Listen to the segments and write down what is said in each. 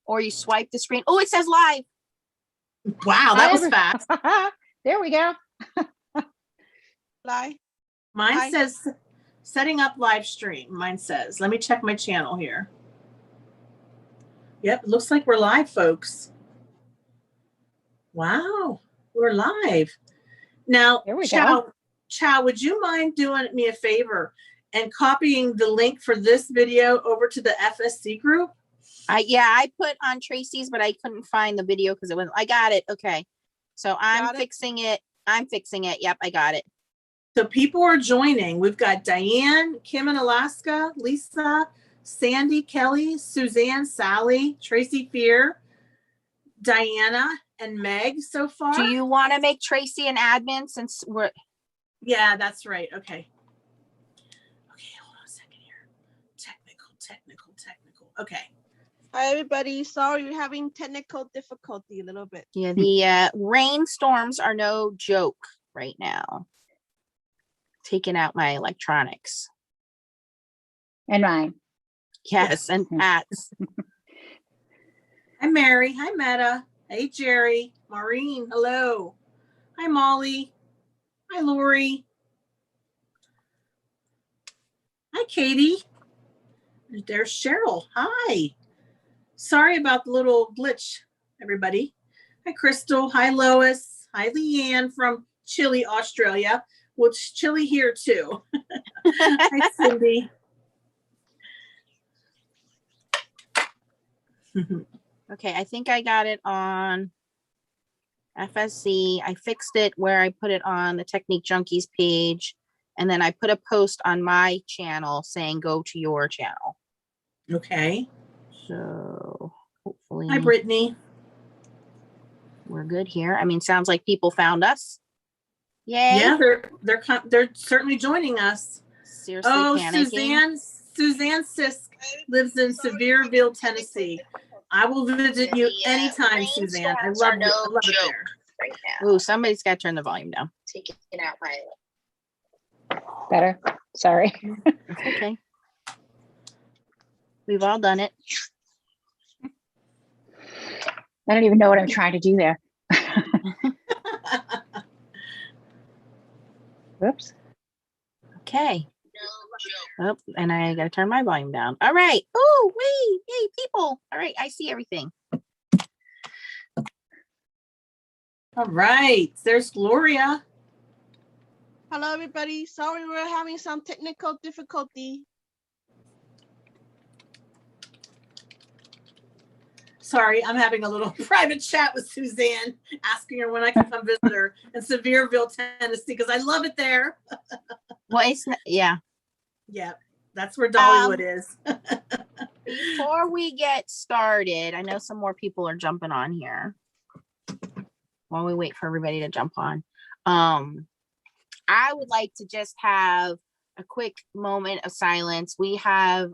or you swipe the screen. Oh, it says live. Wow, that was fast. There we go. Live. Mine says setting up live stream. Mine says, let me check my channel here. Yep, looks like we're live, folks. Wow, we're live. Now, Chow, would you mind doing me a favor and copying the link for this video over to the FSC group? Yeah, I put on Tracy's, but I couldn't find the video because it wasn't. I got it. Okay. So I'm fixing it. I'm fixing it. Yep, I got it. So people are joining. We've got Diane, Kim in Alaska, Lisa, Sandy, Kelly, Suzanne, Sally, Tracy Fear, Diana, and Meg so far. Do you want to make Tracy an admin since we're... Yeah, that's right. Okay. Okay, hold on a second here. Technical. Okay. Hi, everybody. Sorry, we're having technical difficulty a little bit. Yeah, the rainstorms are no joke right now. Taking out my electronics. And mine. Yes, and Pat's. Hi, Mary. Hi, Meta. Hey, Jerry. Maureen, hello. Hi, Molly. Hi, Lori. Hi, Katie. There's Cheryl. Hi. Sorry about the little glitch, everybody. Hi, Crystal. Hi, Lois. Hi, Leanne from Chile, Australia. Well, it's chilly here, too. Hi, Cindy. Okay, I think I got it on FSC. I fixed it where I put it on the Technique Junkies page. And then I put a post on my channel saying go to your channel. Okay. So hopefully. Hi, Brittany. We're good here. I mean, sounds like people found us. Yay. Yeah, they're certainly joining us. Seriously, panicking. Suzanne Sisk lives in Sevierville, Tennessee. I will visit you anytime, Suzanne. I love it. I love it there. Right now. Ooh, somebody's got to turn the volume down. Taking out my... Better. Sorry. It's okay. We've all done it. I don't even know what I'm trying to do there. Whoops. Okay. Oh, and I got to turn my volume down. All right. Oh, wait. Yay, people. All right. I see everything. All right. There's Gloria. Hello, everybody. Sorry, we're having some technical difficulty. Sorry, I'm having a little private chat with Suzanne, asking her when I can come visit her in Sevierville, Tennessee, because I love it there. Well, it's not, yeah. Yeah, that's where Dollywood is. Before we get started, I know some more people are jumping on here. While we wait for everybody to jump on. I would like to just have a quick moment of silence. We have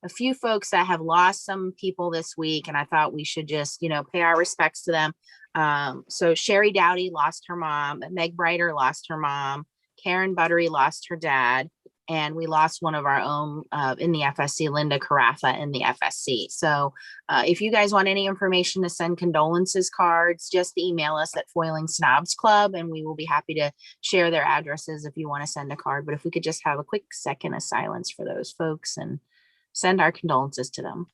a few folks that have lost some people this week, and I thought we should just, pay our respects to them. So Sherry Dowdy lost her mom, Meg Brighter lost her mom, Karen Buttery lost her dad, and we lost one of our own in the FSC, Linda Carafa in the FSC. So if you guys want any information to send condolences cards, just email us at Foiling Snobs Club, and we will be happy to share their addresses if you want to send a card. But if we could just have a quick second of silence for those folks and send our condolences to them.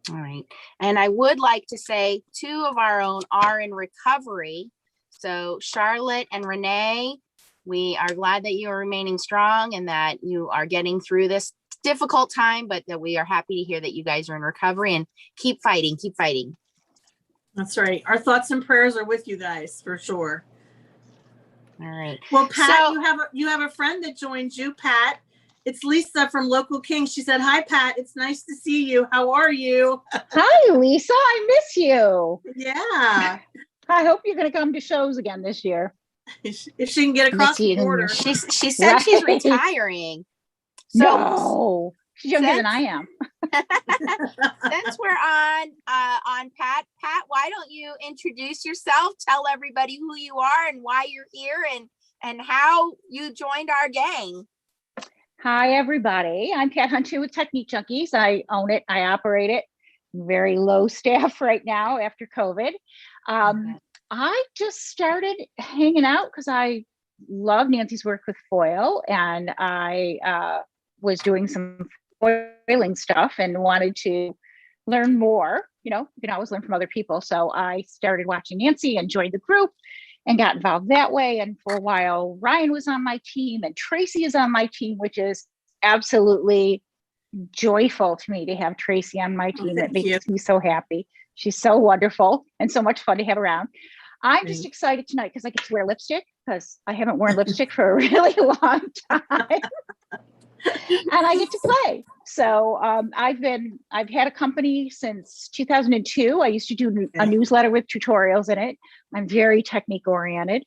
All right. And I would like to say 2 of our own are in recovery. So Charlotte and Renee, we are glad that you are remaining strong and that you are getting through this difficult time, but that we are happy to hear that you guys are in recovery and keep fighting, keep fighting. That's right. Our thoughts and prayers are with you guys for sure. All right. Well, Pat, so, you have a friend that joined you, Pat. It's Lisa from Local King. She said, "Hi, Pat. It's nice to see you. How are you?" Hi, Lisa. I miss you. Yeah. I hope you're going to come to shows again this year. If she can get across the border. She said she's retiring. So no. She's younger than I am. Since we're on Pat, why don't you introduce yourself? Tell everybody who you are and why you're here and how you joined our gang. Hi, everybody. I'm Pat Hunter with Technique Junkies. I own it. I operate it. Very low staff right now after COVID. I just started hanging out because I love Nancy's work with foil, and I was doing some foiling stuff and wanted to learn more. You can always learn from other people. So I started watching Nancy and joined the group and got involved that way. And for a while, Ryan was on my team and Tracy is on my team, which is absolutely joyful to me to have Tracy on my team. That makes me so happy. She's so wonderful and so much fun to have around. I'm just excited tonight because I get to wear lipstick because I haven't worn lipstick for a really long time. And I get to play. So I've had a company since 2002. I used to do a newsletter with tutorials in it. I'm very technique oriented.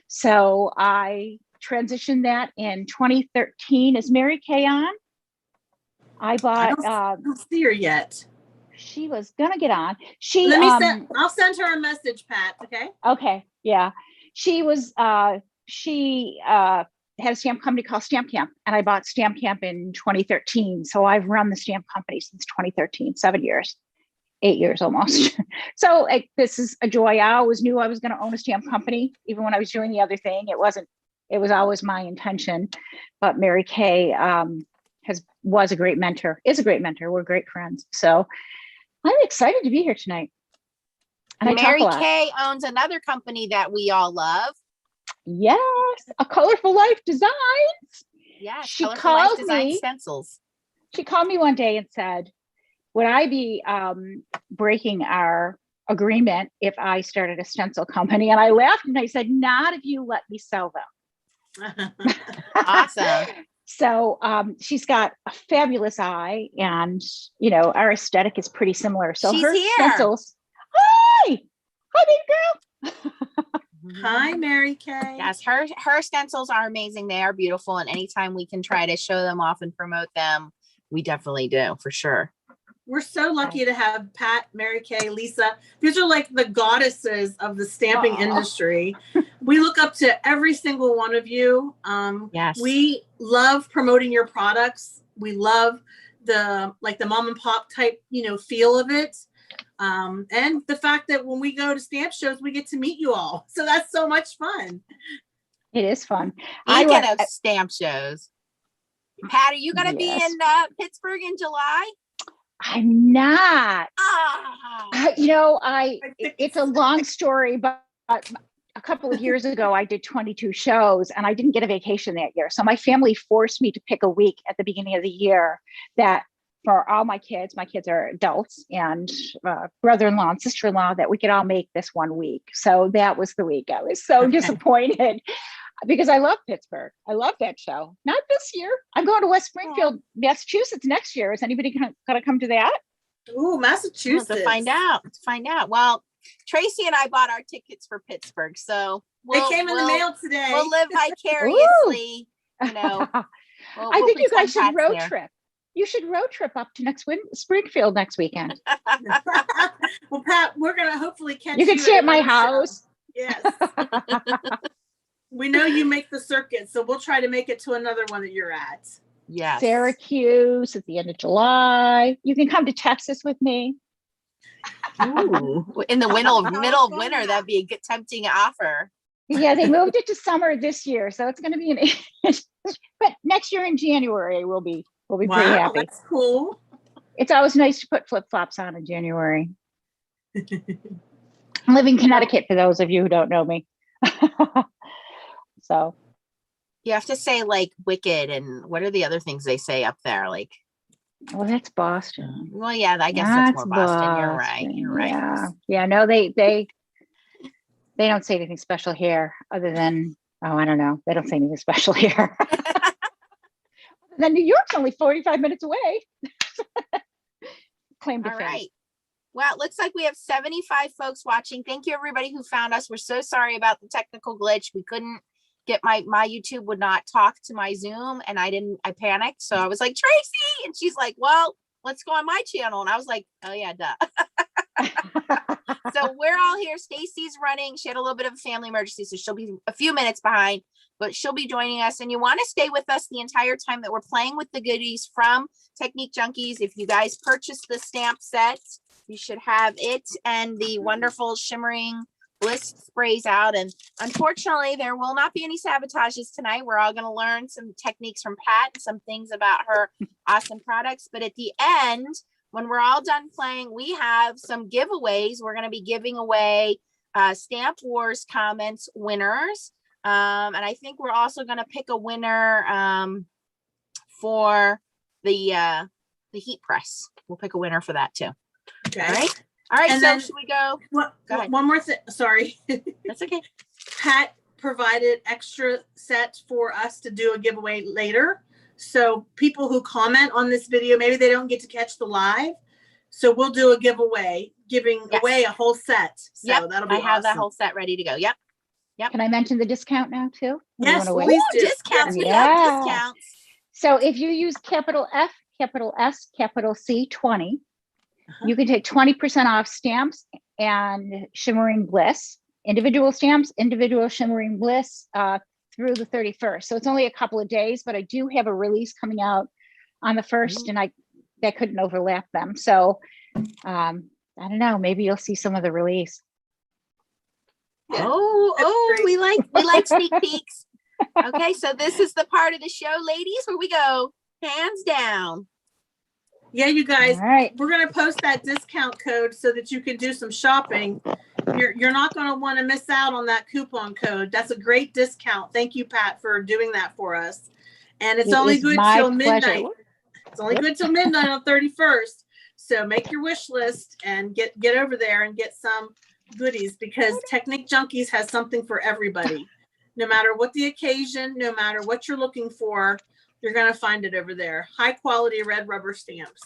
So I transitioned that in 2013. Is Mary Kay on? I bought. I don't see her yet. She was gonna get on. I'll send her a message, Pat. Okay. Okay. Yeah. She was. She had a stamp company called Stamp Camp, and I bought Stamp Camp in 2013. So I've run the stamp company since 2013, 7 years, 8 years almost. So this is a joy. I always knew I was going to own a stamp company, even when I was doing the other thing. It was always my intention. But Mary Kay was a great mentor, is a great mentor. We're great friends. So I'm excited to be here tonight. And Mary Kay owns another company that we all love. Yes, A Colorful Life Designs. Yes, she Colorful Life Design Stencils. She called me one day and said, would I be breaking our agreement if I started a stencil company? And I laughed and I said, not if you let me sell them. Awesome. So she's got a fabulous eye, and our aesthetic is pretty similar. So she's her here. Stencils. Hi, big girl. Hi, Mary Kay. Yes, her stencils are amazing. They are beautiful, and anytime we can try to show them off and promote them, we definitely do, for sure. We're so lucky to have Pat, Mary Kay, Lisa. These are like the goddesses of the stamping industry. We look up to every single one of you. Yes. We love promoting your products. We love the mom and pop type, feel of it. And the fact that when we go to stamp shows, we get to meet you all. So that's so much fun. It is fun. Speaking of stamp shows, Pat, are you going to be in Pittsburgh in July? I'm not. It's a long story, but a couple of years ago, I did 22 shows and I didn't get a vacation that year. So my family forced me to pick a week at the beginning of the year that for all my kids are adults, and brother-in-law and sister-in-law, that we could all make this one week. So that was the week. I was so disappointed because I love Pittsburgh. I love that show. Not this year. I'm going to West Springfield, Massachusetts next year. Is anybody going to come to that? Ooh, Massachusetts. To find out. Well, Tracy and I bought our tickets for Pittsburgh, so they came in the mail today. We'll live vicariously. I think you guys should road trip. You should road trip up to Springfield next weekend. Well, Pat, we're going to hopefully catch you. You can stay at my house. Yes. We know you make the circuit, so we'll try to make it to another one that you're at. Yes. Syracuse at the end of July. You can come to Texas with me. Ooh, in the middle of winter, that'd be a good tempting offer. Yeah, they moved it to summer this year, so it's going to be but next year in January we'll be pretty happy. That's cool. It's always nice to put flip-flops on in January. I live in Connecticut, for those of you who don't know me. So you have to say like Wicked, and what are the other things they say up there? Like, well, that's Boston. Well, yeah, I guess that's more Boston. You're right. Yeah. No, they don't say anything special here, other than I don't know. They don't say anything special here. Then New York's only 45 minutes away. Claim to fame. Right. Well, it looks like we have 75 folks watching. Thank you, everybody who found us. We're so sorry about the technical glitch. We couldn't my YouTube would not talk to my Zoom, and I panicked. So I was like, Tracy, and she's like, well, let's go on my channel. And I was like, oh yeah, duh. So we're all here. Stacy's running. She had a little bit of a family emergency, so she'll be a few minutes behind, but she'll be joining us. And you want to stay with us the entire time that we're playing with the goodies from Technique Junkies. If you guys purchase the stamp set, you should have it and the wonderful shimmering bliss sprays out. And unfortunately, there will not be any sabotages tonight. We're all going to learn some techniques from Pat and some things about her awesome products. But at the end, when we're all done playing, we have some giveaways. We're going to be giving away Stamp Wars comments winners. And I think we're also going to pick a winner for the heat press. We'll pick a winner for that too. Okay. All right. All right. And so then, should we go? Go ahead. One more thing. Sorry. That's okay. Pat provided extra sets for us to do a giveaway later. So people who comment on this video, maybe they don't get to catch the live. So we'll do a giveaway, giving away a whole set. So that'll be awesome. I have that whole set ready to go. Yep. Can I mention the discount now too? Yes, please do. Discounts. We have discounts. So if you use capital F, capital S, capital C 20, you can take 20% off stamps and shimmering bliss, individual stamps, individual shimmering bliss through the 31st. So it's only a couple of days, but I do have a release coming out on the 1st, and that couldn't overlap them. So I don't know, maybe you'll see some of the release. We like sneak peeks. Okay, so this is the part of the show, ladies, where we go hands down. Yeah, you guys, all right, we're going to post that discount code so that you can do some shopping. You're not going to want to miss out on that coupon code. That's a great discount. Thank you, Pat, for doing that for us. And it's only good till midnight. It's only good till midnight on 31st. So make your wish list and get over there and get some goodies, because Technique Junkies has something for everybody. No matter what the occasion, no matter what you're looking for, you're going to find it over there. High quality red rubber stamps.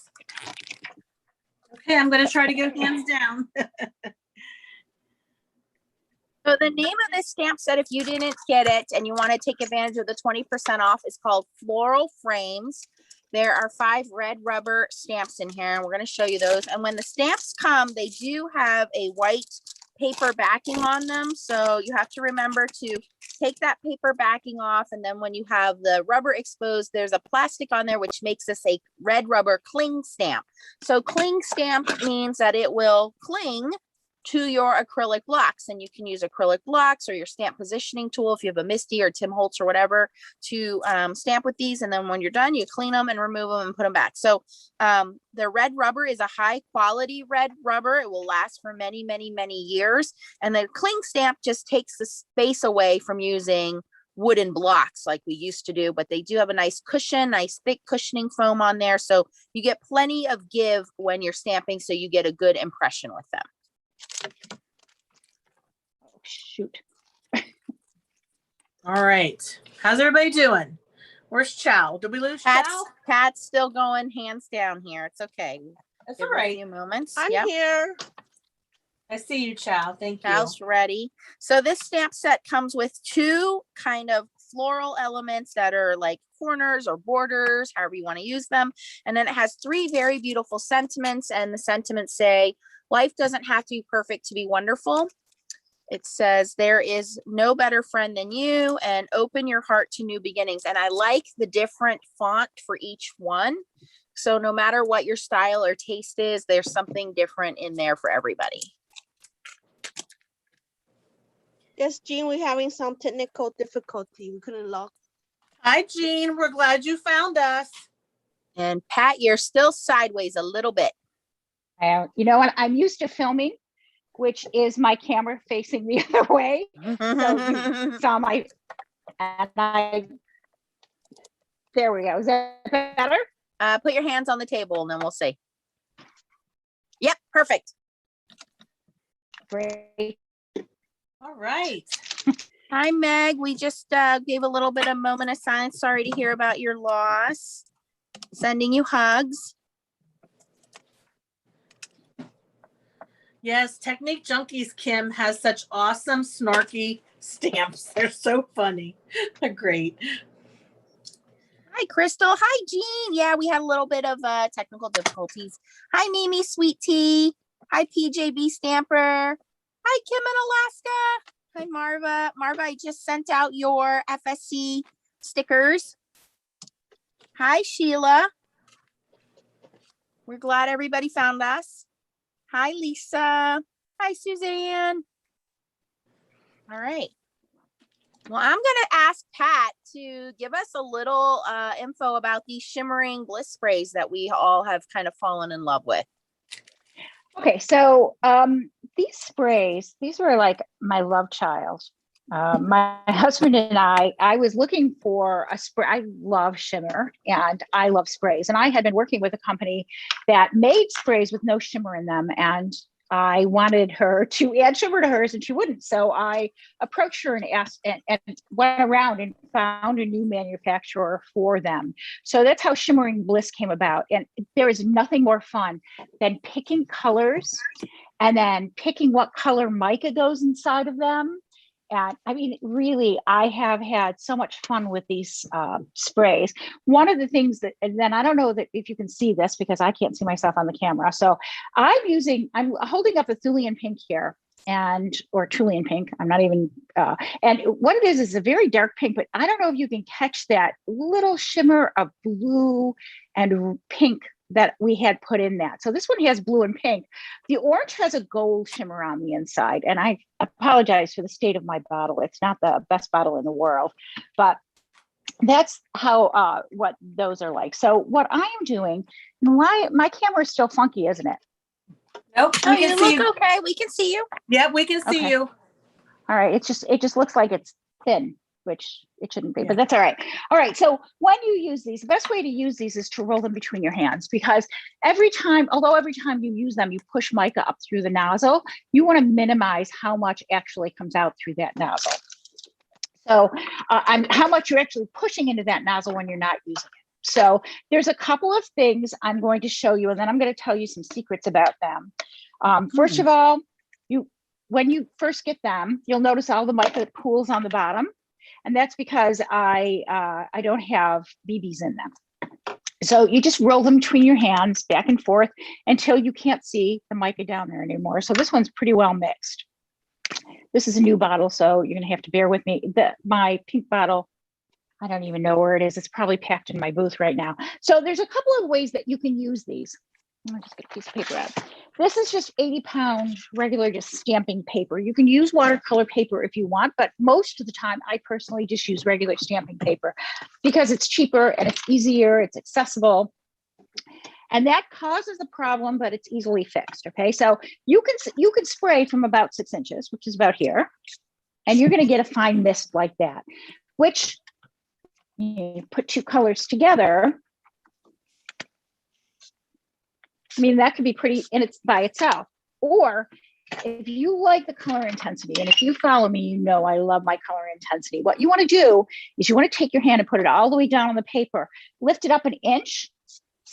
Okay, I'm going to try to go hands down. So the name of this stamp set, if you didn't get it and you want to take advantage of the 20% off, is called Floral Frames. There are 5 red rubber stamps in here, and we're going to show you those. And when the stamps come, they do have a white paper backing on them. So you have to remember to take that paper backing off. And then when you have the rubber exposed, there's a plastic on there, which makes this a red rubber cling stamp. So cling stamp means that it will cling to your acrylic blocks, and you can use acrylic blocks or your stamp positioning tool if you have a Misty or Tim Holtz or whatever to stamp with these. And then when you're done, you clean them and remove them and put them back. So the red rubber is a high quality red rubber. It will last for many, many, many years. And the cling stamp just takes the space away from using wooden blocks like we used to do, but they do have a nice cushion, nice thick cushioning foam on there. So you get plenty of give when you're stamping, so you get a good impression with them. Oh, shoot. All right. How's everybody doing? Where's Chow? Did we lose Chow? Pat's still going hands down here. It's okay. That's Give all right. A few moments. I'm here. I see you, Chow. Thank you. Chow's ready. So this stamp set comes with 2 kind of floral elements that are like corners or borders, however you want to use them. And then it has 3 very beautiful sentiments. And the sentiments say, life doesn't have to be perfect to be wonderful. It says, there is no better friend than you, and open your heart to new beginnings. And I like the different font for each one. So no matter what your style or taste is, there's something different in there for everybody. Yes, Jean, we're having some technical difficulty. We couldn't log. Hi, Jean. We're glad you found us. And Pat, you're still sideways a little bit. You know what? I'm used to filming, which is my camera facing the other way. So you saw my, there we go. Is that better? Put your hands on the table and then we'll see. Yep, perfect. Great. All right. Hi, Meg. We just gave a little bit of moment of silence. Sorry to hear about your loss. Sending you hugs. Yes, Technique Junkies Kim has such awesome snarky stamps. They're so funny. They're great. Hi, Crystal. Hi, Jean. Yeah, we had a little bit of technical difficulties. Hi, Mimi, Sweet Tea. Hi, PJB Stamper. Hi, Kim in Alaska. Hi, Marva. Marva, I just sent out your FSC stickers. Hi, Sheila. We're glad everybody found us. Hi, Lisa. Hi, Suzanne. All right. Well, I'm going to ask Pat to give us a little info about these shimmering bliss sprays that we all have kind of fallen in love with. Okay, so these sprays, these were like my love child. My husband and I was looking for a spray. I love shimmer and I love sprays. And I had been working with a company that made sprays with no shimmer in them. And I wanted her to add shimmer to hers and she wouldn't. So I approached her and asked and went around and found a new manufacturer for them. So that's how Shimmering Bliss came about. And there is nothing more fun than picking colors and then picking what color mica goes inside of them. And I mean, really, I have had so much fun with these sprays. One of the things that, and then I don't know that if you can see this because I can't see myself on the camera. So I'm holding up a Thulian pink here or Thulian pink. I'm not even, and what it is a very dark pink, but I don't know if you can catch that little shimmer of blue and pink that we had put in that. So this one has blue and pink. The orange has a gold shimmer on the inside. And I apologize for the state of my bottle. It's not the best bottle in the world, but that's how, what those are like. So what I am doing, my camera is still funky, isn't it? Nope. Oh, you look okay. We can see you. Yep, we can see you. All right. It just looks like it's thin, which it shouldn't be, but that's all right. All right. So when you use these, the best way to use these is to roll them between your hands because every time you use them, you push mica up through the nozzle, you want to minimize how much actually comes out through that nozzle. So how much you're actually pushing into that nozzle when you're not using it. So there's a couple of things I'm going to show you, and then I'm going to tell you some secrets about them. First of all, when you first get them, you'll notice all the mica pools on the bottom. And that's because I don't have BBs in them. So you just roll them between your hands back and forth until you can't see the mica down there anymore. So this one's pretty well mixed. This is a new bottle, so you're gonna have to bear with me. My pink bottle, I don't even know where it is. It's probably packed in my booth right now. So there's a couple of ways that you can use these. I'll just get a piece of paper out. This is just 80-pound regular just stamping paper. You can use watercolor paper if you want, but most of the time I personally just use regular stamping paper because it's cheaper and it's easier, it's accessible. And that causes a problem, but it's easily fixed, okay? So you can spray from about 6 inches, which is about here, and you're gonna get a fine mist like that, which you put two colors together. I mean, that could be pretty in its by itself. Or if you like the color intensity, and if you follow me, you know I love my color intensity. What you want to do is you want to take your hand and put it all the way down on the paper, lift it up 1 inch,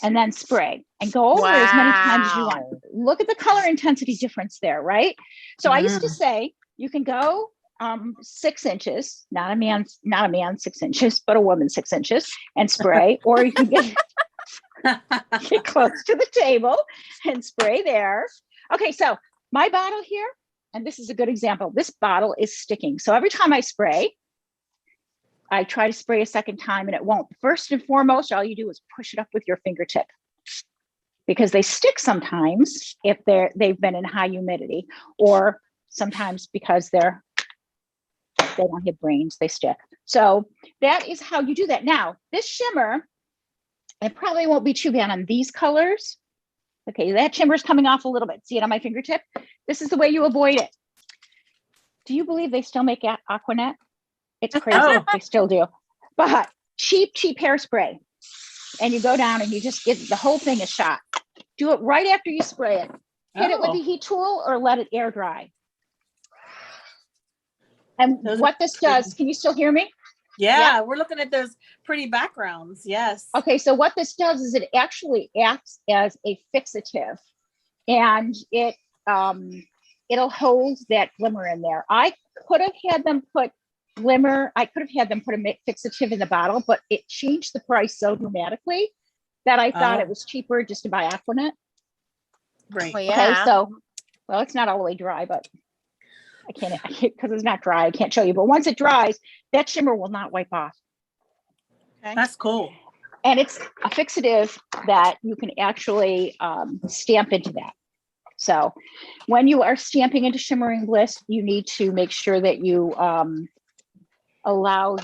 and then spray and go over as many times as you want. Look at the color intensity difference there, right? So I used to say you can go 6 inches, not a man 6 inches, but a woman 6 inches and spray, or you can get close to the table and spray there. Okay, so my bottle here, and this is a good example, this bottle is sticking. So every time I spray, I try to spray a second time and it won't. First and foremost, all you do is push it up with your fingertip because they stick sometimes if they've been in high humidity, or sometimes because they don't have brains, they stick. So that is how you do that. Now, this shimmer, it probably won't be too bad on these colors. Okay, that shimmer is coming off a little bit. See it on my fingertip? This is the way you avoid it. Do you believe they still make Aquanet? It's crazy. They still do. But cheap hairspray. And you go down and you just get the whole thing a shot. Do it right after you spray it. Hit it with the heat tool or let it air dry. And what this does, can you still hear me? Yeah, we're looking at those pretty backgrounds. Yes. Okay, so what this does is it actually acts as a fixative, and it it'll hold that glimmer in there. I could have had them put glimmer. I could have had them put a fixative in the bottle, but it changed the price so dramatically that I thought it was cheaper just to buy Aquanet. Right. Well, Okay, yeah. so, well, it's not all the way dry, but I can't, because it's not dry, I can't show you. But once it dries, that shimmer will not wipe off. Okay. That's cool. And it's a fixative that you can actually stamp into that. So when you are stamping into Shimmering Bliss, you need to make sure that you allow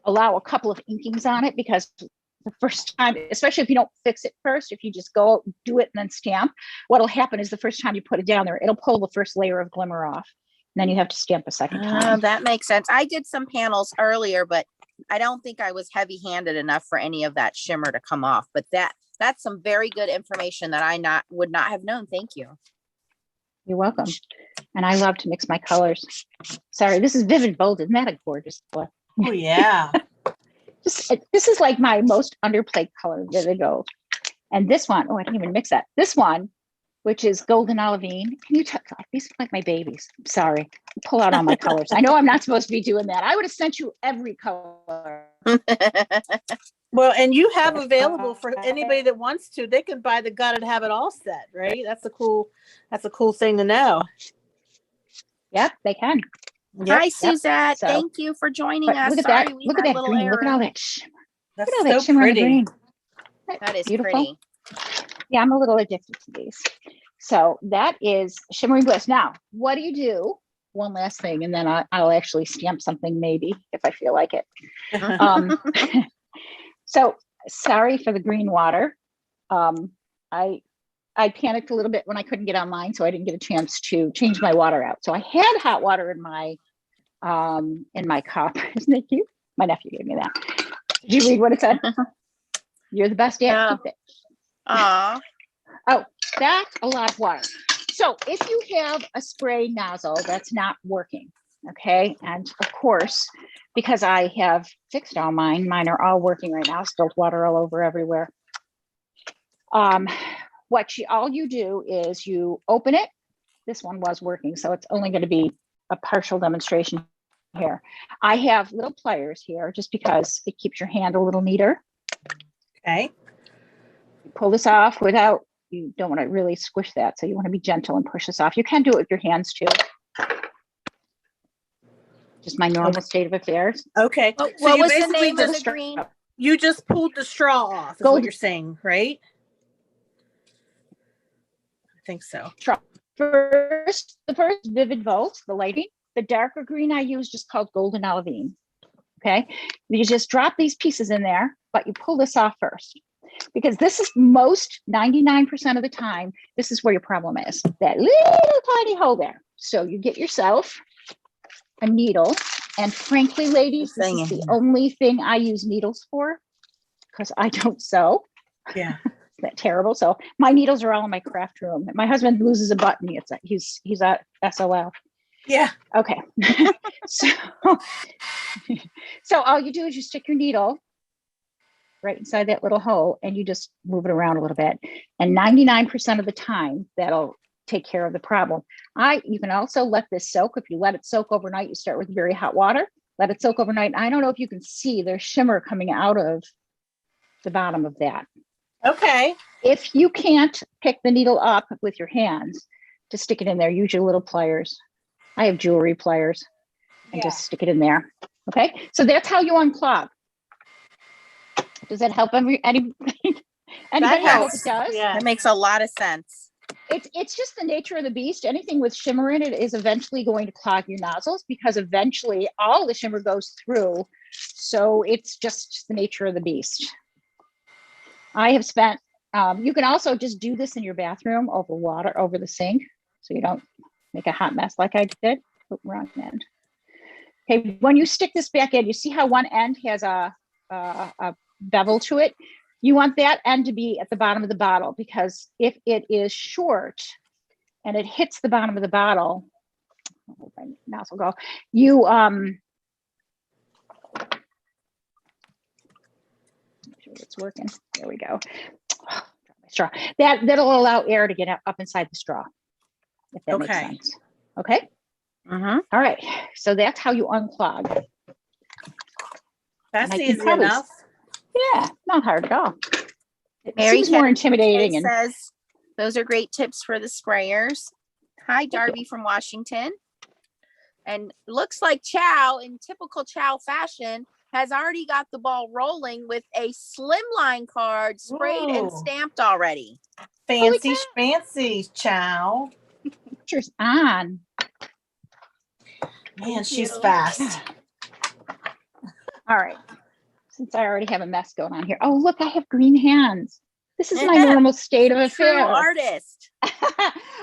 a couple of inkings on it, because the first time, especially if you don't fix it first, if you just go do it and then stamp, what'll happen is the first time you put it down there, it'll pull the first layer of glimmer off. And then you have to stamp a second time. That makes sense. I did some panels earlier, but I don't think I was heavy-handed enough for any of that shimmer to come off. But that's some very good information that I would not have known. Thank you. You're welcome. And I love to mix my colors. Sorry, this is Vivid Bold. Isn't that a gorgeous color? Oh yeah. This is like my most underplayed color, Vivid Gold. And this one, oh, I didn't even mix that. This one, which is Golden Olivine. Can you tell? These are like my babies. Sorry. Pull out all my colors. I know I'm not supposed to be doing that. I would have sent you every color. Well, and you have available for anybody that wants to, they can buy the Got It Have It All set, right? That's a cool thing to know. Yep, they can. Yep. Hi, Suzette. So, Thank you for joining us. Look at Sorry, that. we Look at had a that little green. Look at all error. that. That's Look at all that so shimmer on the pretty. green. That is Beautiful. pretty. Yeah, I'm a little addicted to these. So that is Shimmering Bliss. Now, what do you do? One last thing, and then I'll actually stamp something maybe if I feel like it. So sorry for the green water. I panicked a little bit when I couldn't get online, so I didn't get a chance to change my water out. So I had hot water in my cup. Isn't that cute? My nephew gave me that. Did you read what it said? You're the best dad. Keep it. Aw. Oh, that's a lot of water. So if you have a spray nozzle that's not working, okay, and of course, because I have fixed all mine are all working right now, spilled water all over everywhere. All you do is you open it. This one was working, so it's only going to be a partial demonstration here. I have little pliers here just because it keeps your hand a little neater. Okay. You pull this off without, you don't want to really squish that, so you want to be gentle and push this off. You can do it with your hands too. Just my normal state of affairs. Okay. What So you was the basically name of just the green? you just pulled the straw off, is Gold. what you're saying, right? I think so. The first Vivid Volt, the lighting. The darker green I use just called Golden Olivine. Okay, you just drop these pieces in there, but you pull this off first, because this is 99% of the time, this is where your problem is, that little tiny hole there. So you get yourself a needle, and frankly, ladies, this is the only thing I use needles for, because I don't sew. Yeah. Isn't that terrible? So my needles are all in my craft room. My husband loses a button. He's at SOL. Yeah. Okay. So all you do is you stick your needle right inside that little hole and you just move it around a little bit. And 99% of the time, that'll take care of the problem. You can also let this soak. If you let it soak overnight, you start with very hot water, let it soak overnight. I don't know if you can see there's shimmer coming out of the bottom of that. Okay. If you can't pick the needle up with your hands to stick it in there, use your little pliers. I have jewelry pliers, and just stick it in there. Okay, so that's how you unclog. Does that help anybody? I hope it does. Yeah. That makes a lot of sense. It's just the nature of the beast. Anything with shimmer in it is eventually going to clog your nozzles, because eventually all the shimmer goes through. So it's just the nature of the beast. I have spent, you can also just do this in your bathroom over water, over the sink, so you don't make a hot mess like I did. Oh, wrong end. Okay, when you stick this back in, you see how one end has a bevel to it? You want that end to be at the bottom of the bottle, because if it is short and it hits the bottom of the bottle, oh, my nozzle go, you, make sure it's working. There we go. Oh, drop my straw. That'll allow air to get up inside the straw, if that makes sense. Okay. Mm-hmm. All right. So that's how you unclog. That's easy enough. Yeah, not hard at all. It Mary seems more intimidating. And says those are great tips for the sprayers. Hi, Darby from Washington. And looks like Chow, in typical Chow fashion, has already got the ball rolling with a slimline card sprayed and stamped already. Fancy schmancy, Chow. Pictures on. Man, she's fast. All right. Since I already have a mess going on here. Oh, look, I have green hands. This is my normal state of True affairs. artist.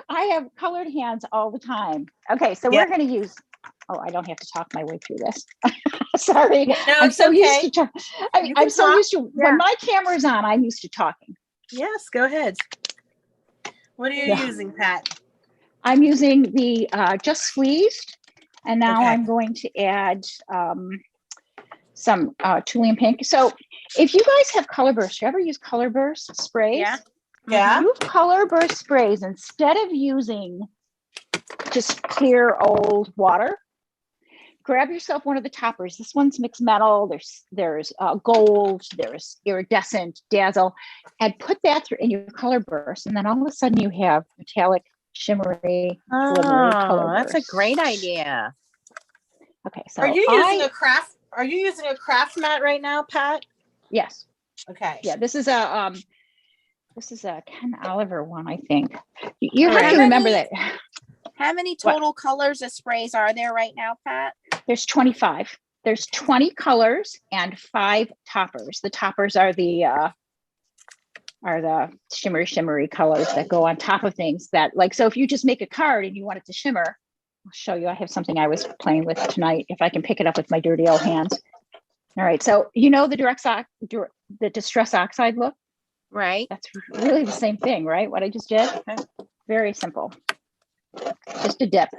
I have colored hands all the time. Okay, so we're going to use, I don't have to talk my way through this. Sorry. No, I'm so okay. used to I'm so used to when my camera's on, I'm used to talking. Yes, go ahead. What are you using, Pat? I'm using the just squeezed, and now I'm going to add some Tulian pink. So if you guys have color bursts, you ever use color burst sprays? Yeah. Use color burst sprays instead of using just clear old water. Grab yourself one of the toppers. This one's mixed metal. There's gold. There's iridescent, dazzle, and put that through in your color burst, and then all of a sudden you have metallic, shimmery, glittery color burst. That's a great idea. Okay, so are you using a craft? Are you using a craft mat right now, Pat? Yes. Okay. Yeah, this is a Ken Oliver one, I think. You have to remember that. How many total colors of sprays are there right now, Pat? There's 25. There's 20 colors and 5 toppers. The toppers are the shimmery colors that go on top of things that, like, so if you just make a card and you want it to shimmer, I'll show you. I have something I was playing with tonight, if I can pick it up with my dirty old hands. All right, so you know the Distress Oxide look? Right. That's really the same thing, right? What I just did? Okay. Very simple. Just a dip.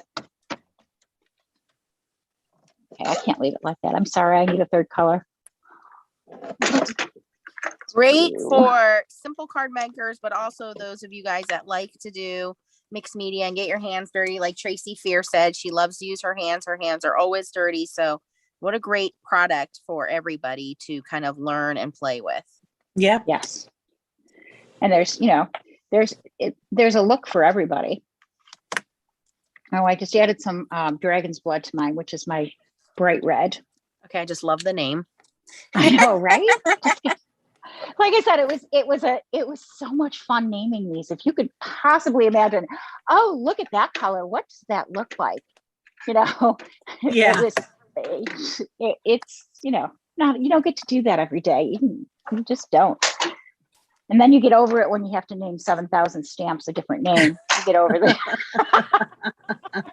Okay, I can't leave it like that. I'm sorry, I need a third color. Great for simple card makers, but also those of you guys that like to do mixed media and get your hands dirty. Like Tracy Fear said, she loves to use her hands. Her hands are always dirty. So what a great product for everybody to kind of learn and play with. Yeah. Yes. And there's a look for everybody. Oh, I just added some dragon's blood to mine, which is my bright red. Okay, I just love the name. I know, right? Like I said, it was so much fun naming these. If you could possibly imagine, oh, look at that color. What does that look like? You know, it's not, you don't get to do that every day. You just don't. And then you get over it when you have to name 7,000 stamps a different name. You get over that.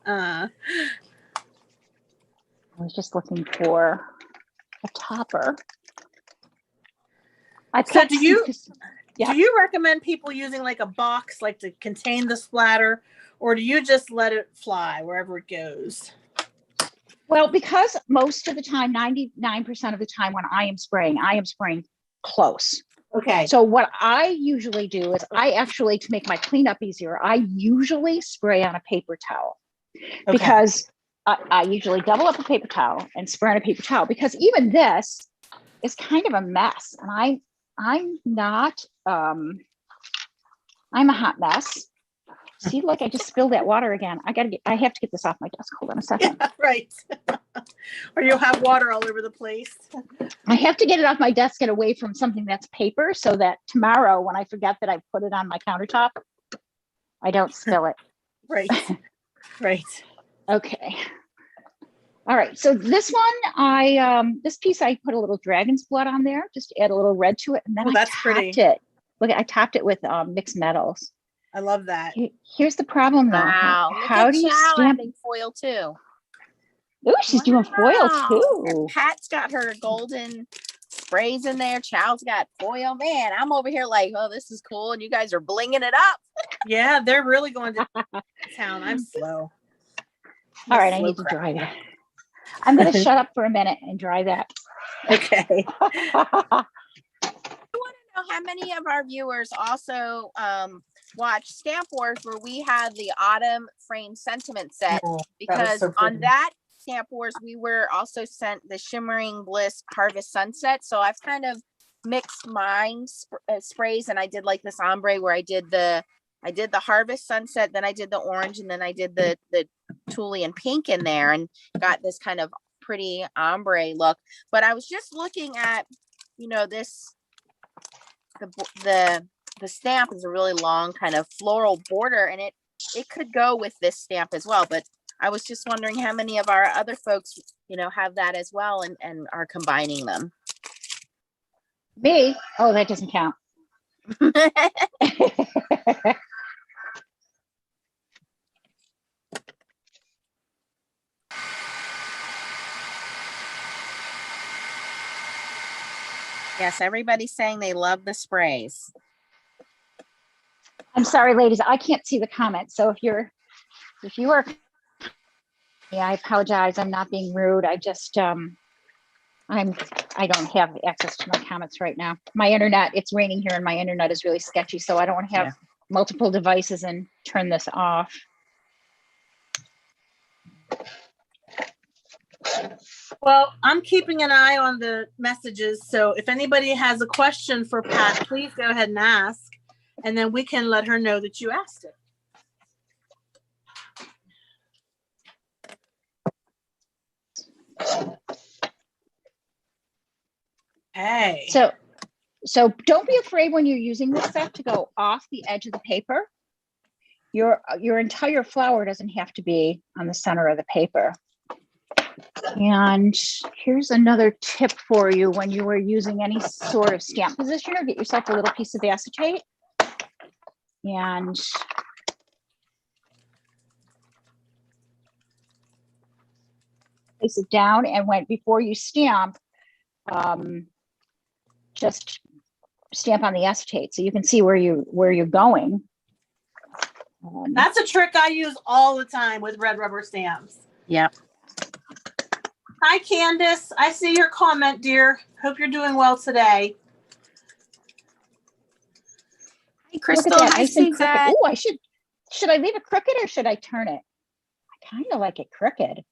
I was just looking for a topper. So do you recommend people using like a box, like to contain the splatter, or do you just let it fly wherever it goes? Well, because most of the time, 99% of the time when I am spraying close. Okay. So what I usually do is to make my cleanup easier, I usually spray on a paper towel because I usually double up a paper towel and spray on a paper towel, because even this is kind of a mess. And I'm not, I'm a hot mess. See, look, I just spilled that water again. I have to get this off my desk. Hold on a second. Yeah, right. Or you'll have water all over the place. I have to get it off my desk and away from something that's paper, so that tomorrow when I forget that I put it on my countertop, I don't spill it. Right. Right. Okay. All right. So this one, this piece, I put a little dragon's blood on there, just to add a little red to it. And then I topped it. Look, I topped it with mixed metals. I love that. Here's the problem, though. Wow. How do you stamp foil too? Oh, she's doing foil too. And Pat's got her golden sprays in there. Chow's got foil. Man, I'm over here like, oh, this is cool. And you guys are blinging it up. Yeah, they're really going to town. I'm slow. All right, I need to dry that. I'm going to shut up for a minute and dry that. Okay. I want to know how many of our viewers also watch Stamp Wars, where we had the autumn frame sentiment set, because on that Stamp Wars we were also sent the shimmering bliss harvest sunset. So I've kind of mixed mine sprays, and I did like this ombre where I did the harvest sunset, then I did the orange, and then I did the Tulian pink in there, and got this kind of pretty ombre look. But I was just looking at, you know, this the stamp is a really long kind of floral border, and it could go with this stamp as well. But I was just wondering how many of our other folks, you know, have that as well and are combining them. Me? Oh, that doesn't count. Yes, everybody's saying they love the sprays. I'm sorry, ladies, I can't see the comments. So if you are, yeah, I apologize. I'm not being rude. I just, I don't have access to my comments right now. My internet, it's raining here and my internet is really sketchy. So I don't want to have multiple devices and turn this off. Well, I'm keeping an eye on the messages. So if anybody has a question for Pat, please go ahead and ask, and then we can let her know that you asked it. Hey. So don't be afraid when you're using this stuff to go off the edge of the paper. Your entire flower doesn't have to be on the center of the paper. And here's another tip for you when you are using any sort of stamp positioner. Get yourself a little piece of acetate and place it down. And before you stamp, just stamp on the acetate so you can see where you're going. That's a trick I use all the time with red rubber stamps. Yep. Hi, Candace. I see your comment, dear. Hope you're doing well today. Hi, Crystal. Hi, Suzette. Oh, should I leave it crooked or should I turn it? I kind of like it crooked.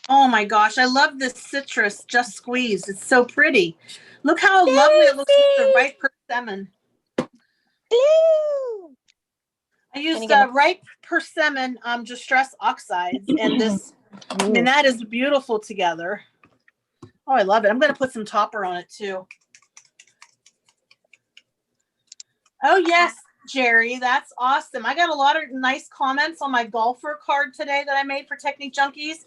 Oh my gosh, I love this citrus just squeezed. It's so pretty. Look how lovely it looks with the ripe persimmon. Hello. I used ripe persimmon distress oxides, and this, I mean, that is beautiful together. Oh, I love it. I'm going to put some topper on it too. Oh yes, Jerry, that's awesome. I got a lot of nice comments on my golfer card today that I made for Technique Junkies.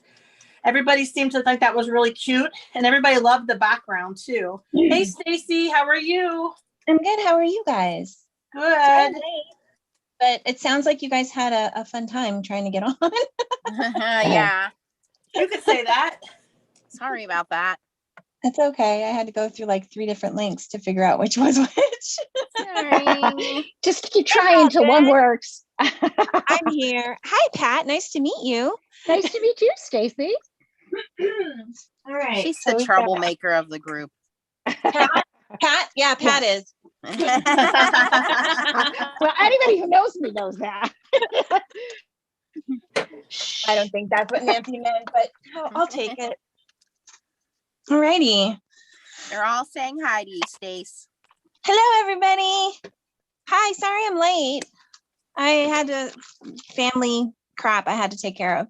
Everybody seemed to think that was really cute, and everybody loved the background too. Hey, Stacy, how are you? I'm good. How are you guys? Good. But it sounds like you guys had a fun time trying to get on. Yeah. You could say that. Sorry about that. That's okay. I had to go through like 3 different links to figure out which was which. Sorry. Just keep trying until one works. I'm here. Hi, Pat. Nice to meet you. Nice to meet you, Stacy. All right. She's the troublemaker of the group. Pat? Yeah, Pat is. Well, anybody who knows me knows that. I don't think that's what Nancy meant, but I'll take it. All righty. They're all saying hi to you, Stace. Hello, everybody. Hi, sorry I'm late. I had a family crap I had to take care of.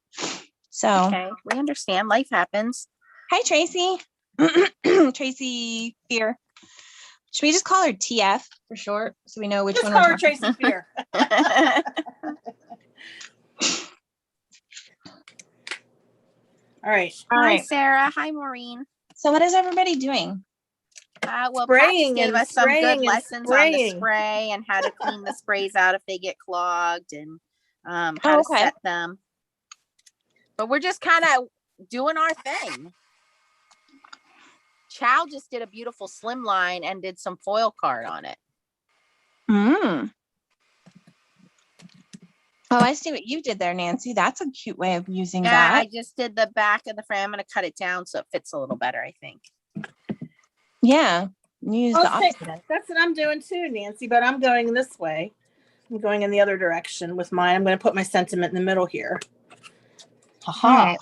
So okay, we understand. Life happens. Hi, Tracy. Tracy Fear. Should we just call her TF for short so we know which one? Just call her Tracy Fear. All right. Hi, Sarah. Hi, Maureen. So what is everybody doing? Well, spraying Pat gave us some good lessons on the spraying. spray and how to clean the sprays out if they get clogged, and how to set them. But we're just kind of doing our thing. Chow just did a beautiful slimline and did some foil card on it. Oh, I see what you did there, Nancy. That's a cute way of using that. I just did the back of the frame. I'm going to cut it down so it fits a little better, I think. Yeah. Use the opposite. That's what I'm doing too, Nancy, but I'm going this way. I'm going in the other direction with mine. I'm going to put my sentiment in the middle here. Right.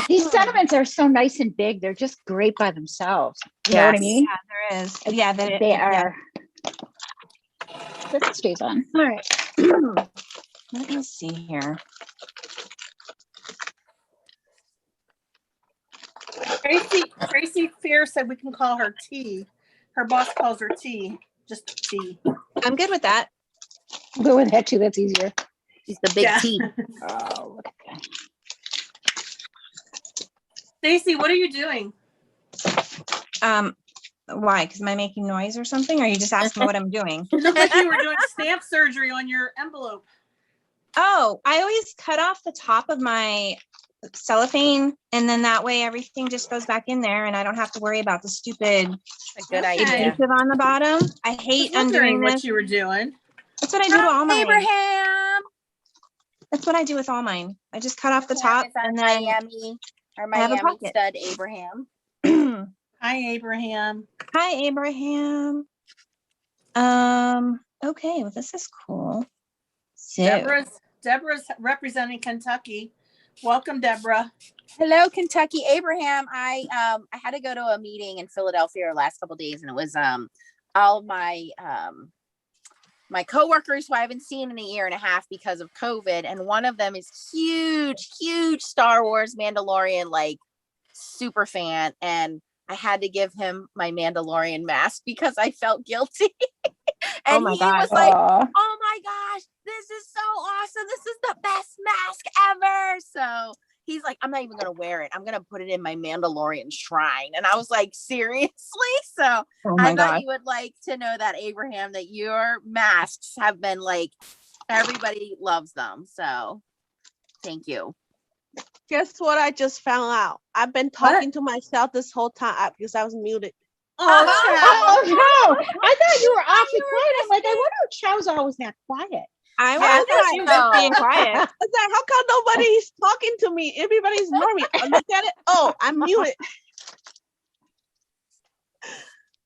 These sentiments are so nice and big. They're just great by themselves. You know what I mean? Yeah, there is. Yeah, They are. This stays on. All right. Let me see here. Tracy Fear said we can call her T. Her boss calls her T. Just T. I'm good with that. I'll go with that too. That's easier. She's the big T. Oh, look at that. Stacy, what are you doing? Why? Because am I making noise or something? Or are you just asking me what I'm doing? It looked like you were doing stamp surgery on your envelope. Oh, I always cut off the top of my cellophane, and then that way everything just goes back in there, and I don't have to worry about the stupid A good Okay. idea. adhesive on the bottom. I hate undoing what this. you were doing. That's what I do to all mine. Abraham. That's what I do with all mine. I just cut off the top, and then Miami, our I have a Miami pocket. stud Abraham. Hi, Abraham. Hi, Abraham. Okay, well, this is cool. So, Deborah's representing Kentucky. Welcome, Deborah. Hello, Kentucky. Abraham, I had to go to a meeting in Philadelphia the last couple of days, and it was all of my my coworkers who I haven't seen in a year and a half because of COVID, and one of them is huge Star Wars Mandalorian like super fan, and I had to give him my Mandalorian mask because I felt guilty. And my he God. was like, Aw. "Oh my gosh, this is so awesome. This is the best mask ever." So he's like, "I'm not even going to wear it. I'm going to put it in my Mandalorian shrine." And I was like, seriously? So oh I my thought God. you would like to know that, Abraham, that your masks have been like, everybody loves them. So thank you. Guess what I just found out? I've been talking to myself this whole time because I was muted. Oh, Oh, no. I thought you were awfully quiet. I'm like, I wonder if Chow's always that quiet. I Yeah, was I like, know. being quiet. I was like, how come nobody's talking to me? Everybody's ignoring me. I look at it. Oh, I'm muted.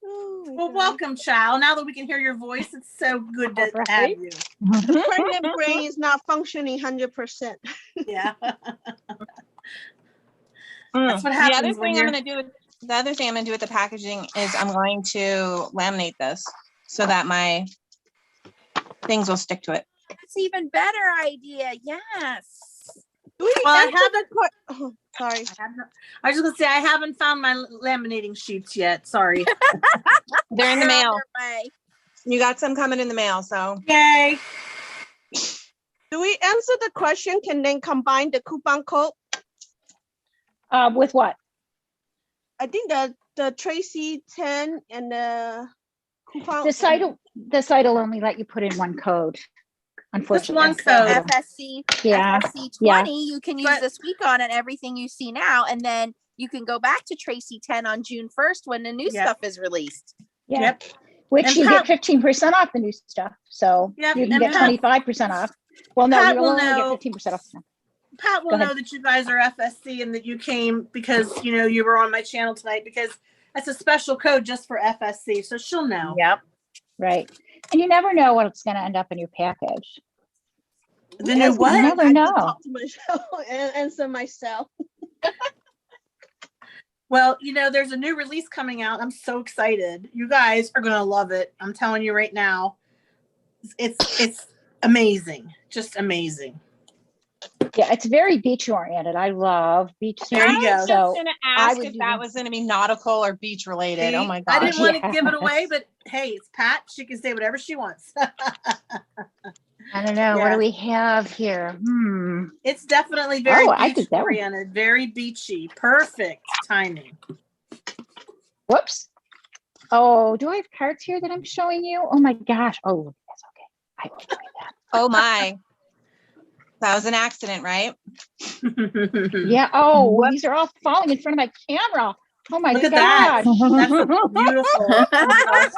Oh, my well, God. welcome, child. Now that we can hear your voice, it's so good to Right. have you. The pregnant brain is not functioning 100%. Yeah. Mm. That's what The happens other when thing you're. I'm going to do with the other thing I'm going to do with the packaging is I'm going to laminate this so that my things will stick to it. That's even better idea. Yes. Do we Well, I answer haven't. the oh, sorry. I was just gonna say I haven't found my laminating sheets yet. Sorry. They're in the They're on mail. their way. You got some coming in the mail, so Yay. Do we answer the question? Can then combine the coupon code? With what? I think the Tracy 10 and the coupon. The site will only let you put in one code. Unfortunately. one code. FSC, Yeah. FSC 20, Yeah. you can use But- this week on and everything you see now. And then you can go back to Tracy 10 on June 1st when the new Yep. stuff is released. Yeah. Yep. Which And you Pat- get 15% off the new stuff. So Yep, you can and get Pat- 25% off. Well, no, Pat you'll will only know- get 15% off. Pat will Go ahead. know that you guys are FSC and that you came because you were on my channel tonight because that's a special code just for FSC. So she'll know. Yep. Right. And you never know what's going to end up in your package. The new You what? never I have to know. talk to myself and answer myself. Well, there's a new release coming out. I'm so excited. You guys are gonna love it. I'm telling you right now. It's amazing. Just amazing. Yeah, it's very beach oriented. I love beach There you scenery. go. I was So just going to ask would if do that that. was going to be nautical or beach related. See, Oh my I gosh. didn't want to Yeah. give it away, but hey, it's Pat. She can say whatever she wants. I don't know. What Yeah. do we have here? It's definitely very I beach think that one. oriented, very beachy. Perfect timing. Whoops. Oh, do I have cards here that I'm showing you? Oh my gosh. Oh, that's okay. I will show you that. Oh my. That was an accident, right? Yeah. Oh, What? these are all falling in front of my camera. Oh my Look at that. gosh. That's beautiful. I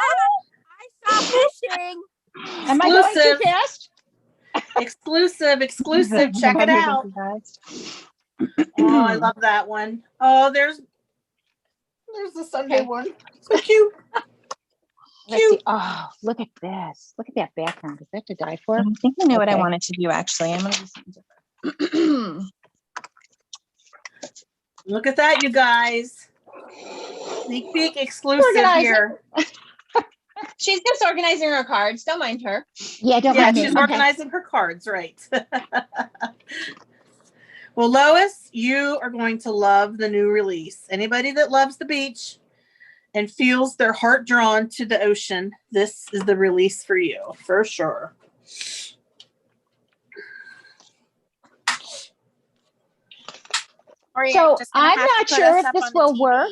saw fishing. Am I going too Exclusive. fast? Exclusive. Check it out. Oh, I love that one. Oh, there's There's the Sunday one. So cute. Let's see. Oh, look at this. Look at that background. Is that to die for? I think I knew what I Okay. wanted to do, actually. I'm going to do something different. Look at that, you guys. Sneak peek exclusive Organizing. here. She's just organizing her cards. Don't mind her. Yeah, don't Yeah, mind me. she's Okay. organizing her cards, right. Well, Lois, you are going to love the new release. Anybody that loves the beach and feels their heart drawn to the ocean, this is the release for you, for sure. So I'm not sure if this will work.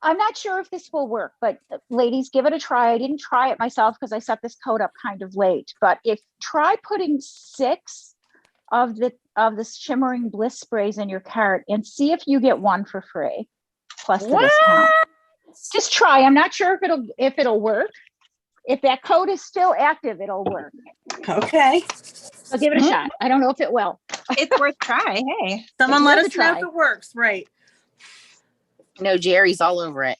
I'm not sure if this will work, but ladies, give it a try. I didn't try it myself because I set this code up kind of late. But if try putting 6 of the shimmering bliss sprays in your cart and see if you get 1 for free plus the discount. Just try. I'm not sure if it'll work. If that code is still active, it'll work. Okay. So give it a shot. I don't know if it will. It's worth try. Hey. Someone It's let worth us a know try. if it works, right? No, Jerry's all over it.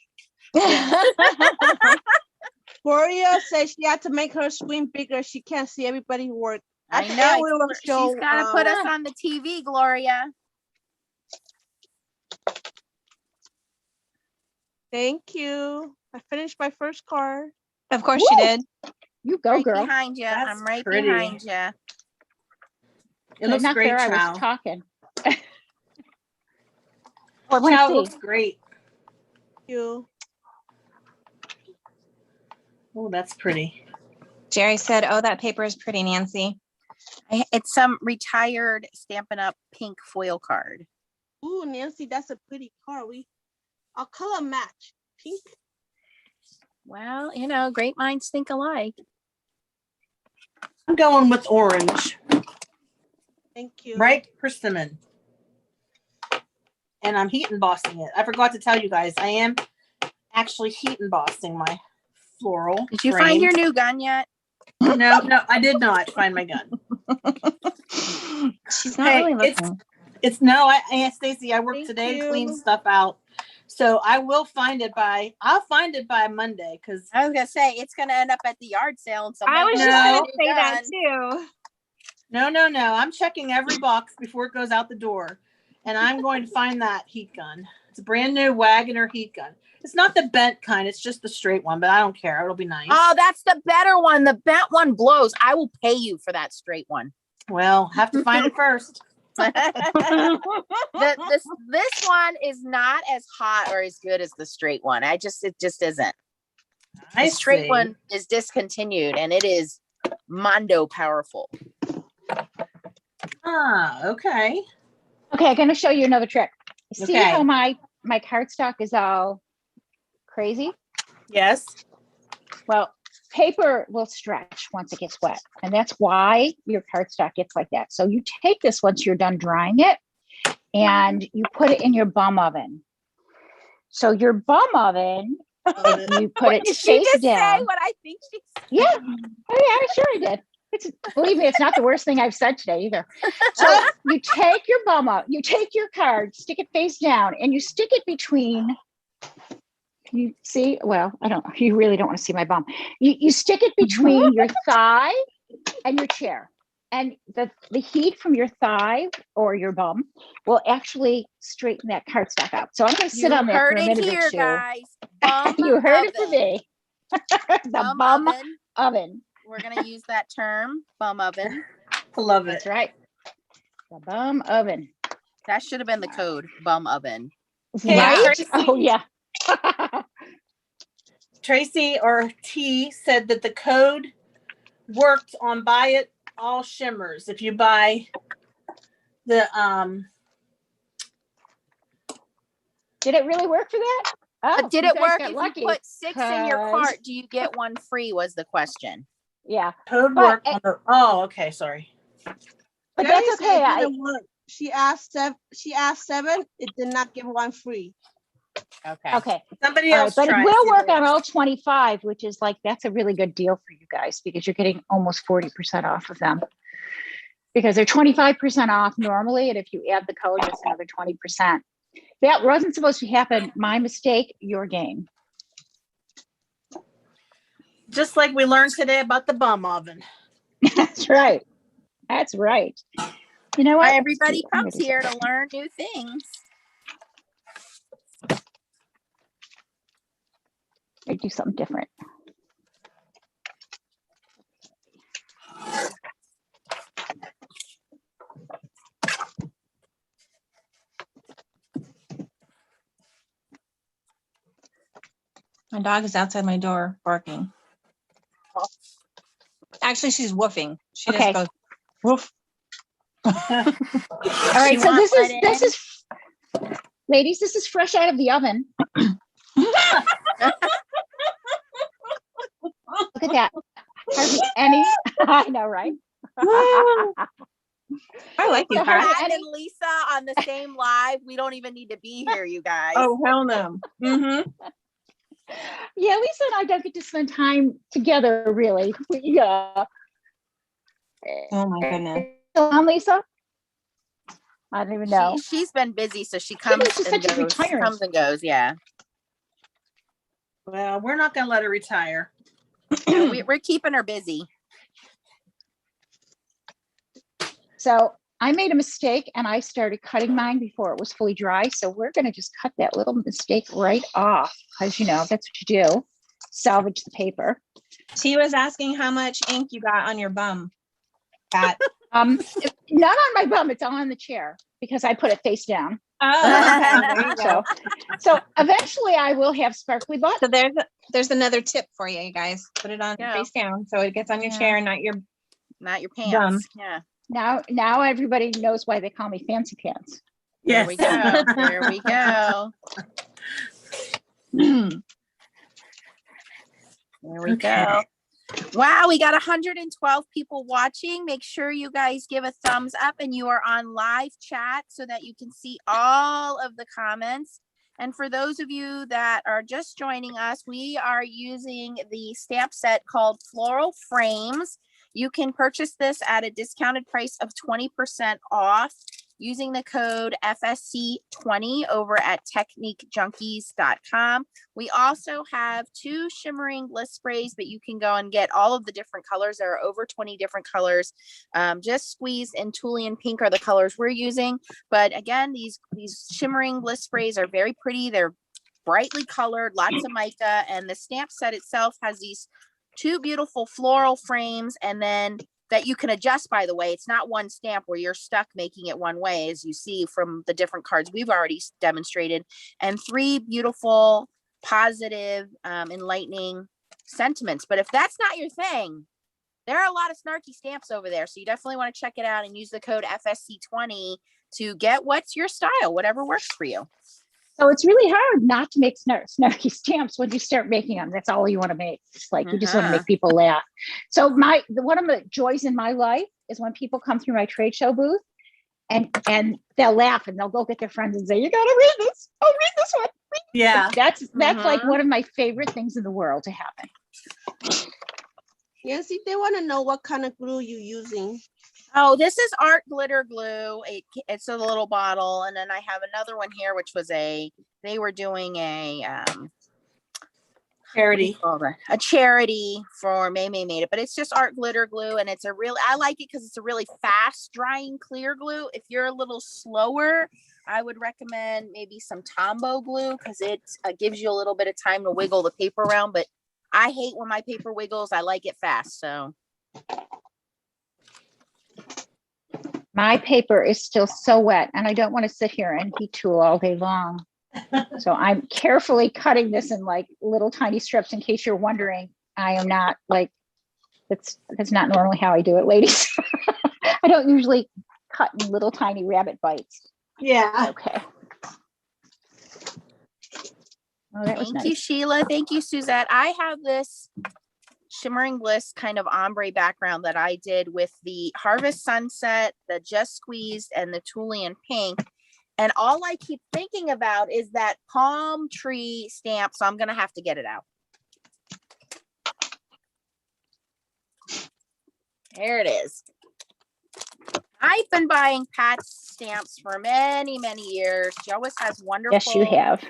Gloria says she had to make her screen bigger. She can't see everybody work. I At the know. end, we will show, She's got to put us on the TV, Gloria. Thank you. I finished my first card. Of course she did. You go, Right girl. behind you. That's I'm right pretty. behind you. It looks Not great, there, I Chow. was talking. Well, let's Chow see. looks great. Thank you. Oh, that's pretty. Jerry said, oh, that paper is pretty, Nancy. It's some retired Stampin' Up! Pink foil card. Ooh, Nancy, that's a pretty card. I'll color match. Pink. Well, you know, great minds think alike. I'm going with orange. Thank you. Right, persimmon. And I'm heat embossing it. I forgot to tell you guys, I am actually heat embossing my floral. Did you frame. find your new gun yet? No, I did not find my gun. She's not Hey, really looking. It's no, I Stacy, I worked Thank today to clean you. stuff out. So I'll find it by Monday because I was gonna say it's gonna end up at the yard sale, and somebody I was No. just going gun. to say that too. no. I'm checking every box before it goes out the door. And I'm going to find that heat gun. It's a brand new Wagner heat gun. It's not the bent kind, it's just the straight one, but I don't care. It'll be nice. Oh, that's the better one. The bent one blows. I will pay you for that straight one. Well, have to find it first. This one is not as hot or as good as the straight one. It just isn't. The I straight see. one is discontinued, and it is mondo powerful. Ah, okay. Okay, I'm going to show you another trick. See Okay. how my cardstock is all crazy? Yes. Well, paper will stretch once it gets wet, and that's why your cardstock gets like that. So you take this once you're done drying it, and you put it in your bum oven. So your bum oven, you put it Did she face just down. say what I think she said? Yeah, oh yeah, sure I did. Believe me, it's not the worst thing I've said today either. So you take your bum up, you take your card, stick it face down, and you stick it between. Can you see? Well, I don't. You really don't want to see my bum. You stick it between your thigh and your chair, and the heat from your thigh or your bum will actually straighten that cardstock out. So I'm going to sit on there for a minute or two. Guys. Bum You heard it oven. from me. The bum oven. We're gonna use that term, bum oven. I love it. That's right. The bum oven. That should have been the code, bum oven. Hey, Right? Tracy. Oh yeah. Tracy or T said that the code worked on buy it all shimmers. If you buy the Did it really work for that? Oh, But did you it guys work got if lucky, you put 6 in your 'cause- cart? Do you get one free? Was the question. Yeah, code But- worked on the okay, sorry. but Jerry that's said okay. it didn't work. She asked 7. It did not give 1 free. Okay. Okay. Somebody All right, else but it tried. will See work what on it all works. 25, which is like, that's a really good deal for you guys because you're getting almost 40% off of them. Because they're 25% off normally, and if you add the code, it's another 20%. That wasn't supposed to happen. My mistake, your game. Just like we learned today about the bum oven. That's right. That's right. You know what? Why everybody comes here to learn new things. I do something different. My dog is outside my door barking. Actually, she's woofing. She Okay. just goes woof. All right, so this is ladies, this is fresh out of the oven. Look at that. Hardly any. I know, right? I like you, So Pat. Pat and Lisa on the same live. We don't even need to be here, you guys. Oh, hell no. Mm-hmm. Yeah, Lisa and I don't get to spend time together, really. Oh my goodness. Still on, Lisa? I don't even know. She's been busy, so she comes She and said she's goes. retiring. Comes and goes, yeah. Well, we're not going to let her retire. No, we're keeping her busy. So I made a mistake and I started cutting mine before it was fully dry. So we're going to just cut that little mistake right off because, you know, that's what you do. Salvage the paper. She was asking how much ink you got on your bum, Pat. Not on my bum. It's on the chair because I put it face down. Oh, okay. There you go. So eventually I will have sparkly butt. So there's another tip for you, guys. Put it on face down so it gets on your chair and not your pants. Bum. Yeah. Now everybody knows why they call me Fancy Pants. There Yes. we go. There we go. There we go. Wow, we got 112 people watching. Make sure you guys give a thumbs up and you are on live chat so that you can see all of the comments. And for those of you that are just joining us, we are using the stamp set called Floral Frames. You can purchase this at a discounted price of 20% off using the code FSC20 over at techniquejunkies.com. We also have 2 shimmering bliss sprays, but you can go and get all of the different colors. There are over 20 different colors. Just Squeeze and Thulian Pink are the colors we're using. But again, these shimmering bliss sprays are very pretty. They're brightly colored, lots of mica, and the stamp set itself has these 2 beautiful floral frames, and then that you can adjust, by the way. It's not one stamp where you're stuck making it one way, as you see from the different cards we've already demonstrated, and 3 beautiful, positive, enlightening sentiments. But if that's not your thing, there are a lot of snarky stamps over there. So you definitely want to check it out and use the code FSC20 to get what's your style, whatever works for you. So it's really hard not to make snarky stamps when you start making them. That's all you want to make. It's like you just want to make people laugh. So one of the joys in my life is when people come through my trade show booth and they'll laugh and they'll go get their friends and say, "You got to read this. Oh, read this one." Yeah. That's like one of my favorite things in the world to happen. Yancy, they want to know what kind of glue you're using. Oh, this is art glitter glue. It's a little bottle. And then I have another one here, which was they were doing a Charity. A charity for May made it, but it's just art glitter glue. And it's I like it because it's a really fast drying clear glue. If you're a little slower, I would recommend maybe some Tombow glue because it gives you a little bit of time to wiggle the paper around. But I hate when my paper wiggles. I like it fast. So My paper is still so wet and I don't want to sit here and heat tool all day long. So I'm carefully cutting this in like little tiny strips in case you're wondering. I am not like, that's not normally how I do it, ladies. I don't usually cut in little tiny rabbit bites. Yeah. Okay. Oh, that was thank nice. you, Sheila. Thank you, Suzette. I have this Shimmering Bliss kind of ombre background that I did with the Harvest Sunset, the Just Squeezed, and the Thulian Pink. And all I keep thinking about is that palm tree stamp. So I'm going to have to get it out. There it is. I've been buying Pat's stamps for many, many years. She always has wonderful Yes, you have.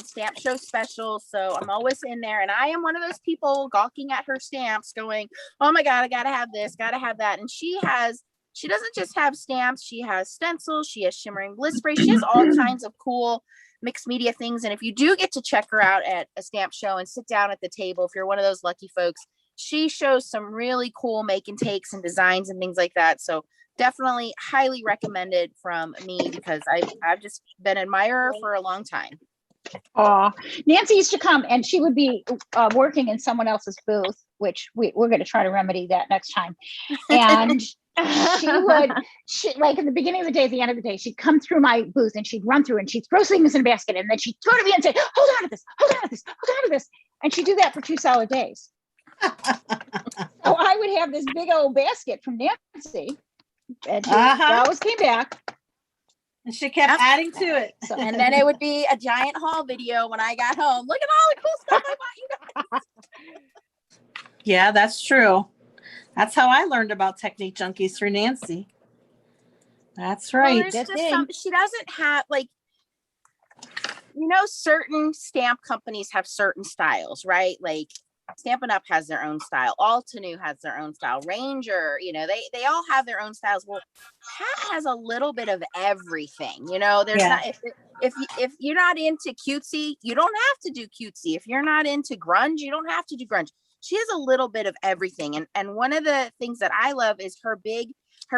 stamp show specials. So I'm always in there. And I am one of those people gawking at her stamps going, oh my God, I got to have this, got to have that. And she doesn't just have stamps. She has stencils. She has shimmering bliss spray. She has all kinds of cool mixed media things. And if you do get to check her out at a stamp show and sit down at the table, if you're one of those lucky folks, she shows some really cool make and takes and designs and things like that. So definitely highly recommended from me because I've just been an admirer for a long time. Oh, Nancy used to come and she would be working in someone else's booth, which we're going to try to remedy that next time. And she like in the beginning of the day, at the end of the day, she'd come through my booth and she'd run through and she'd throw things in a basket and then she'd throw it to me and say, hold on to this, hold on to this, hold on to this. And she'd do that for 2 solid days. So I would have this big old basket from Nancy and she always came back. And she kept adding to it. So, and then it would be a giant haul video when I got home. Look at all the cool stuff I bought you guys. Yeah, that's true. That's how I learned about Technique Junkies through Nancy. That's right. Well, she doesn't have like, certain stamp companies have certain styles, right? Like Stampin' Up has their own style. Altenew has their own style. Ranger, they all have their own styles. Well, Pat has a little bit of everything. There's not if you're not into cutesy, you don't have to do cutesy. If you're not into grunge, you don't have to do grunge. She has a little bit of everything. And one of the things that I love is her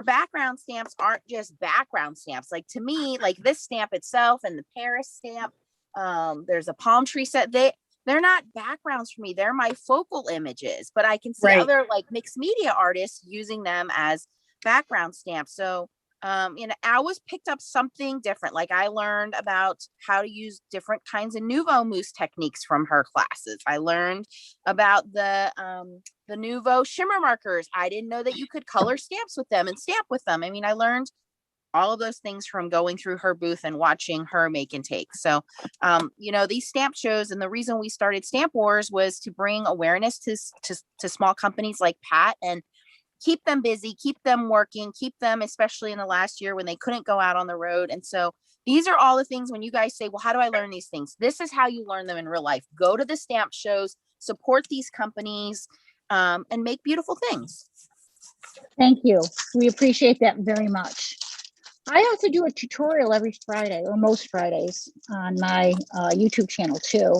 background stamps aren't just background stamps. Like to me, like this stamp itself and the Paris stamp, there's a palm tree set. They're not backgrounds for me. They're my focal images, but I can see other like mixed media artists using them as background stamps. So, I always picked up something different. Like I learned about how to use different kinds of Nouveau mousse techniques from her classes. I learned about the Nouveau shimmer markers. I didn't know that you could color stamps with them and stamp with them. I mean, I learned all of those things from going through her booth and watching her make and take. So, these stamp shows, and the reason we started Stamp Wars was to bring awareness to small companies like Pat and keep them busy, keep them working, keep them, especially in the last year when they couldn't go out on the road. And so these are all the things when you guys say, well, how do I learn these things? This is how you learn them in real life. Go to the stamp shows, support these companies, and make beautiful things. Thank you. We appreciate that very much. I also do a tutorial every Friday or most Fridays on my YouTube channel too.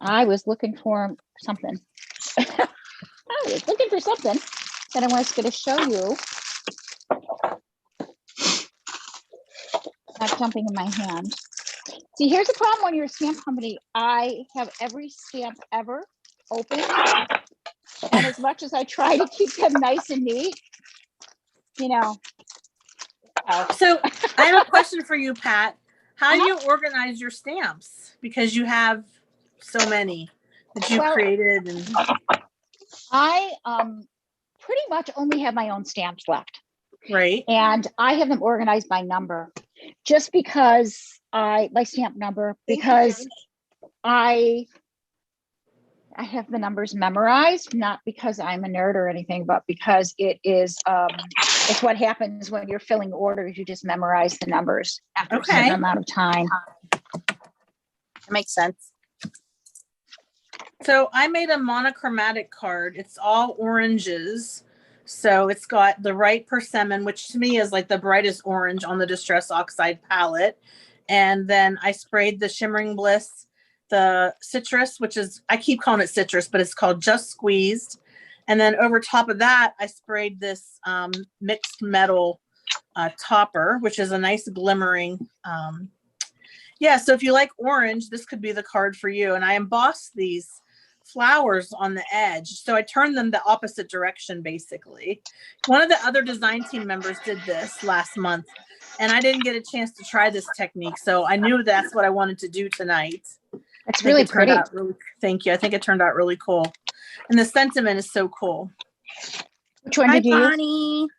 I was looking for something. That I was going to show you. Not jumping in my hand. See, here's the problem when you're a stamp company. I have every stamp ever open. And as much as I try to keep them nice and neat, So I have a question for you, Pat. How do you organize your stamps? Because you have so many that you created. And I pretty much only have my own stamps left. Right. And I have them organized by number, just because by stamp number, because I have the numbers memorized, not because I'm a nerd or anything, but because it is, it's what happens when you're filling orders. You just memorize the numbers after a certain amount of time. That makes sense. So I made a monochromatic card. It's all oranges. So it's got the right persimmon, which to me is like the brightest orange on the Distress Oxide palette. And then I sprayed the Shimmering Bliss, the citrus, which is, I keep calling it citrus, but it's called Just Squeezed. And then over top of that, I sprayed this mixed metal topper, which is a nice glimmering. So if you like orange, this could be the card for you. And I embossed these flowers on the edge. So I turned them the opposite direction, basically. One of the other design team members did this last month, and I didn't get a chance to try this technique. So I knew that's what I wanted to do tonight. It's really pretty. Thank you. I think it turned out really cool. And the sentiment is so cool. Which one did you Bonnie. use?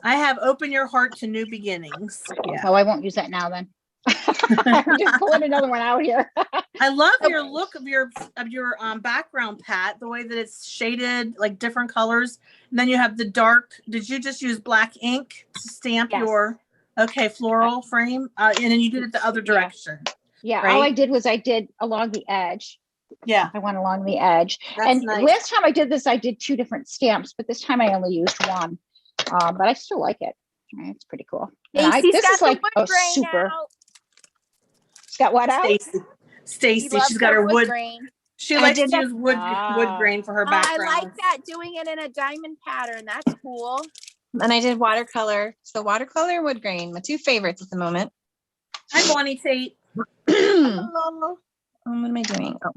I have Open Your Heart to New Beginnings. Yeah. Oh, I won't use that now then. I'm just pulling another one out here. I love your look of your background, Pat. The way that it's shaded, like different colors, and then you have the dark. Did you just use black ink to stamp Yes. your floral frame? And then you did it the other direction. Yeah, right? all I did was I did along the edge. Yeah, I went along the edge. that's And nice. last time I did this, I did 2 different stamps, but this time I only used one. But I still like it. It's pretty cool. And Stacy's got is the like wood a grain super. out. It's got what out? Stacy, She loves she's got her wood. grain. She I likes to did that- use wood grain for her Oh, I background. like that, doing it in a diamond pattern. That's cool. And I did watercolor. So watercolor and wood grain, my 2 favorites at the moment. Hi, Bonnie Tate. What am I doing? Oh,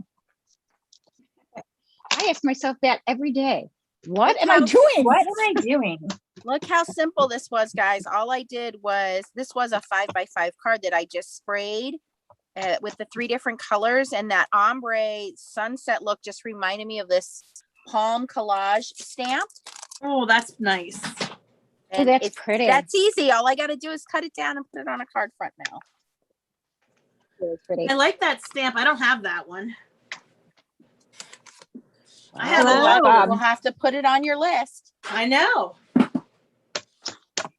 I ask myself that every day. What Look am I how- doing? what am I doing? Look how simple this was, guys. All I did was, this was a 5x5 card that I just sprayed with the 3 different colors, and that ombre sunset look just reminded me of this palm collage stamp. Oh, that's nice. Oh, that's pretty. That's easy. All I got to do is cut it down and put it on a card front now. really pretty. I like that stamp. I don't have that one. I Well, have a lot. we'll have to put it on your list. I know.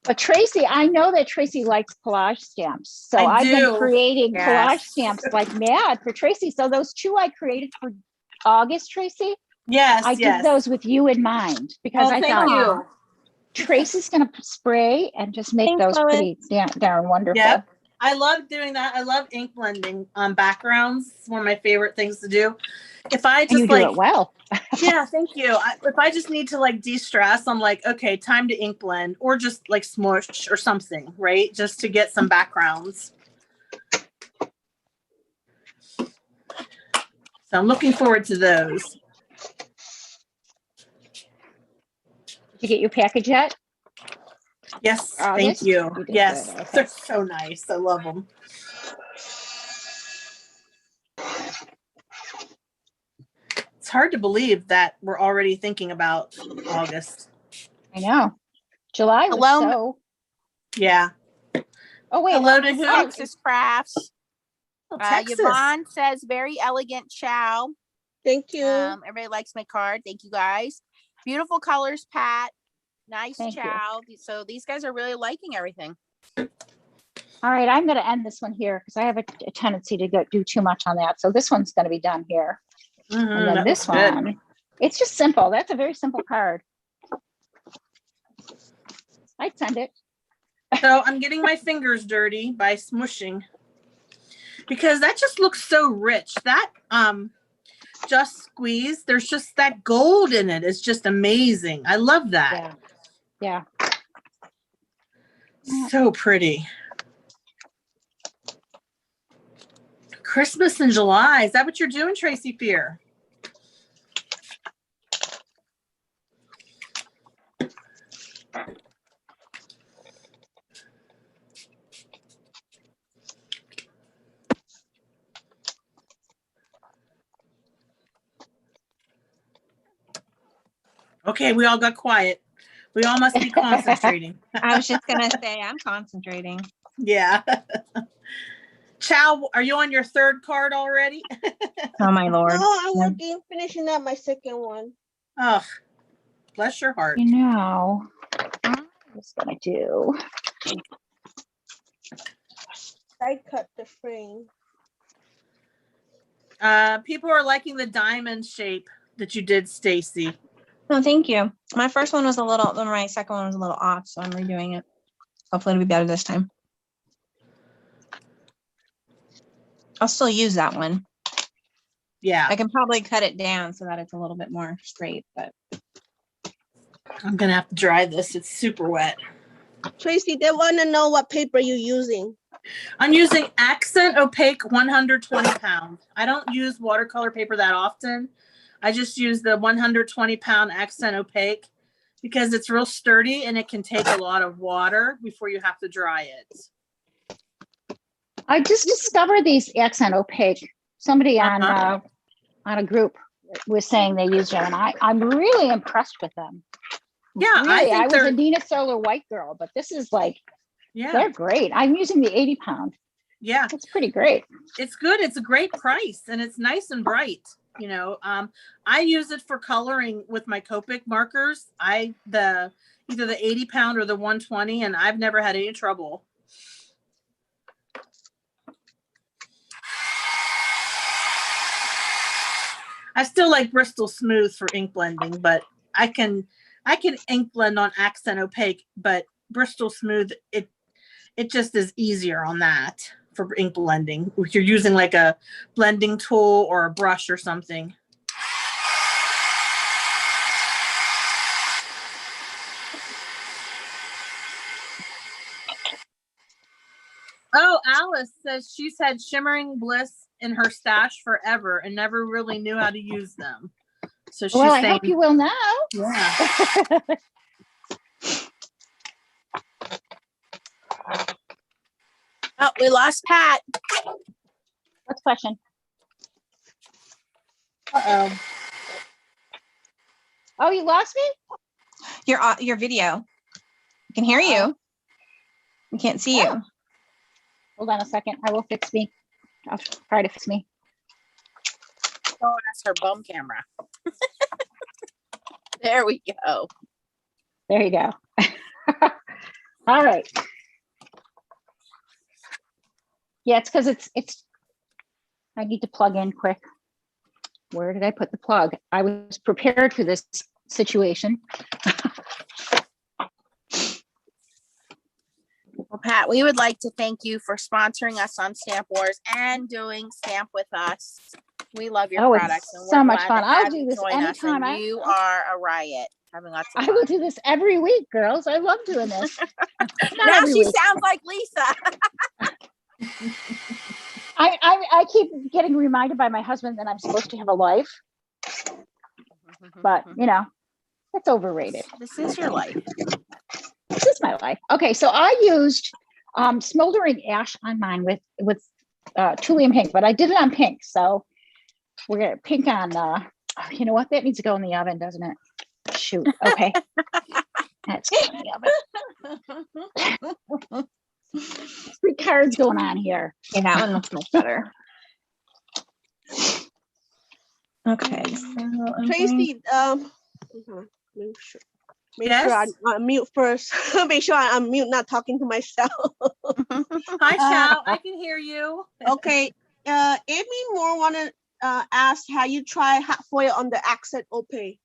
But Tracy, I know that Tracy likes collage stamps. So I I've been do. creating Yes. collage stamps like mad for Tracy. So those 2 I created for August, Tracy, Yes, I yes. did those with you in mind because Oh, I thank thought you. Tracy's going to spray and just make Thanks, those Lois. pretty darn wonderful. Yep. I love doing that. I love ink blending on backgrounds. It's one of my favorite things to do. If I And you just do like, it well. yeah, thank you. If I just need to like de-stress, I'm like, okay, time to ink blend or just like smush or something, right? Just to get some backgrounds. So I'm looking forward to those. Did you get your package yet? Yes, thank August? you. You did Yes, good, okay. they're so nice. I love them. It's hard to believe that we're already thinking about August. I know. July was Hello, so. Yeah. Oh, wait. Hello to who? Texas Crafts. Oh, Texas. Yvonne says, very elegant chow. Thank you. Everybody likes my card. Thank you, guys. Beautiful colors, Pat. Nice Thank you. chow. So these guys are really liking everything. All right, I'm going to end this one here because I have a tendency to do too much on that. So this one's going to be done here. And then that this was good. one, it's just simple. That's a very simple card. I'd send it. So I'm getting my fingers dirty by smushing because that just looks so rich. That just squeeze. There's just that gold in it. It's just amazing. I love that. Yeah. So pretty. Christmas in July. Is that what you're doing, Tracy Fear? Okay, we all got quiet. We all must be concentrating. I was just gonna say I'm concentrating. Yeah. Chow, are you on your 3rd card already? Oh my lord. No, I'm Yeah. working, finishing up my 2nd one. Oh, bless your heart. You know, I was going to do. I cut the frame. People are liking the diamond shape that you did, Stacy. No, thank you. My first one was a little, my second one was a little off, so I'm redoing it. Hopefully it'll be better this time. I'll still use that one. Yeah, I can probably cut it down so that it's a little bit more straight, but I'm gonna have to dry this. It's super wet. Tracy, they want to know what paper you're using. I'm using Accent Opaque 120 pound. I don't use watercolor paper that often. I just use the 120 pound Accent Opaque because it's real sturdy and it can take a lot of water before you have to dry it. I just discovered these Accent Opaque. Somebody on a group was saying they used them, and I'm really impressed with them. Yeah, Really, I was they're a Nina Solar white girl, but this is like, yeah. they're great. I'm using the 80 pound. Yeah, That's pretty great. it's good. It's a great price, and it's nice and bright. I use it for coloring with my Copic markers. Either the 80-pound or the 120, and I've never had any trouble. I still like Bristol Smooth for ink blending, but I can ink blend on Accent Opaque, but Bristol Smooth, it just is easier on that for ink blending. If you're using like a blending tool or a brush or something. Oh, Alice says she's had shimmering bliss in her stash forever and never really knew how to use them. So she's Well, I saying, hope you will now. yeah. Oh, we lost Pat. What's the question? Uh-oh. Oh, you lost me? Your video. I can hear you. I can't see you. Hold on a second. I will fix me. I'll try to fix me. Oh, that's her bum camera. There we go. There you go. All right. Yeah, it's because it's. I need to plug in quick. Where did I put the plug? I was prepared for this situation. Well, Pat, we would like to thank you for sponsoring us on Stamp Wars and doing Stamp with us. We love your products. It's and so we're much glad fun. to I'll have do you this join us, anytime. and you are a riot. Having lots of I fun. will do this every week, girls. I love doing this. Not Now every she week. sounds like Lisa. I keep getting reminded by my husband that I'm supposed to have a life, but you know, it's overrated. This is your life. This is my life. Okay, so I used smoldering ash on mine with Thulium pink, but I did it on pink. So we're gonna pink on. You know what? That needs to go in the oven, doesn't it? Shoot. Okay. That's going in the oven. 3 cards going on here. Yeah, that one looks much better. Okay. So Tracy, make sure. Yes? Make sure I unmute first. Make sure I unmute, not talking to myself. Hi, Chow. I can hear you. Okay. Amy Moore wanted ask how you try hot foil on the Accent Opaque.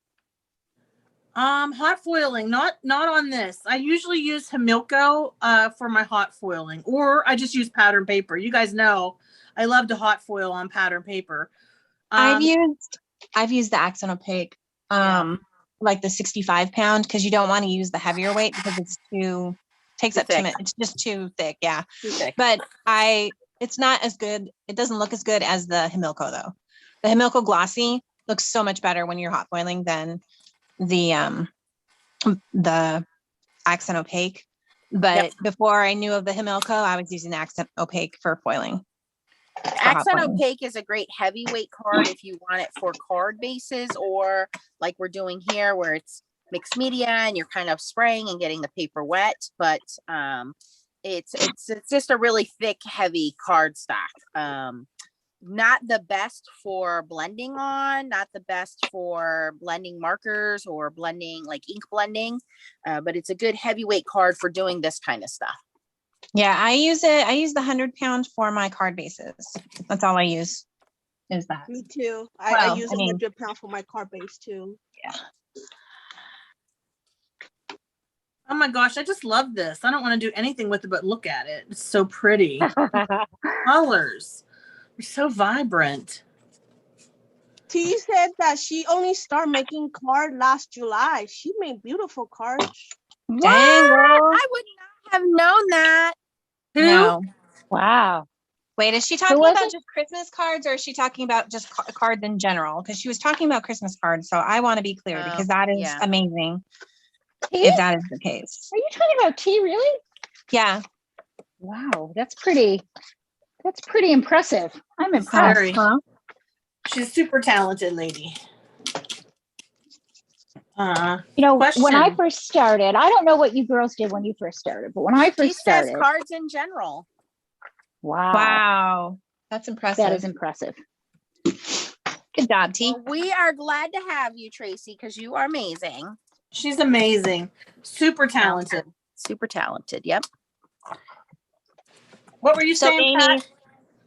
Hot foiling, not on this. I usually use Himilco for my hot foiling, or I just use pattern paper. You guys know I love to hot foil on pattern paper. I've used the Accent Opaque, like the 65-pound, because you don't want to use the heavier weight because it's takes up too much. It's just too thick. Yeah. Too thick. But it's not as good. It doesn't look as good as the Himilco though. The Himilco Glossy looks so much better when you're hot foiling than the Accent Opaque. But before I knew of the Himilco, I was using the Accent Opaque for foiling. Accent Opaque is a great heavyweight card if you want it for card bases, or like we're doing here where it's mixed media and you're kind of spraying and getting the paper wet. But it's just a really thick, heavy card stock. Not the best for blending on, not the best for blending markers or blending like ink blending, but it's a good heavyweight card for doing this kind of stuff. Yeah, I use it. I use the 100-pound for my card bases. That's all I use. Is that? Me too. I use 100-pound for my card base too. Yeah. Oh my gosh, I just love this. I don't want to do anything with it but look at it. It's so pretty. Colors. They're so vibrant. T said that she only started making cards last July. She made beautiful cards. What? Dang, girl. I would not have known that. Who? No. Wow. Wait, is she talking was about it? just Christmas cards, or is she talking about just cards in general? Because she was talking about Christmas cards, so I want to be clear because that is amazing. Tea? If that is the case. Are you talking about tea, really? Yeah. Wow, that's pretty impressive. I'm impressed. Very. Huh? She's a super talented lady. You know, when I first started, I don't know what you girls did when you first started, but when I She first started, says cards in general. Wow. Wow. That's impressive. That is impressive. Good job, T. Well, we are glad to have you, Tracy, because you are amazing. She's amazing. Super talented. Super talented. Yep. What were you So saying, Pat?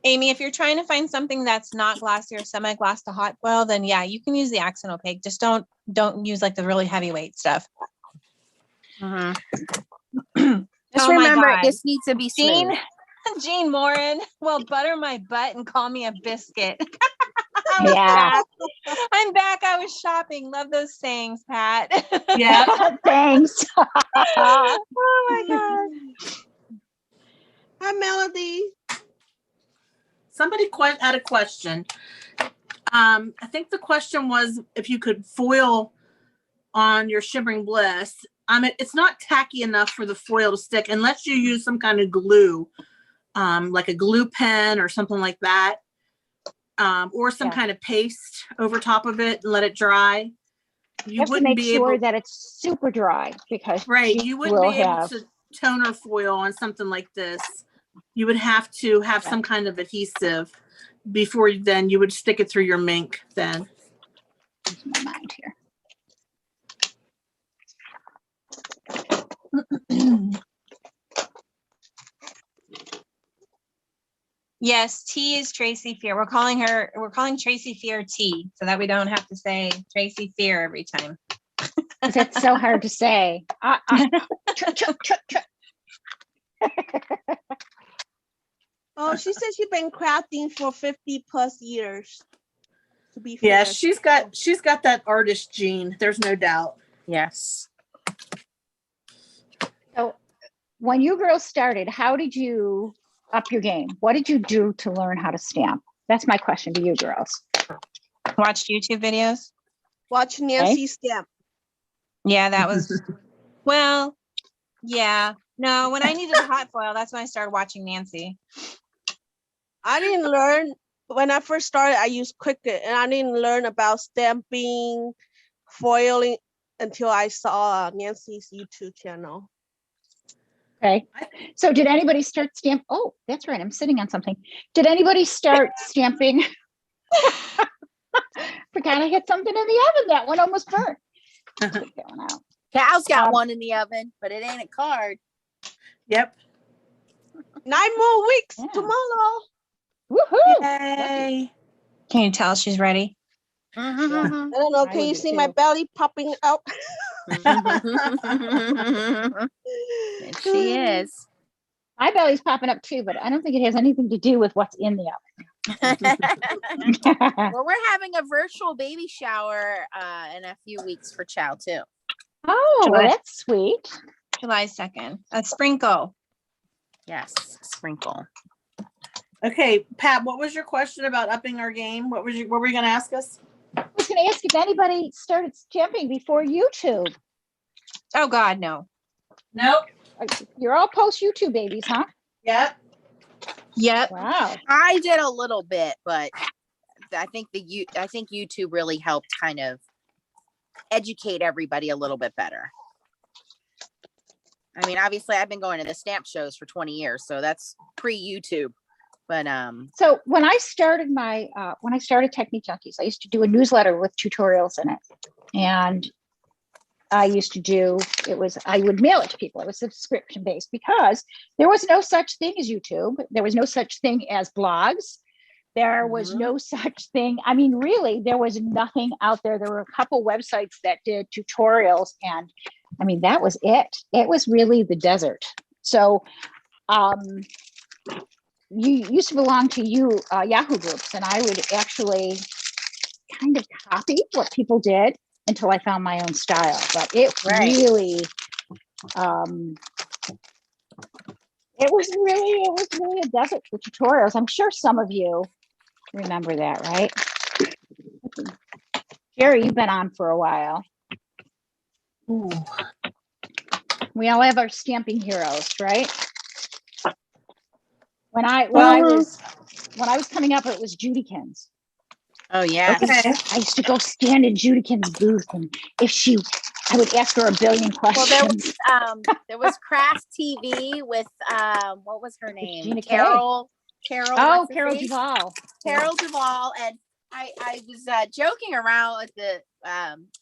Amy, if you're trying to find something that's not glossy or semi-gloss to hot foil, then yeah, you can use the accent opaque. Just don't use like the really heavyweight stuff. Just Oh my remember, God. this needs to be smooth. Jean Morin, well, butter my butt and call me a biscuit. Yeah. I'm back. I was shopping. Love those sayings, Pat. Yeah. Thanks. Oh my God. Hi, Melody. Somebody had a question. I think the question was if you could foil on your shimmering bliss. It's not tacky enough for the foil to stick unless you use some kind of glue, like a glue pen or something like that, or some kind of paste over top of it and let it dry. You have to make sure that it's super dry because you wouldn't be able to toner foil on something like this. You would have to have some kind of adhesive before then you would stick it through your mink then. Lose my mind here. Yes, T is Tracy Fear. We're calling Tracy Fear T so that we don't have to say Tracy Fear every time. It's so hard to say. Oh, she said she's been crafting for 50 plus years. To be Yeah, fair. she's got that artist gene. There's no doubt. Yes. So when you girls started, how did you up your game? What did you do to learn how to stamp? That's my question to you girls. Watched YouTube videos. Watch Nancy stamp. Yeah, that was, well, yeah. No, when I needed a hot foil, that's when I started watching Nancy. I didn't learn when I first started. I used Cricut, and I didn't learn about stamping, foiling until I saw Nancy's YouTube channel. Okay. So did anybody start stamp? Oh, that's right. I'm sitting on something. Did anybody start stamping? Forgot I had something in the oven. That one almost burnt. Take that one out. Cal's got one in the oven, but it ain't a card. Yep. 9 more weeks Yeah. tomorrow. Woohoo! Yay. Can you tell she's ready? I don't know. I Can would you be see my too. belly popping out? She is. My belly's popping up too, but I don't think it has anything to do with what's in the oven. Well, we're having a virtual baby shower in a few weeks for Chow too. Oh, well, that's sweet. July 2nd. A sprinkle. Yes, sprinkle. Okay, Pat, what was your question about upping our game? What were you going to ask us? I was going to ask if anybody started stamping before YouTube. Oh God, no. Nope. You're all post YouTube babies, huh? Yep. Yep. Wow. I did a little bit, but I think YouTube really helped kind of educate everybody a little bit better. I mean, obviously I've been going to the stamp shows for 20 years, so that's pre-YouTube. But so when I started Technique Junkies, I used to do a newsletter with tutorials in it. And I used to I would mail it to people. It was subscription based because there was no such thing as YouTube. There was no such thing as blogs. There was no such thing. I mean, really, there was nothing out there. There were a couple websites that did tutorials. And I mean, that was it. It was really the desert. So you used to belong to Yahoo groups, and I would actually kind of copy what people did until I found my own style. But it really, it was really a desert for tutorials. I'm sure some of you remember that, right? Jerry, you've been on for a while. Ooh. We all have our stamping heroes, right? When I was coming up, it was Judykins. oh yeah. Okay. I used to go stand in Judykins' booth, and I would ask her a billion questions. Well, there was Craft TV with what was her name? Gina Carol. Carol. Oh, what's her Carol face? Duvall. Carol Duvall. And I was joking around with the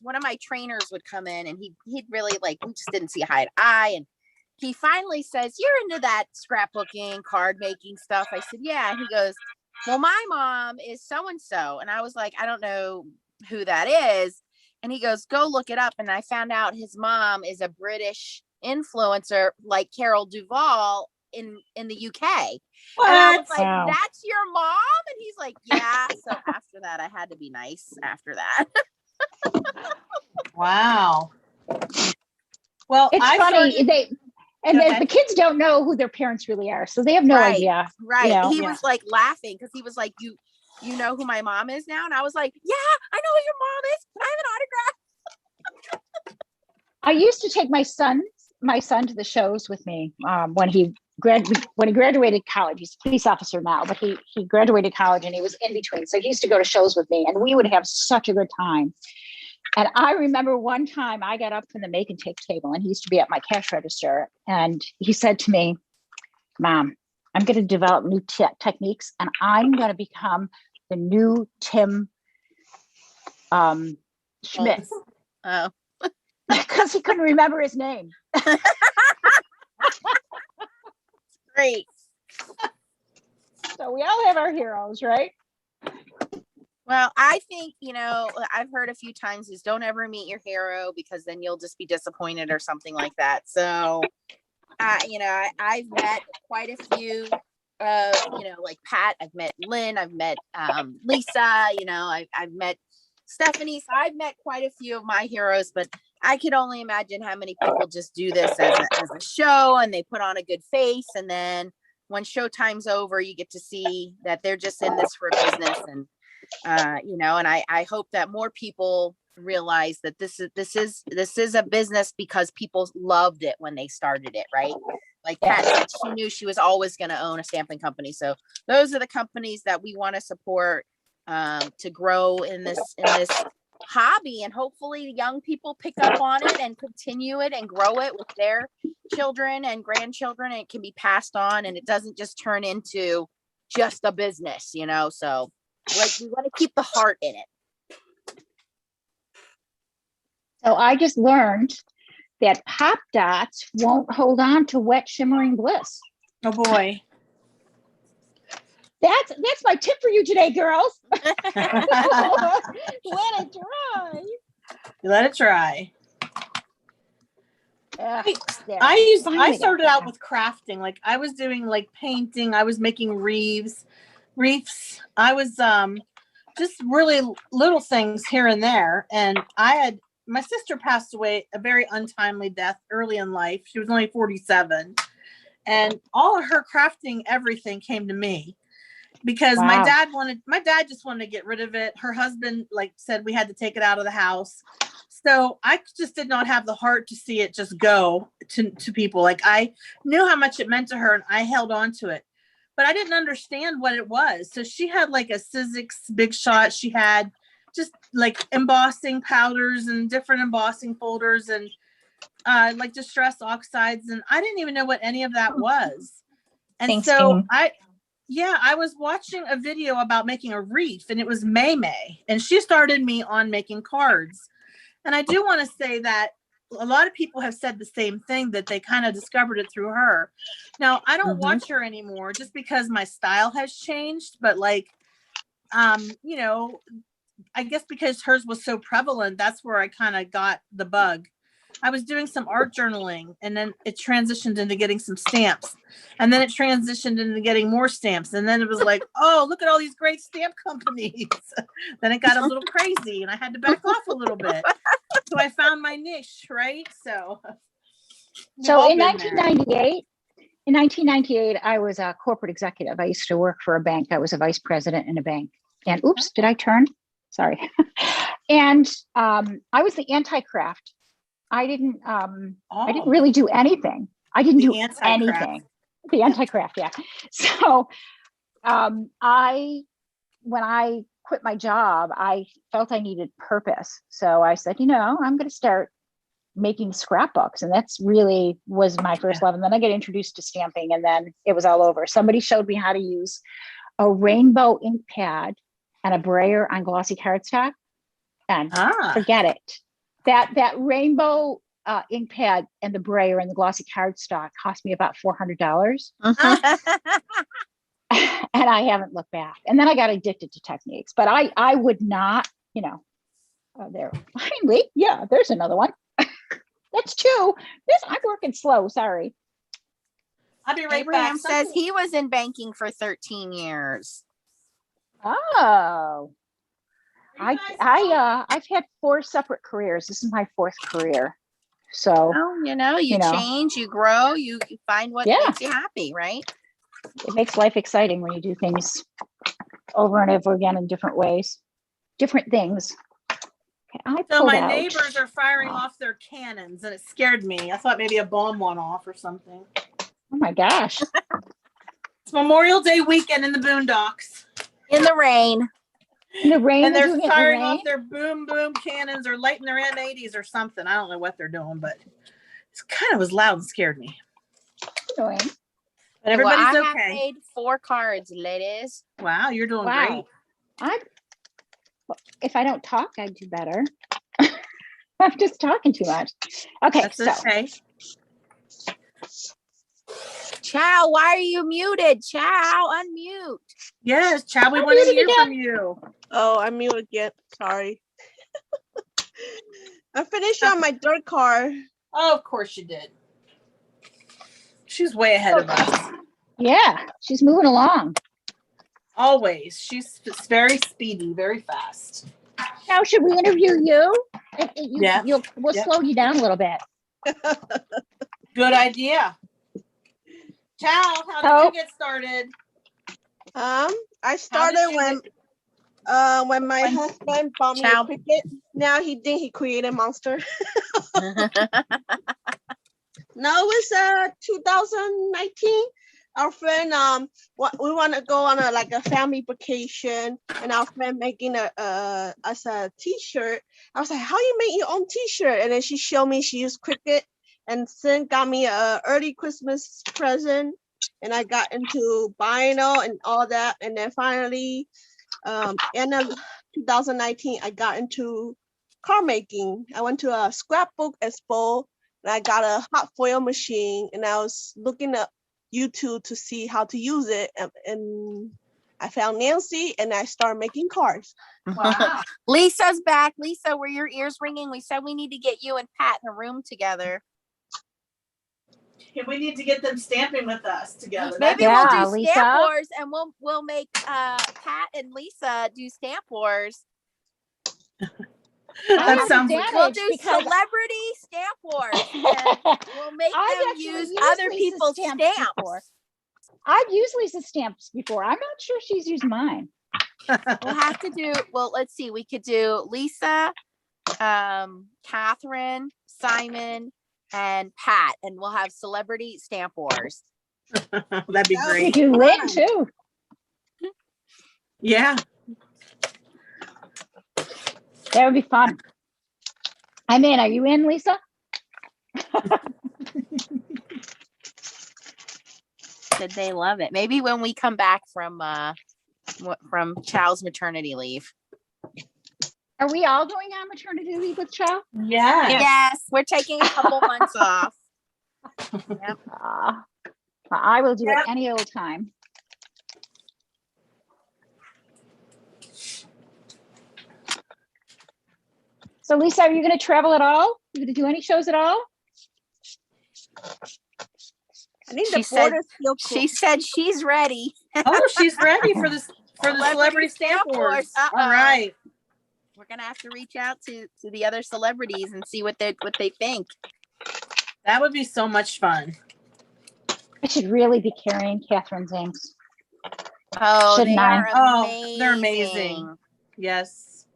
one of my trainers would come in, and he'd really like, we just didn't see eye to eye, and he finally says, "You're into that scrapbooking, card making stuff." I said, "Yeah." And he goes, "Well, my mom is so and so," and I was like, "I don't know who that is." And he goes, "Go look it up." And I found out his mom is a British influencer like Carol Duvall in the UK. What? And I was like, Wow. "That's your mom?" And he's like, "Yeah." So after that, I had to be nice after that. Wow. Well, It's funny. The kids don't know who their parents really are, so they have no idea. Right. You know? He was like laughing because he was like, you know who my mom is now? And I was like, "Yeah, I know who your mom is. I have an autograph." I used to take my son to the shows with me when he graduated college. He's a police officer now, but he graduated college and he was in between. So he used to go to shows with me, and we would have such a good time. And I remember one time I got up from the make and take table, and he used to be at my cash register, and he said to me, "Mom, I'm going to develop new techniques, and I'm going to become the new Tim Schmidt." Oh. Because he couldn't remember his name. Great. So we all have our heroes, right? Well, I think, I've heard a few times is don't ever meet your hero, because then you'll just be disappointed or something like that. So, I've met quite a few, like Pat, I've met Lynn, I've met Lisa, I've met Stephanie. So I've met quite a few of my heroes, but I could only imagine how many people just do this as a show, and they put on a good face. And then when showtime's over, you get to see that they're just in this for business. And, and I hope that more people realize that this is a business because people loved it when they started it, right? Like Pat said, she knew she was always going to own a stamping company. So those are the companies that we want to support to grow in this hobby, and hopefully young people pick up on it and continue it and grow it with their children and grandchildren, and it can be passed on, and it doesn't just turn into just a business, so like we want to keep the heart in it. So I just learned that pop dots won't hold on to wet shimmering bliss. Oh boy. That's my tip for you today, girls. Let it dry. Let it dry. Yeah, I started out with crafting. Like I was doing like painting. I was making reefs. I was just really little things here and there. And my sister passed away a very untimely death early in life. She was only 47. And all of her crafting, everything came to me. Because my dad just wanted to get rid of it. Her husband said we had to take it out of the house. So I just did not have the heart to see it just go to people. Like I knew how much it meant to her, and I held on to it, but I didn't understand what it was. So she had like a Sizzix Big Shot. She had just like embossing powders and different embossing folders and like distress oxides. And I didn't even know what any of that was. And Thanks, so Jean. I was watching a video about making a wreath, and it was May, and she started me on making cards. And I do want to say that a lot of people have said the same thing, that they kind of discovered it through her. Now, I don't watch her anymore just because my style has changed, but I guess because hers was so prevalent, that's where I kind of got the bug. I was doing some art journaling, and then it transitioned into getting some stamps, and then it transitioned into getting more stamps. And then it was like, oh, look at all these great stamp companies. Then it got a little crazy, and I had to back off a little bit. So I found my niche, right? So in 1998, I was a corporate executive. I used to work for a bank. I was a vice president in a bank. And oops, did I turn? Sorry. And I was the anti-craft. I didn't really do anything. I didn't do anything. The anti-craft, yeah. So when I quit my job, I felt I needed purpose. So I said, I'm going to start making scrapbooks, and that's really was my first love. And then I get introduced to stamping, and then it was all over. Somebody showed me how to use a rainbow ink pad and a brayer on glossy cardstock, and forget it. That rainbow ink pad and the brayer and the glossy cardstock cost me about $400. And I haven't looked back. And then I got addicted to techniques, but I would not, there finally, yeah, there's another one. That's two. I'm working slow, sorry. I'll be right Abraham back. says he was in banking for 13 years. Oh, I've had 4 separate careers. This is my 4th career. So, you change, you grow, you find what makes you happy, right? It makes life exciting when you do things over and over again in different ways, different things. Okay, so my neighbors are firing off their cannons, and it scared me. I thought maybe a bomb went off or something. Oh my gosh. It's Memorial Day weekend in the boondocks. In the rain. In the rain. And they're firing off their boom boom cannons or lighting their M80s or something. I don't know what they're doing, but it kind of was loud and scared me. Annoying. But everybody's I okay. have made 4 cards, ladies. Wow, you're doing great. If I don't talk, I'd do better. I'm just talking too much. Okay. That's okay. Chow, why are you muted? Chow, unmute. Yes, Chow, we want to hear from you. Oh, I'm mute again. Sorry. I finished on my dirt car. Oh, of course you did. She's way ahead of us. Yeah, she's moving along. Always. She's very speedy, very fast. Now, should we interview you? Yeah. We'll slow you down a little bit. Good idea. Chow, how did you get started? I started when my husband bought me a Cricut. Now he think he created a monster. No, it was 2019. Our friend we want to go on a family vacation, and our friend making us a t-shirt. I was like, how you make your own t-shirt? And then she showed me she used Cricut, and then got me a early Christmas present, and I got into vinyl and all that. And then finally end of 2019 I got into car making. I went to a scrapbook expo, and I got a hot foil machine, and I was looking up YouTube to see how to use it, and I found Nancy, and I started making cards. Wow. Lisa's back. Lisa, were your ears ringing? We said we need to get you and Pat in a room together. Yeah, we need to get them stamping with us together. Maybe we'll do Stamp Wars, and we'll make Pat and Lisa do Stamp Wars. That sounds good. We'll do celebrity Stamp Wars. And we'll make them use other people's stamps. I've used Lisa's stamps before. I'm not sure she's used mine. We'll have to do, let's see. We could do Lisa, Catherine, Simon, and Pat, and we'll have celebrity Stamp Wars. That'd be great. We could win too. Yeah. That would be fun. I'm in. Are you in, Lisa? Did they love it? Maybe when we come back from Chow's maternity leave. Are we all going on maternity leave with Chow? Yeah. Yes, we're taking a couple months off. Yep. I will do it any old time. So Lisa, are you going to travel at all? You going to do any shows at all? I think the border's still cool. She said she's ready. Oh, she's ready for the celebrity Stamp Wars. All right. We're gonna have to reach out to the other celebrities and see what they think. That would be so much fun. I should really be carrying Catherine's inks. Oh, Shouldn't they I? are amazing. They're amazing. Yes.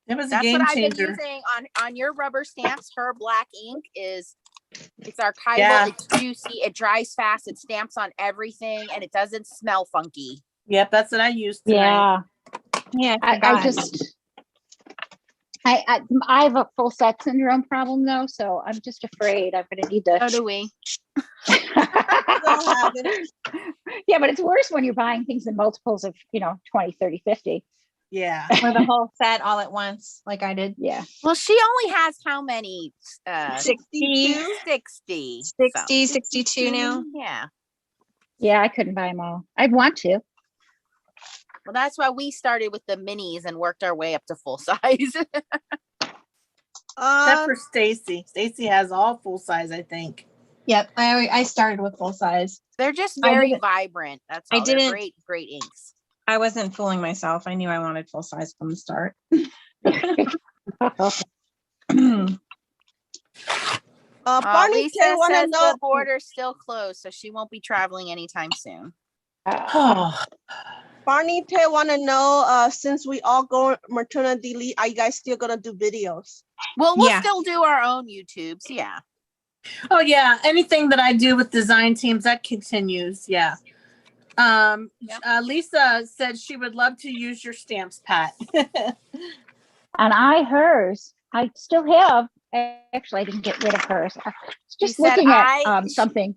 It was That's a game what I've changer. been using on your rubber stamps. Her black ink it's archival. Yeah. It's juicy. It dries fast. It stamps on everything, and it doesn't smell funky. Yep, that's what I used tonight. Yeah. Yeah, I I have a full set syndrome problem though, so I'm just afraid I'm going to need So to. do we. Don't have it. Yeah, but it's worse when you're buying things in multiples of, 20, 30, 50. Yeah. Or the whole set all at once, like I did. Yeah. Well, she only has how many? 60, 60. 60, 62 now. Yeah. Yeah, I couldn't buy them all. I'd want to. Well, that's why we started with the minis and worked our way up to full size. Except for Stacy. Stacy has all full size, I think. Yep. I started with full size. They're just I very didn't- vibrant. That's I all. They're didn't- great inks. I wasn't fooling myself. I knew I wanted full size from the start. Barney Lisa K want to says know. the border's still closed, so she won't be traveling anytime soon. Oh, Barney K want to know. Since we all go maternity leave, are you guys still gonna do videos? Well, we'll Yeah. still do our own YouTubes. Yeah. oh yeah. Anything that I do with design teams, that continues. Yeah. Lisa said she would love to use your stamps, Pat. And hers, I still have. Actually, I didn't get rid of hers. I was just She said looking at something.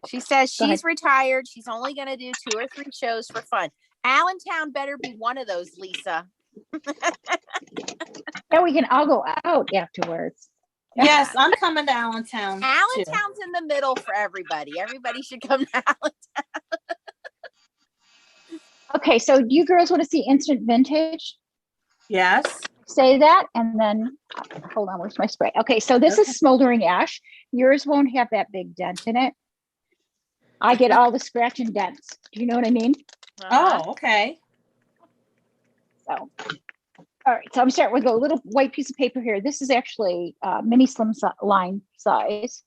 She says Go ahead. she's retired. She's only going to do 2 or 3 shows for fun. Allentown better be one of those, Lisa. Yeah, I'll go out afterwards. Yes, I'm coming to Allentown. too. Allentown's in the middle for everybody. Everybody should come to Allentown. Okay, so do you girls want to see instant vintage? Yes. Say that, and then hold on, where's my spray? Okay, so this is smoldering ash. Yours won't have that big dent in it. I get all the scratch and dents. Do you know what I mean? Oh, okay. So, all right, so I'm starting with a little white piece of paper here. This is actually mini slim line size.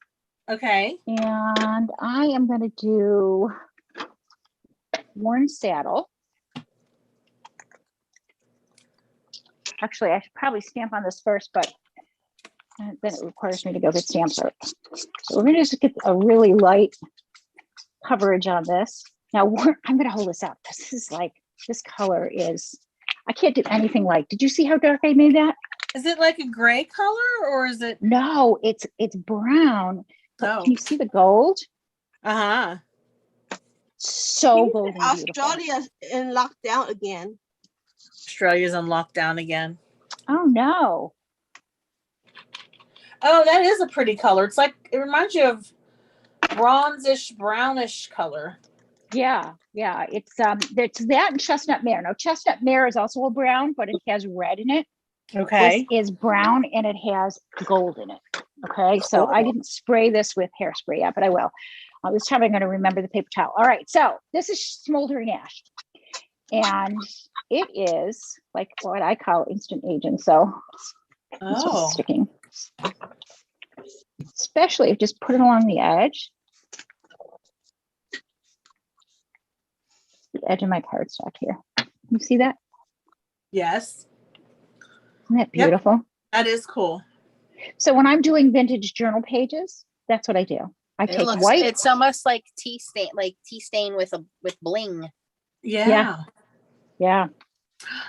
Okay. And I am going to do worn saddle. Actually, I should probably stamp on this first, but then it requires me to go get stamps out. So we're going to just get a really light coverage on this. Now, I'm going to hold this up. This is like, this color is, I can't do anything like, did you see how dark I made that? Is it like a gray color or is it? No, it's brown. But Oh. can you see the gold? Uh-huh. So golden beautiful. Australia in lockdown again. Australia's on lockdown again. Oh no. Oh, that is a pretty color. It's like, it reminds you of bronzish, brownish color. Yeah. It's that and chestnut mare. Now chestnut mare is also a brown, but it has red in it. Okay. This is brown and it has gold in it. Okay. So I Cool. didn't spray this with hairspray yet, but I will. This time I'm going to remember the paper towel. All right. So this is smoldering ash. And it is like what I call instant aging. So it's just sticking. Especially if you just put it along the edge. The edge of my cardstock here. You see that? Yes. Isn't that beautiful? That is cool. So when I'm doing vintage journal pages, that's what I do. I take white. It's almost like tea stain with bling. Yeah. Yeah.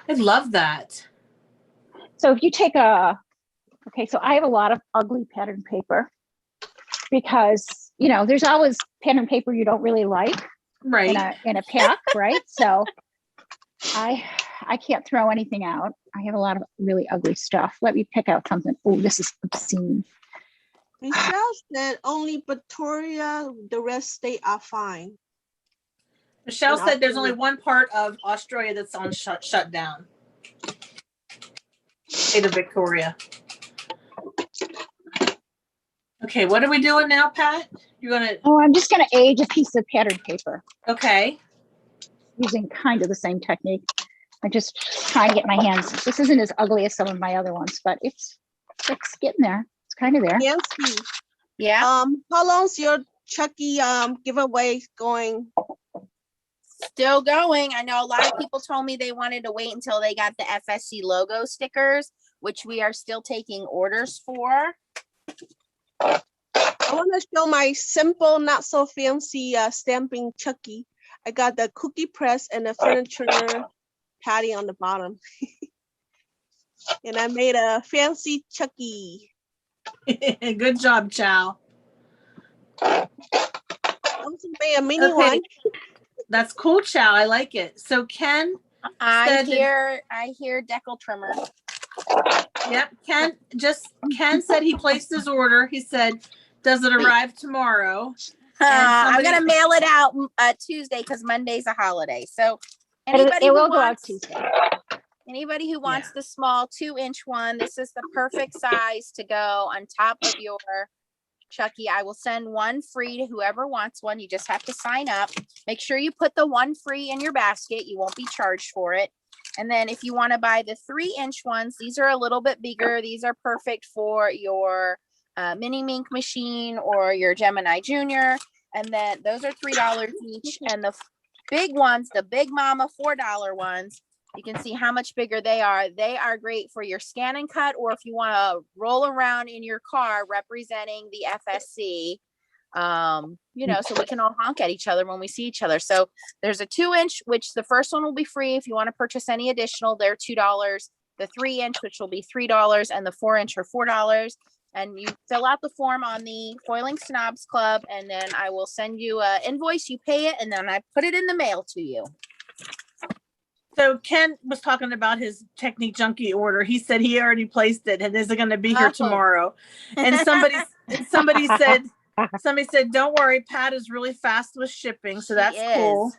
I love that. So if you take okay, so I have a lot of ugly pattern paper because, there's always pattern paper you don't really like Right. in a pack, right? So I can't throw anything out. I have a lot of really ugly stuff. Let me pick out something. Oh, this is obscene. Michelle said only Victoria, the rest state are fine. Michelle said there's only one part of Australia that's on shut down. State of Victoria. Okay, what are we doing now, Pat? You're gonna. Oh, I'm just gonna age a piece of pattern paper Okay. using kind of the same technique. I just try to get my hands. This isn't as ugly as some of my other ones, but it's getting there. It's kind of there. Nancy, Yeah. how long's your Chucky giveaway going? Still going. I know a lot of people told me they wanted to wait until they got the FSC logo stickers, which we are still taking orders for. I want to show my simple, not so fancy stamping Chucky. I got the cookie press and the furniture padding on the bottom. And I made a fancy Chucky. Good job, Chow. I also made a mini Okay. one. That's cool, Chow. I like it. So Ken I said hear decal trimmer. Yep. Ken said he placed his order. He said, does it arrive tomorrow? I'm gonna mail it out Tuesday because Monday's a holiday. So anybody It who will go out wants Tuesday. anybody who wants the small 2-inch one, this is the perfect size to go on top of your Chucky. I will send one free to whoever wants one. You just have to sign up. Make sure you put the one free in your basket. You won't be charged for it. And then if you want to buy the 3-inch ones, these are a little bit bigger. These are perfect for your mini mink machine or your Gemini Junior. And then those are $3 each. And the big ones, the big mama $4 ones, you can see how much bigger they are. They are great for your scan and cut, or if you want to roll around in your car representing the FSC, so we can all honk at each other when we see each other. So there's a 2-inch, which the first one will be free. If you want to purchase any additional, they're $2. The 3-inch, which will be $3, and the 4-inch are $4. And you fill out the form on the Foiling Snobs Club, and then I will send you an invoice. You pay it, and then I put it in the mail to you. So Ken was talking about his Technique Junkie order. He said he already placed it and is going to be here tomorrow. And somebody said, don't worry, Pat is really fast with shipping. So that's cool.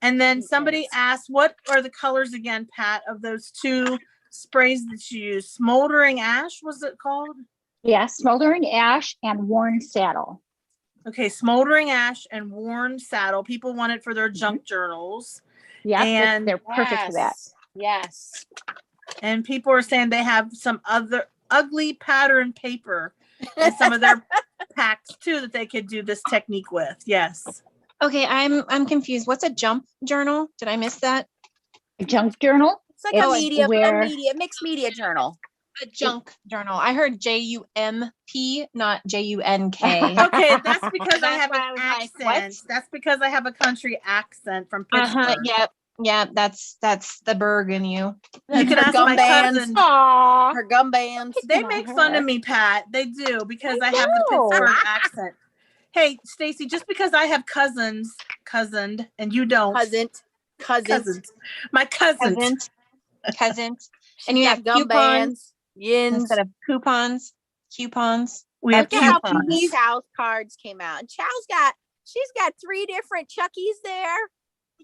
And then somebody asked, what are the colors again, Pat, of those 2 sprays that you use? Smoldering Ash, was it called? Yes, Smoldering Ash and Worn Saddle. Okay, Smoldering Ash and Worn Saddle. People want it for their junk journals. Yeah, and they're perfect for that. Yes. And people are saying they have some other ugly pattern paper in some of their packs too that they could do this technique with. Yes. Okay, I'm confused. What's a jump journal? Did I miss that? A junk journal? It's like a mixed media journal. A junk journal. I heard JUMP, not JUNK. Okay, that's because I have an accent. Like, that's because I have a country accent from Pittsburgh. Yep. That's the Berg in you. You can ask my cousin. Her gum bands. They make fun of me, Pat. They do because I have the Pittsburgh accent. Hey, Stacy, just because I have cousined, and you don't. Cousins. My cousins. And you have gum bands. Yins. Instead of coupons. We have how Chow's cards came out. And she's got 3 different Chuckies there.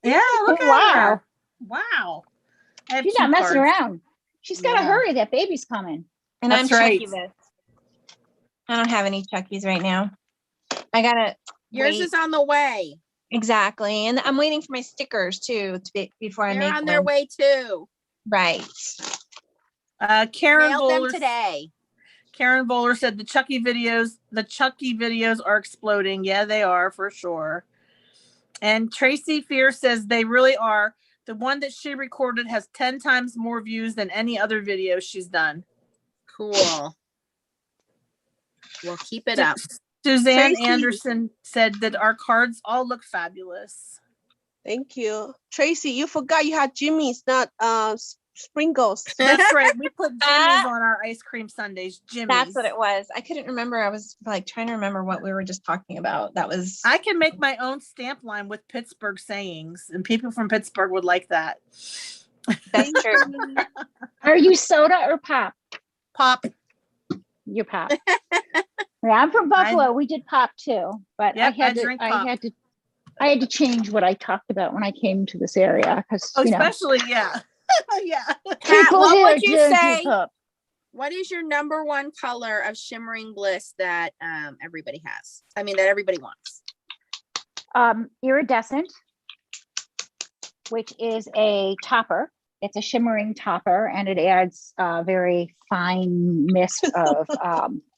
Yeah, look at her. Wow. She's not messing around. She's got to hurry. That baby's coming. And I'm Chucky this. I don't have any Chuckies right now. I gotta. Yours is on the way. Exactly, and I'm waiting for my stickers too before I make them. They're on their way too. Right. Karen Mailed Bowler them today. Karen Bowler said the Chucky videos are exploding. Yeah, they are for sure. And Tracy Fear says they really are. The one that she recorded has 10 times more views than any other video she's done. Cool. Well, keep it up. Suzanne Anderson said that our cards all look fabulous. Thank you. Tracy, you forgot you had Jimmy's, not sprinkles. That's right. We put Jimmy's on our ice cream sundaes. Jimmy's. That's what it was. I couldn't remember. I was like trying to remember what we were just talking about. That was. I can make my own stamp line with Pittsburgh sayings, and people from Pittsburgh would like that. That's true. Are you soda or pop? Pop. You're pop. Yeah, I'm from Buffalo. We did pop too, but I had to change what I talked about when I came to this area because especially yeah. Pat, what would you say? What is your number 1 color of shimmering bliss that everybody has? I mean, that everybody wants. Iridescent, which is a topper. It's a shimmering topper, and it adds a very fine mist of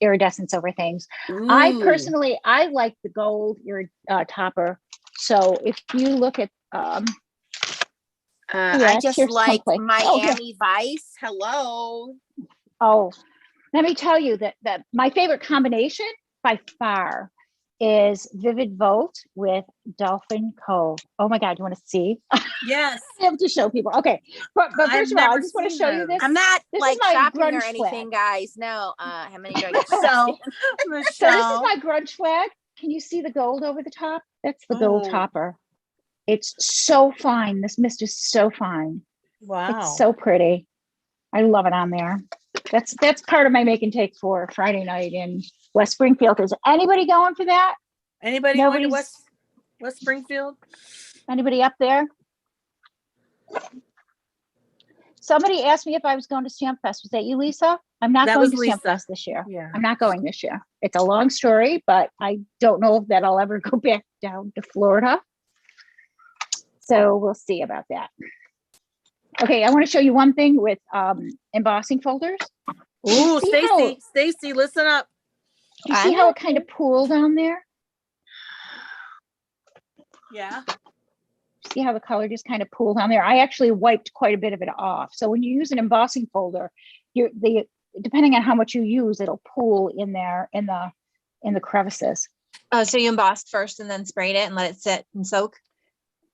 iridescence over things. Ooh. I like the gold topper. So if you look at, I just like Miami Vice. Hello. Oh, let me tell you that my favorite combination by far is Vivid Volt with Dolphin Cove. Oh my God, you want to see? Yes. I have to show people. Okay, but I've first of all, I never just want to seen show you those. this. I'm not This is like my shopping or grunge anything, flag. guys. No, how many do I get? Michelle. So this is Michelle. my grunge flag. Can you see the gold over the top? That's the gold Oh. topper. It's so fine. This mist is so fine. Wow. It's so pretty. I love it on there. That's part of my make and take for Friday night in West Springfield. Is anybody going for that? Anybody going to Nobody's- West Springfield? Anybody up there? Somebody asked me if I was going to Stamp Fest. Was that you, Lisa? I'm not That going was to Stamp Lisa. Fest this year. Yeah. I'm not going this year. It's a long story, but I don't know that I'll ever go back down to Florida. So we'll see about that. Okay, I want to show you one thing with embossing folders. Ooh, See how- Stacy, listen up. Do you see how it kind of pooled on there? Yeah. See how the color just kind of pooled on there? I actually wiped quite a bit of it off. So when you use an embossing folder, depending on how much you use, it'll pool in there in the crevices. Oh, so you embossed first and then sprayed it and let it sit and soak?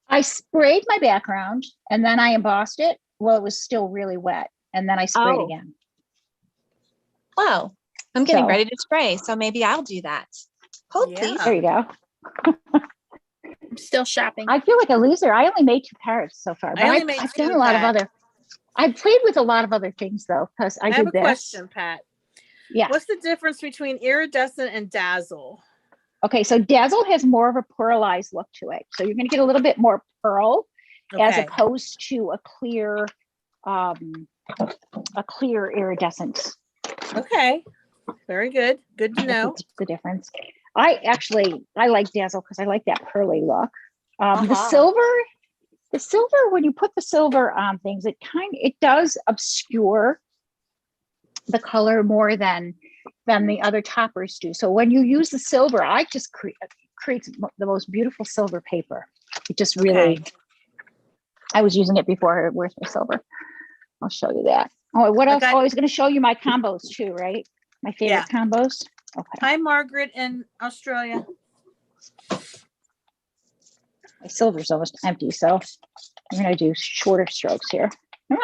I sprayed my background and then I embossed it. Well, it was still really wet. And then I sprayed Oh. again. Wow. I'm getting So- ready to spray, so maybe I'll do that. Hold, Yeah. please. There you go. I'm still shopping. I feel like a loser. I only made 2 cards so far, but I only I've made done 2, a lot of Pat. other. I've played with a lot of other things though, because I I did have a this. question, Pat. Yeah. What's the difference between iridescent and dazzle? Okay, so Dazzle has more of a pearlized look to it. So you're going to get a little bit more pearl as Okay. opposed to a clear iridescent. Okay. Very good. Good to know. That's the difference. I like Dazzle because I like that pearly look. The silver, when you put the silver on things, it does obscure the color more than the other toppers do. So when you use the silver, I just creates the most beautiful silver paper. It just really, Okay. I was using it before. Where's my silver? I'll show you that. Oh, what else? Okay. Oh, I was going to show you my combos too, right? My favorite combos. Okay. Hi, Margaret in Australia. My silver's almost empty, so I'm going to do shorter strokes here. Come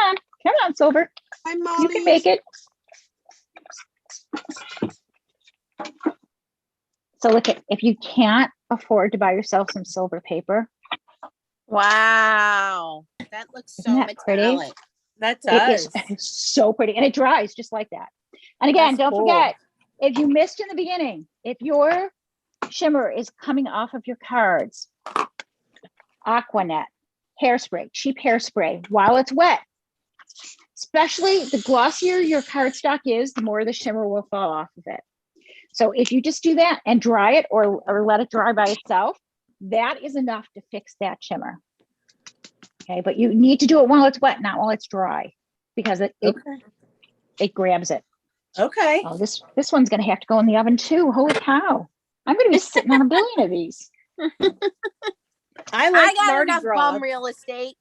on, silver. Hi, You Molly. can make it. So look at, if you can't afford to buy yourself some silver paper, Wow, that looks so Isn't that pretty? metallic. That it does. is it's so pretty and it dries just like that. And again, That's don't cool. forget, if you missed in the beginning, if your shimmer is coming off of your cards, Aquanet, hairspray, cheap hairspray, while it's wet, especially the glossier your cardstock is, the more the shimmer will fall off of it. So if you just do that and dry it or let it dry by itself, that is enough to fix that shimmer. Okay, but you need to do it while it's wet, not while it's dry, because it grabs it. Okay. Oh, this one's gonna have to go in the oven too. Holy cow. I'm gonna be sitting on a billion of these. I I got Mardi enough Gras. bum real estate.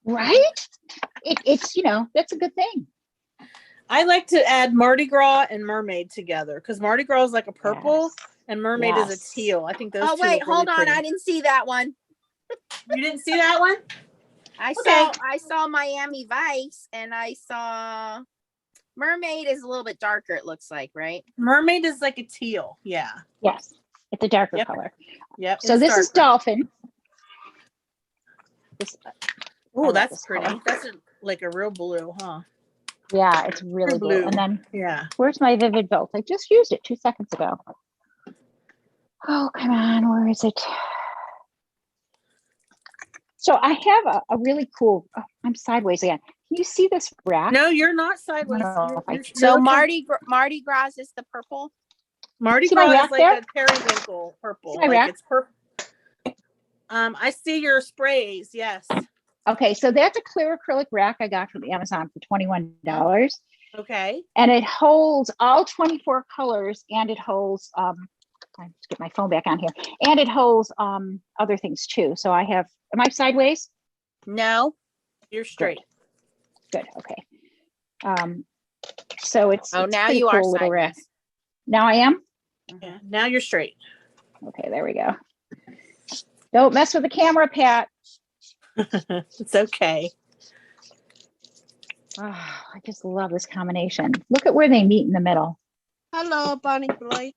Right? It's that's a good thing. I like to add Mardi Gras and mermaid together because Mardi Gras is like a purple Yes. and mermaid is Yes. a teal. I think those Oh two wait, look really hold on. pretty. I didn't see that one. You didn't see that one? I Okay. saw Miami Vice and I saw Mermaid is a little bit darker, it looks like, right? Mermaid is like a teal. Yeah. Yes, it's a darker Yep. color. Yep. So it's this is darker. Dolphin. This, I Ooh, love that's this pretty. color. That's like a real blue, huh? yeah, it's really blue. blue. And then Yeah. where's my Vivid Volt? I just used it 2 seconds ago. Oh, come on, where is it? So I have a really cool, I'm sideways again. Can you see this rack? No, you're not sideways. No, You're- I- you're So looking- Mardi Gras is the purple. Mardi See my Gras is rack like there? a periwinkle purple. See my Like rack? it's purple. I see your sprays. Yes. Okay, so that's a clear acrylic rack I got from Amazon for $21. Okay. And it holds all 24 colors and it holds, I have to get my phone back on here. And it holds other things too. So I have, am I sideways? No. You're straight. Good, okay. So it's Oh, it's now pretty you are cool little rack. sideways. Now I am? Yeah. Now you're straight. Okay, there we go. Don't mess with the camera, Pat. It's okay. Oh, I just love this combination. Look at where they meet in the middle. Hello, Bonnie Boy.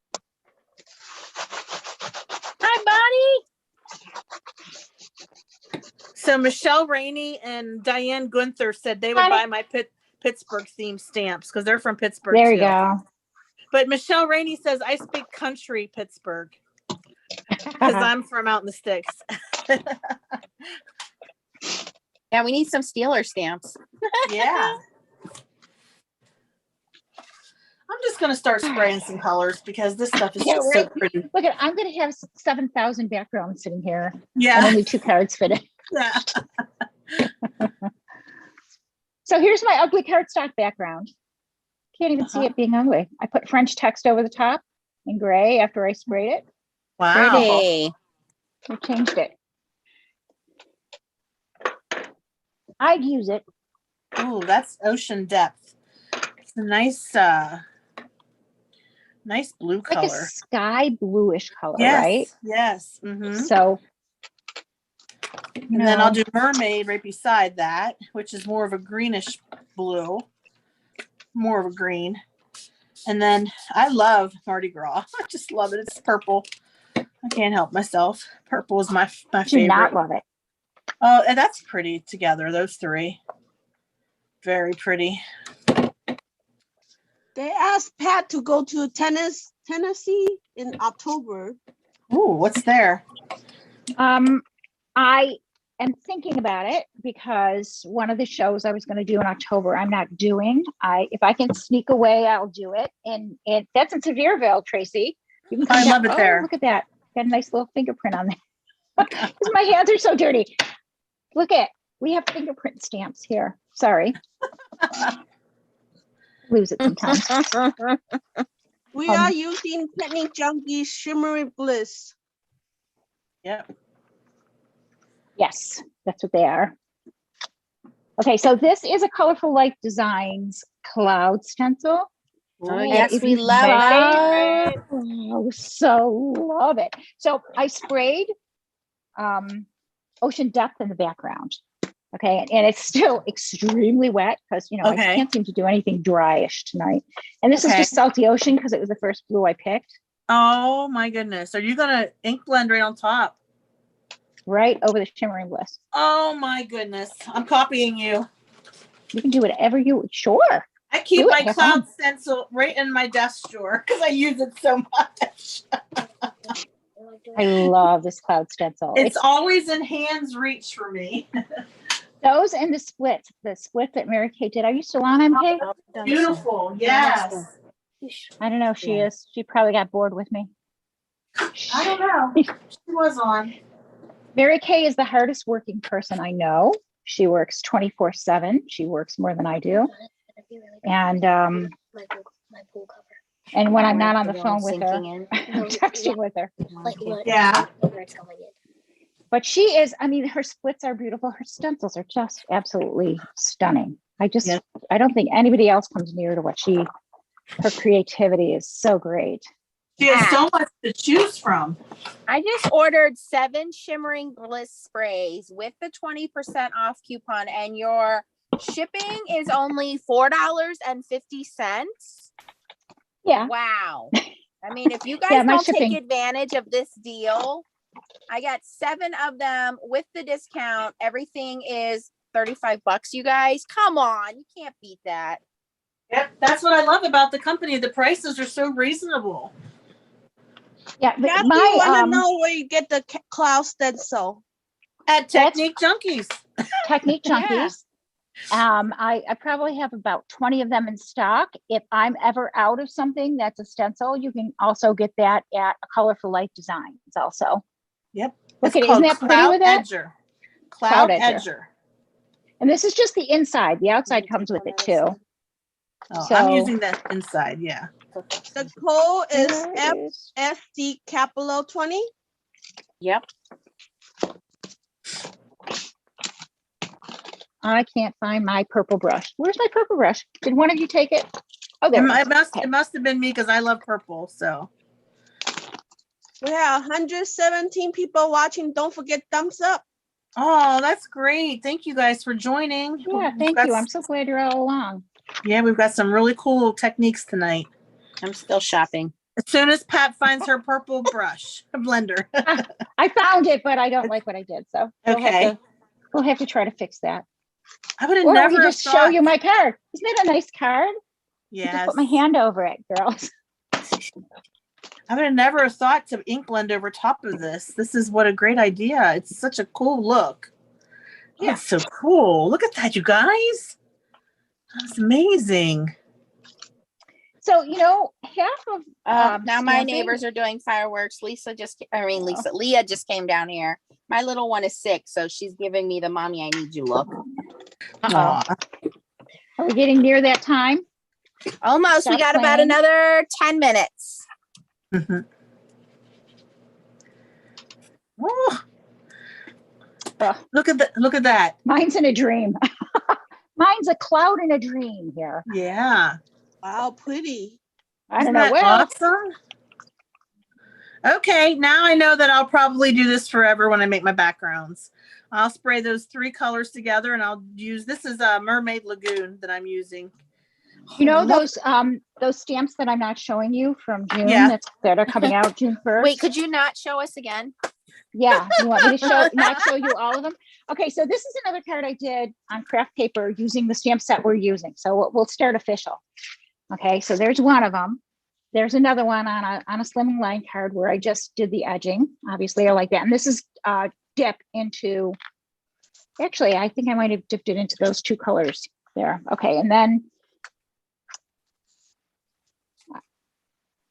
Hi, Bonnie. So Michelle Rainey and Diane Gunther said they would buy my Pittsburgh themed stamps because they're from Pittsburgh There too. you go. But Michelle Rainey says I speak country Pittsburgh because I'm from out in the sticks. Yeah, we need some Steeler stamps. Yeah. I'm just gonna start spraying some colors because this stuff is Yeah, just right. so pretty. Look at, I'm going to have 7,000 backgrounds sitting here and Yeah. only 2 cards fit in. Yeah. So here's my ugly cardstock background. Can't even see it being ugly. I put French text over the top in gray after I sprayed it. Wow. Pretty. I changed it. I'd use it. Oh, that's ocean depth. It's a nice nice blue Like color. a sky bluish color, Yes. right? Yes. Mm-hmm. So, And then I'll do mermaid right beside that, which is more of a greenish blue, more of a green. And then I love Mardi Gras. I just love it. It's purple. I can't help myself. Purple is my do favorite. not love it. Oh, and that's pretty together. Those three, very pretty. They asked Pat to go to Tennessee in October. Ooh, what's there? I am thinking about it because one of the shows I was going to do in October, I'm not doing. If I can sneak away, I'll do it. And that's in Sevierville, Tracy. You can come I down. love it there. Look at that. Got a nice little fingerprint on there. Because my hands are so dirty. Look at, we have fingerprint stamps here. Sorry. Lose it sometimes. We are using Technique Junkies Shimmering Bliss. Yep. Yes, that's what they are. Okay, so this is a Colorful Light Designs cloud stencil. Oh, And yes, if we you love buy- it. Oh, so love it. So I sprayed ocean depth in the background. Okay, and it's still extremely wet because I Okay. can't seem to do anything dryish tonight. And this is Okay. just Salty Ocean because it was the first blue I picked. Oh my goodness. Are you gonna ink blend right on top? Right over the Shimmering Bliss. Oh my goodness. I'm copying you. You can do whatever you sure. I keep Do it, my have cloud fun. stencil right in my desk drawer because I use it so much. I love this cloud stencil. It's always in hand's reach for me. Those and the splits that Mary Kay did. Are you still on, MK? Beautiful. Yes. I don't know if she Yeah. is. She probably got bored with me. I don't know. She was on. Mary Kay is the hardest working person I know. She works 24/7. She works more than I do. And my pool cover. and when I'm not on The the one phone with her, sinking in. I'm texting with her. Like what? Yeah. Where it's going in. But she is, I mean, her splits are beautiful. Her stencils are just absolutely stunning. Yes. I don't think anybody else comes near to what her creativity is so great. She has so much to choose from. I just ordered 7 Shimmering Bliss sprays with the 20% off coupon, and your shipping is only $4.50. Yeah. Wow. I mean, if you guys Yeah, my don't shipping- take advantage of this deal, I got 7 of them with the discount. Everything is $35, you guys. Come on. You can't beat that. Yep. That's what I love about the company. The prices are so reasonable. Yeah. But Kathy, my, want to know where you get the cloud stencil? At Technique Junkies. Technique Yeah. Junkies. I probably have about 20 of them in stock. If I'm ever out of something that's a stencil, you can also get that at Colorful Light Designs also. Yep. Look It's at it. called Isn't that pretty Cloud with that? Edger. Cloud Cloud Edger. Edger. And this is just the inside. The outside comes with it too. Oh, So- I'm using that inside. Yeah. The code is There it is. FSC capital 20. Yep. I can't find my purple brush. Where's my purple brush? Did one of you take it? Oh, there. It it is. must Okay. it must have been me because I love purple. So We have 117 people watching. Don't forget thumbs up. Oh, that's great. Thank you guys for joining. Yeah, thank you. I'm so glad you're all along. Yeah, we've got some really cool techniques tonight. I'm still shopping. As soon as Pat finds her purple brush, a blender. I found it, but I don't like what I did. So Okay. we'll have to try to fix that. I would have Or never we just show you my card. Isn't it a nice card? Yes. Just put my hand over it, girls. I would have never thought to ink blend over top of this. This is what a great idea. It's such a cool look. Yeah, Yeah. it's so cool. Look at that, you guys. That's amazing. So, you know, half of Now my stamping- neighbors are doing fireworks. Leah just came down here. My little one is 6, so she's giving me the mommy I need you look. Are we getting near that time? Almost. We Stop got about playing. another 10 minutes. Mhm. Oh, Ugh, look at that. mine's in a dream. Mine's a cloud in a dream here. Yeah. Wow, pretty. I Isn't don't know. that Well, awesome? Okay, now I know that I'll probably do this forever when I make my backgrounds. I'll spray those 3 colors together and I'll use, this is a Mermaid Lagoon that I'm using. you know Look- those stamps that I'm not showing you from June Yeah. that are coming out June 1st? Wait, could you not show us again? Yeah, you want me to not show you all of them? Okay, so this is another card I did on craft paper using the stamp set we're using. So we'll start official. Okay, so there's one of them. There's another one on a slimming line card where I just did the edging. Obviously, I like that. And this is dip into, actually, I think I might have dipped it into those 2 colors there. Okay, and then,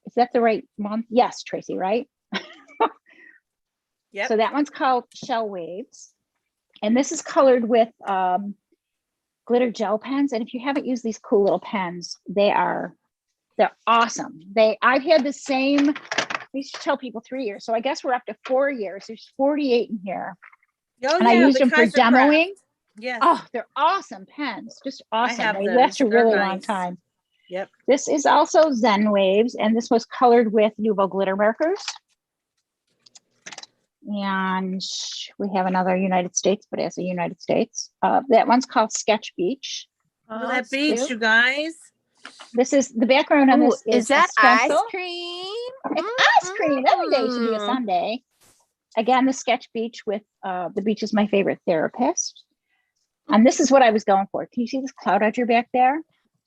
is that the right one? Yes, Tracy, right? Yep. So that one's called Shell Waves. And this is colored with glitter gel pens. And if you haven't used these cool little pens, they're awesome. I've had the same, I used to tell people 3 years. So I guess we're up to 4 years. There's 48 in here. Oh, And I yeah, used the them for Kaiser Craft. demoing. Yes. Oh, they're awesome pens. Just awesome. have They those. last a They're really long nice. time. Yep. This is also Zen Waves, and this was colored with Nuvo glitter markers. And we have another United States, but as a United States. That one's called Sketch Beach. Look at that that's beach, cute. you guys. This is the background on Ooh, this is a that ice stencil. cream? It's ice cream. Every day should be a Mm. Sunday. Again, the Sketch Beach with the beach is my favorite therapist. And this is what I was going for. Can you see this cloud out your back there?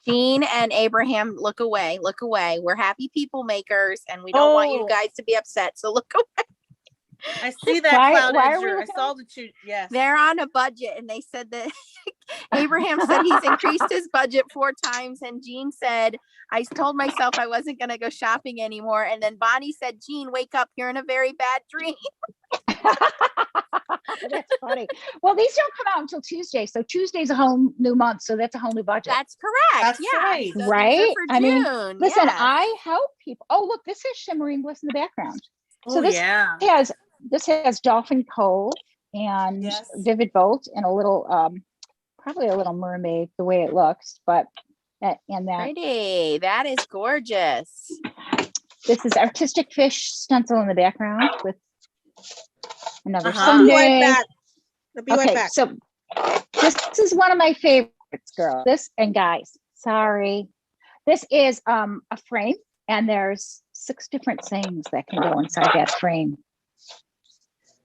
Jean and Abraham, look away, look away. We're happy people makers and we don't want you Oh. guys to be upset. So look away. I see that Why- cloud why are we edger. I looking saw the 2. Yes. They're on a budget and they said that Abraham said he's increased his budget 4 times. And Jean said, I told myself I wasn't going to go shopping anymore. And then Bonnie said, Jean, wake up. You're in a very bad dream. That's funny. Well, these don't come out until Tuesday. So Tuesday's a whole new month. So that's a whole new budget. That's correct. That's yeah. right. So these are Right? for I mean, June. Listen, yes. I help people. Oh, look, this is shimmering bliss in the background. So Oh, this yeah. this has Dolphin Cove and Yes. Vivid Bolt and a little probably a little mermaid the way it looks, but and that Pretty. That is gorgeous. this is artistic fish stencil in the background with another Uh-huh. I'll be right Sunday. back. I'll be right Okay, back. so this is one of my favorites, girl. This and guys, sorry. This is a frame, and there's 6 different things that can go inside that frame.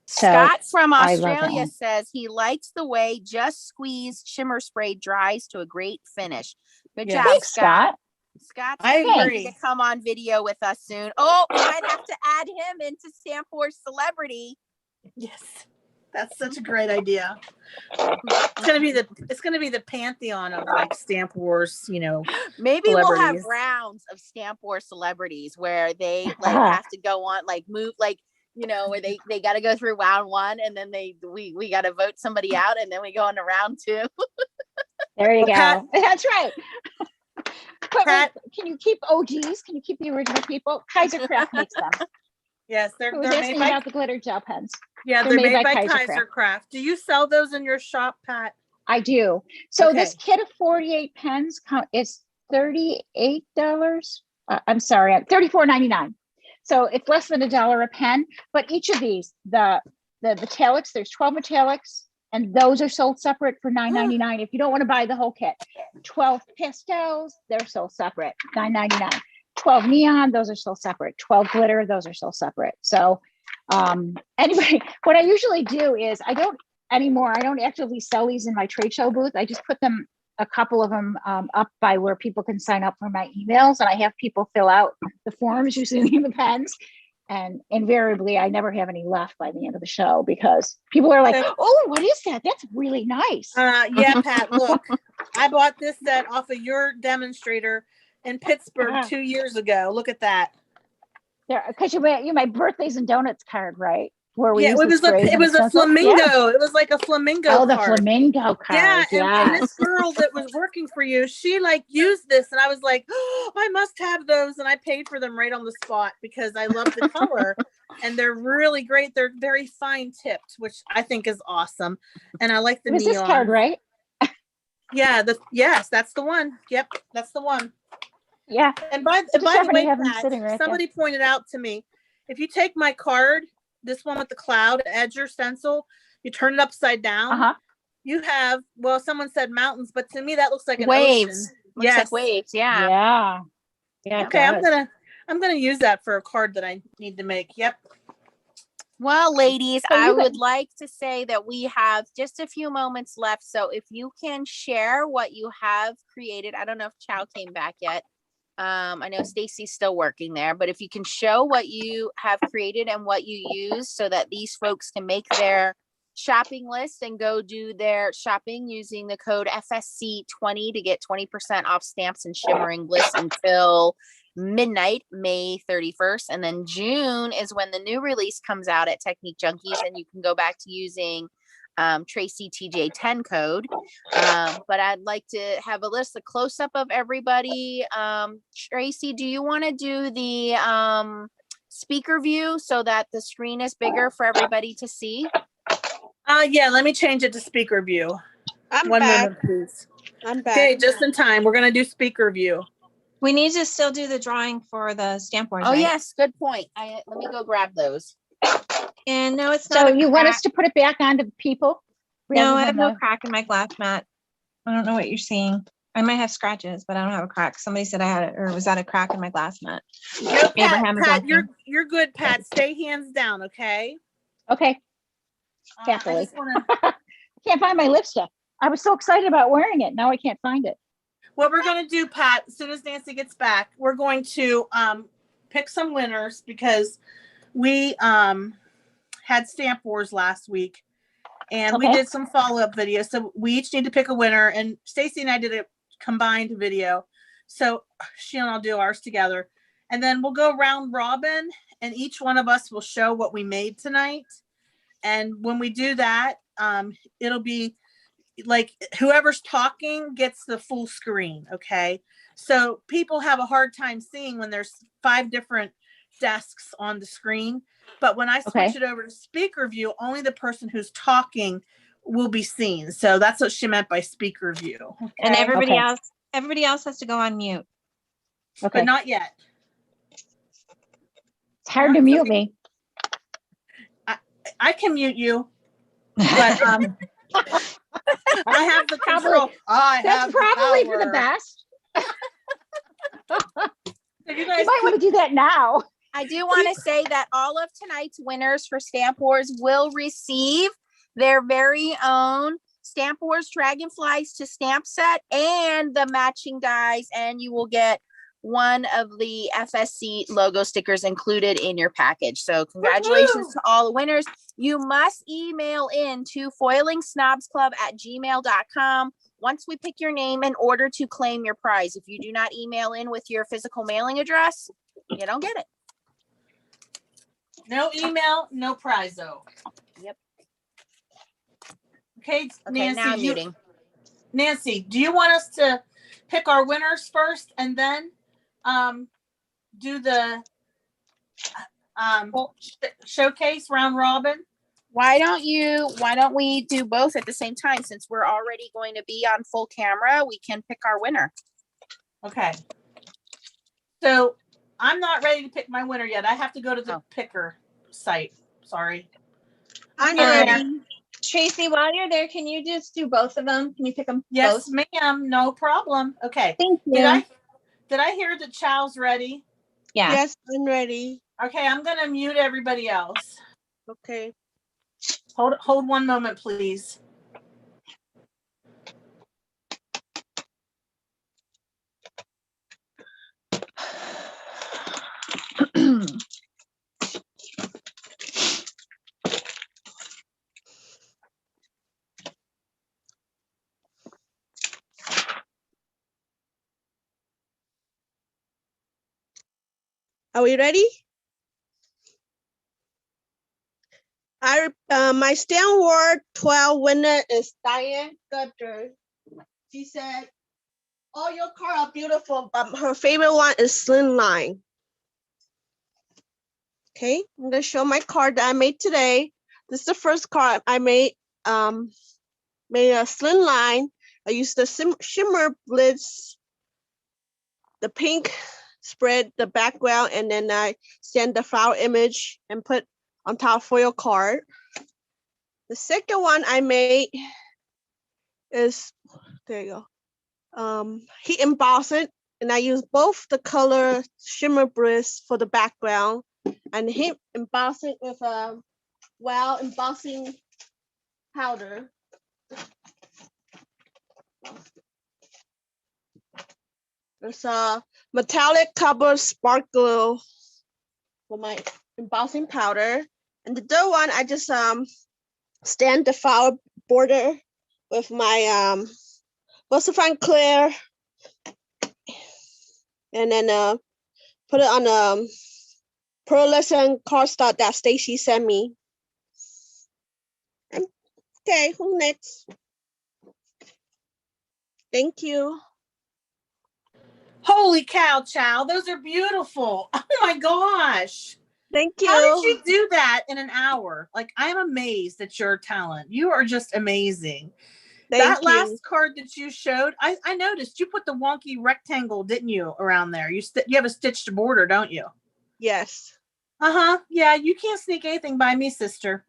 So Scott from I love that Australia one. says he likes the way just squeezed shimmer spray dries to a great finish. Good Yes. job, thanks, Scott. Scott I said he agree. needs to come on video with us soon. Oh, we might have to add him into Stamp Wars Celebrity. Yes. That's such a great idea. It's gonna be the pantheon of like Stamp Wars, Maybe we'll have Celebrities. rounds of Stamp Wars celebrities where they like have to go on like move like where they got to go through round 1 and then we got to vote somebody out and then we go on to round 2. There you Well, go. Pat- That's right. But Pat- wait, can you keep OGs? Can you keep the original people? Kaiser Craft makes them. Yes, Who was they're made asking by about the glitter gel pens? yeah, they're they're made made by by Kaiser Kaiser Craft. Do you sell those in your shop, Pat? I do. So Okay. this kit of 48 pens is $38. I'm sorry, $34.99. So it's less than $1 a pen, but each of these, the metallics, there's 12 metallics, and those are sold separate for $9.99 if you don't want to buy the whole kit. 12 pastels, they're sold separate, $9.99. 12 neon, those are sold separate. 12 glitter, those are sold separate. So anyway, what I usually do is I don't actively sell these in my trade show booth. I just put them, a couple of them up by where people can sign up for my emails, and I have people fill out the forms using the pens. And invariably, I never have any left by the end of the show because people are like, "Oh, what is that? That's really nice." Yeah, Pat, look, I bought this set off of your demonstrator in Pittsburgh 2 years ago. Look at that. Yeah, because you my birthdays and donuts card, right? Where we Yeah, it was a flamingo. Yeah. It was like a flamingo. Oh, the card. flamingo card. Yeah, and this girl that was working for you, she like used this, and I was like, oh, I must have those, and I paid for them right on the spot because I love the color, and they're really great. They're very fine tipped, which I think is awesome, and I like the neon. This card, right? Yeah, yes, that's the one. Yep, that's the one. Yeah. And by the way, Pat, somebody pointed out to me, if you take my card, this one with the cloud edger stencil, you turn it upside down. You have, well, someone said mountains, but to me that looks like an waves. Ocean. Looks like waves. Yeah. Yeah. Yeah. Okay, I'm gonna use that for a card that I need to make. Yep. Well, ladies, I would like to say that we have just a few moments left. So if you can share what you have created, I don't know if Chow came back yet. I know Stacy's still working there, but if you can show what you have created and what you use so that these folks can make their shopping list and go do their shopping using the code FSC20 to get 20% off stamps and shimmering bliss until midnight, May 31st. And then June is when the new release comes out at Technique Junkies, and you can go back to using Tracy TJ10 code. But I'd like to have a close-up of everybody. Tracy, do you want to do the speaker view so that the screen is bigger for everybody to see? Yeah, let me change it to speaker view. One moment, please. I'm back. Okay, just in time. We're gonna do speaker view. We need to still do the drawing for the stamp boards. Oh, right? yes, good point. Let me go grab those. And no, it's So not. you want us to put it back onto the people? No, I have no crack in my glass mat. I don't know what you're seeing. I might have scratches, but I don't have a crack. Somebody said I had it, or was that a crack in my glass mat? No, Pat, you're good, Pat. Stay hands down, okay? Okay. Carefully. I can't find my lipstick. I was so excited about wearing it. Now I can't find it. What we're going to do, Pat, as soon as Nancy gets back, we're going to pick some winners because we had Stamp Wars last week, and we did some follow-up videos. So we each need to pick a winner, and Stacy and I did a combined video. So she and I'll do ours together. And then we'll go round robin, and each one of us will show what we made tonight. And when we do that, it'll be like whoever's talking gets the full screen. Okay. So people have a hard time seeing when there's 5 different desks on the screen. But when I switch it over to speaker view, only the person who's talking will be seen. So that's what she meant by speaker view. Okay? And everybody else has to go on mute. But not yet. It's hard to mute me. I can mute you, but I have the control. That's probably for the best. You might want to do that now. I do want to say that all of tonight's winners for Stamp Wars will receive their very own Stamp Wars Dragonflies to Stamp set and the matching dies, and you will get one of the FSC logo stickers included in your package. So congratulations to all the winners. You must email in to foilingsnobsclub@gmail.com once we pick your name in order to claim your prize. If you do not email in with your physical mailing address, you don't get it. No email, no prize though. Yep. Okay, Nancy, now I'm muting. Nancy, do you want us to pick our winners first and then do the showcase round robin? Why don't we do both at the same time? Since we're already going to be on full camera, we can pick our winner. Okay. So I'm not ready to pick my winner yet. I have to go to the picker site. Sorry. I'm getting ready. there. Tracy, while you're there, can you just do both of them? Can you pick them Yes, both? ma'am. No problem. Okay. Thank you. Did I hear that Chow's ready? Yeah. Yes, I'm ready. Okay, I'm gonna mute everybody else. Okay. Hold one moment, please. Are we ready? My Stamp Award 12 winner is Diane Gutter. She said, all your cards are beautiful, but her favorite one is Slimline. Okay, I'm gonna show my card that I made today. This is the first card I made. Made a Slimline. I used the shimmer bliss, the pink spread the background, and then I send the flower image and put on top foil card. The second one I made is, there you go. He embossed it, and I used both the color shimmer bliss for the background, and he embossed it with a embossing powder. There's a metallic cover sparkle for my embossing powder. And the third one, I just stand the flower border with my Embossing clear, and then put it on pearlescent cardstock that Stacy sent me. Okay, who next? Thank you. Holy cow, Chow. Those are beautiful. Oh my gosh. Thank you. How did you do that in an hour? Like, I'm amazed at your talent. You are just amazing. That last card that you showed, I noticed you put the wonky rectangle, didn't you, around there? You have a stitched border, don't you? Yes. Yeah, you can't sneak anything by me, sister.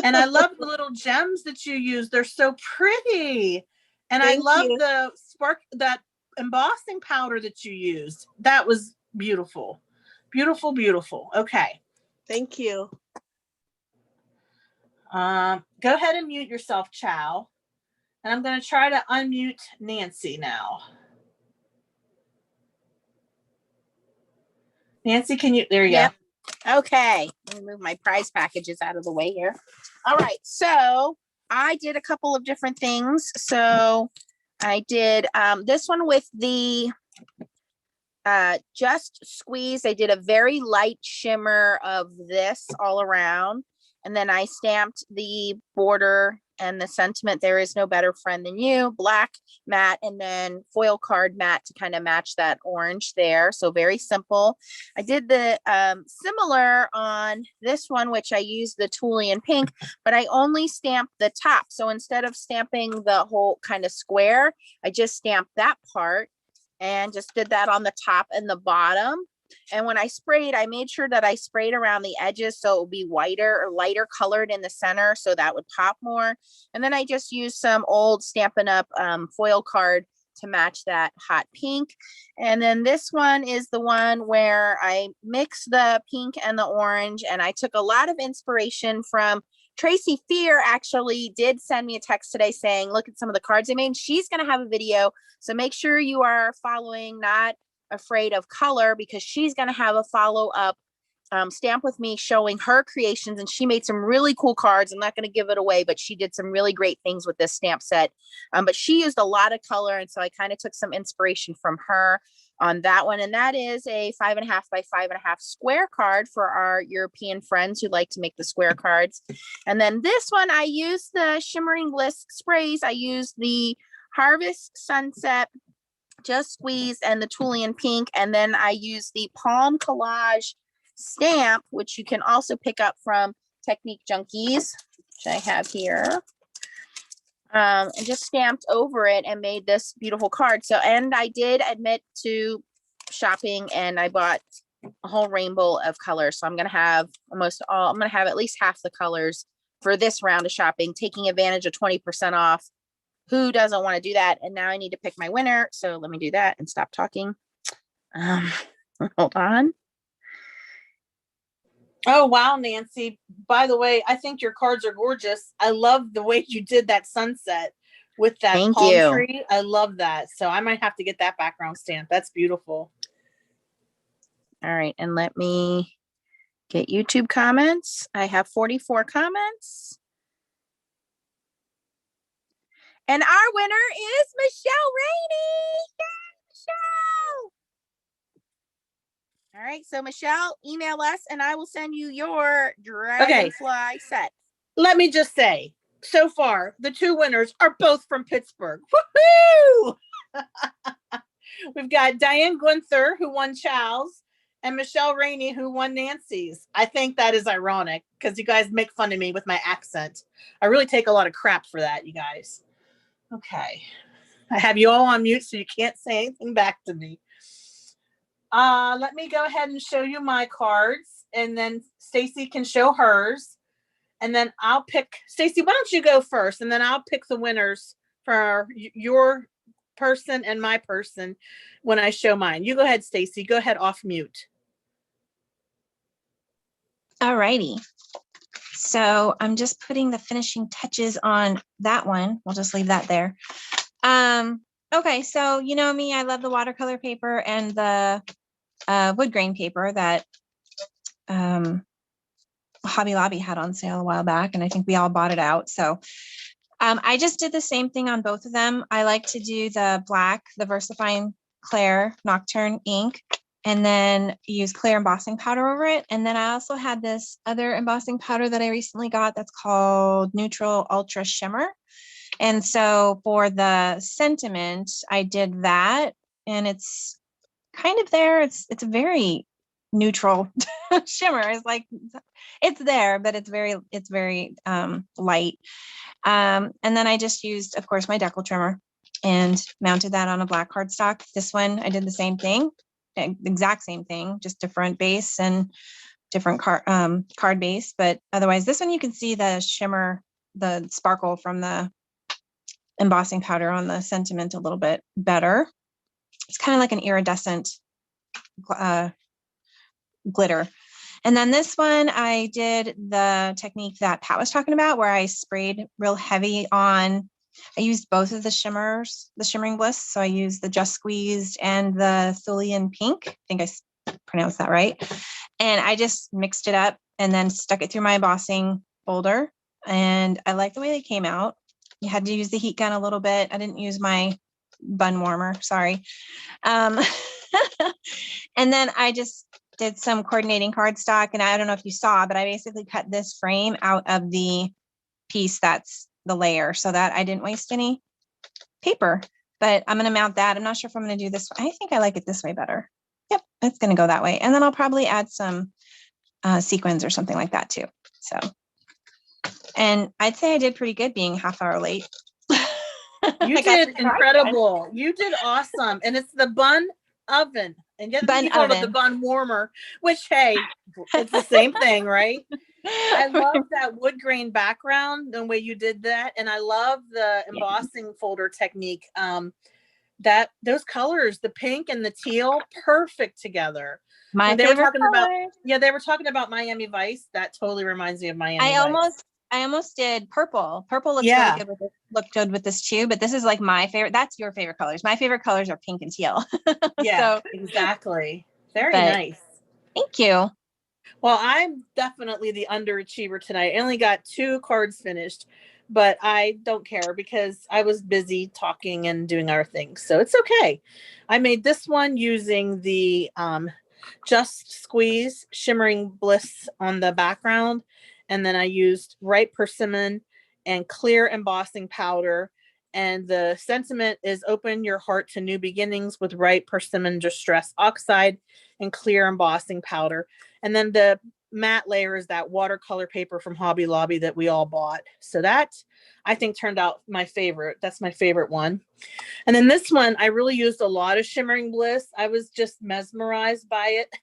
And I love the little gems that you use. They're so pretty. And I love that embossing powder that you used. That was beautiful. Beautiful, beautiful. Okay. Thank you. Go ahead and mute yourself, Chow. And I'm going to try to unmute Nancy now. Nancy, can you? There you go. Okay. Let me move my prize packages out of the way here. All right. So I did a couple of different things. So I did this one with the Just Squeeze. I did a very light shimmer of this all around. And then I stamped the border and the sentiment, there is no better friend than you, black matte, and then foil card matte to kind of match that orange there. So very simple. I did the similar on this one, which I used the Tulian pink, but I only stamped the top. So instead of stamping the whole kind of square, I just stamped that part and just did that on the top and the bottom. And when I sprayed, I made sure that I sprayed around the edges so it would be whiter or lighter colored in the center, so that would pop more. And then I just used some old Stampin' Up! Foil card to match that hot pink. And then this one is the one where I mixed the pink and the orange, and I took a lot of inspiration from Tracy Fear. Actually did send me a text today saying, look at some of the cards I made. She's going to have a video, so make sure you are following Not Afraid of Color, because she's going to have a follow-up stamp with me showing her creations, and she made some really cool cards. I'm not going to give it away, but she did some really great things with this stamp set. But she used a lot of color, and so I kind of took some inspiration from her on that one. And that is a 5.5 by 5.5 square card for our European friends who like to make the square cards. And then this one, I used the Shimmering Bliss sprays. I used the Harvest Sunset Just Squeeze and the Tulian pink, and then I use the Palm Collage stamp, which you can also pick up from Technique Junkies, which I have here, and just stamped over it and made this beautiful card. So, and I did admit to shopping, and I bought a whole rainbow of colors. So I'm going to have I'm going to have at least half the colors for this round of shopping, taking advantage of 20% off. Who doesn't want to do that? And now I need to pick my winner. So let me do that and stop talking. Hold on. Oh, wow, Nancy. By the way, I think your cards are gorgeous. I love the way you did that sunset with that Thank palm you. tree. I love that. So I might have to get that background stamp. That's beautiful. All right. And let me get YouTube comments. I have 44 comments. And our winner is Michelle Rainey. Yay, Michelle. All right. So Michelle, email us and I will send you your dragonfly set. Let me just say, so far, the two winners are both from Pittsburgh. Woohoo! We've got Diane Gunther, who won Chow's, and Michelle Rainey, who won Nancy's. I think that is ironic because you guys make fun of me with my accent. I really take a lot of crap for that, you guys. Okay. I have you all on mute so you can't say anything back to me. Let me go ahead and show you my cards, and then Stacy can show hers. And then I'll pick, Stacy, why don't you go first? And then I'll pick the winners for your person and my person when I show mine. You go ahead, Stacy. Go ahead off mute. All righty. So I'm just putting the finishing touches on that one. We'll just leave that there. Okay, so you know me, I love the watercolor paper and the wood grain paper that Hobby Lobby had on sale a while back, and I think we all bought it out. So I just did the same thing on both of them. I like to do the black, the VersaFine Claire Nocturne ink, and then use clear embossing powder over it. And then I also had this other embossing powder that I recently got that's called Neutral Ultra Shimmer. And so for the sentiment, I did that, and it's kind of there. It's a very neutral shimmer. It's like, it's there, but it's very light. And then I just used, of course, my decal trimmer and mounted that on a black cardstock. This one, I did the same thing, exact same thing, just different base and different card base. But otherwise, this one, you can see the shimmer, the sparkle from the embossing powder on the sentiment a little bit better. It's kind of like an iridescent glitter. And then this one, I did the technique that Pat was talking about, where I sprayed real heavy on, I used both of the shimmers, the shimmering bliss. So I used the Just Squeezed and the Thulian Pink. I think I pronounced that right. And I just mixed it up and then stuck it through my embossing folder. And I like the way they came out. You had to use the heat gun a little bit. I didn't use my bun warmer, sorry. And then I just did some coordinating cardstock, and I don't know if you saw, but I basically cut this frame out of the piece that's the layer so that I didn't waste any paper. But I'm going to mount that. I'm not sure if I'm going to do this. I think I like it this way better. Yep, it's going to go that way. And then I'll probably add some sequins or something like that too. So, and I'd say I did pretty good being half hour late. You did incredible. You did awesome. And it's the bun oven. And yet you called it the bun warmer, which, hey, it's the same thing, right? I love that wood grain background, the way you did that. And I love the embossing folder technique. That those colors, the pink and the teal, perfect together. My they favorite were talking color. about, they were talking about Miami Vice. That totally reminds me of Miami Vice. I almost did purple. Purple looks really good with this, looked good with this too, but this is like my favorite. That's your favorite colors. My favorite colors are pink and teal. Yeah, so, exactly. Very nice. Thank you. Well, I'm definitely the underachiever tonight. I only got 2 cards finished, but I don't care because I was busy talking and doing other things. So it's okay. I made this one using the Just Squeeze Shimmering Bliss on the background. And then I used Ripe Persimmon and clear embossing powder. And the sentiment is open your heart to new beginnings with Ripe Persimmon Distress Oxide and clear embossing powder. And then the matte layer is that watercolor paper from Hobby Lobby that we all bought. So that I think turned out my favorite. That's my favorite one. And then this one, I really used a lot of Shimmering Bliss. I was just mesmerized by it.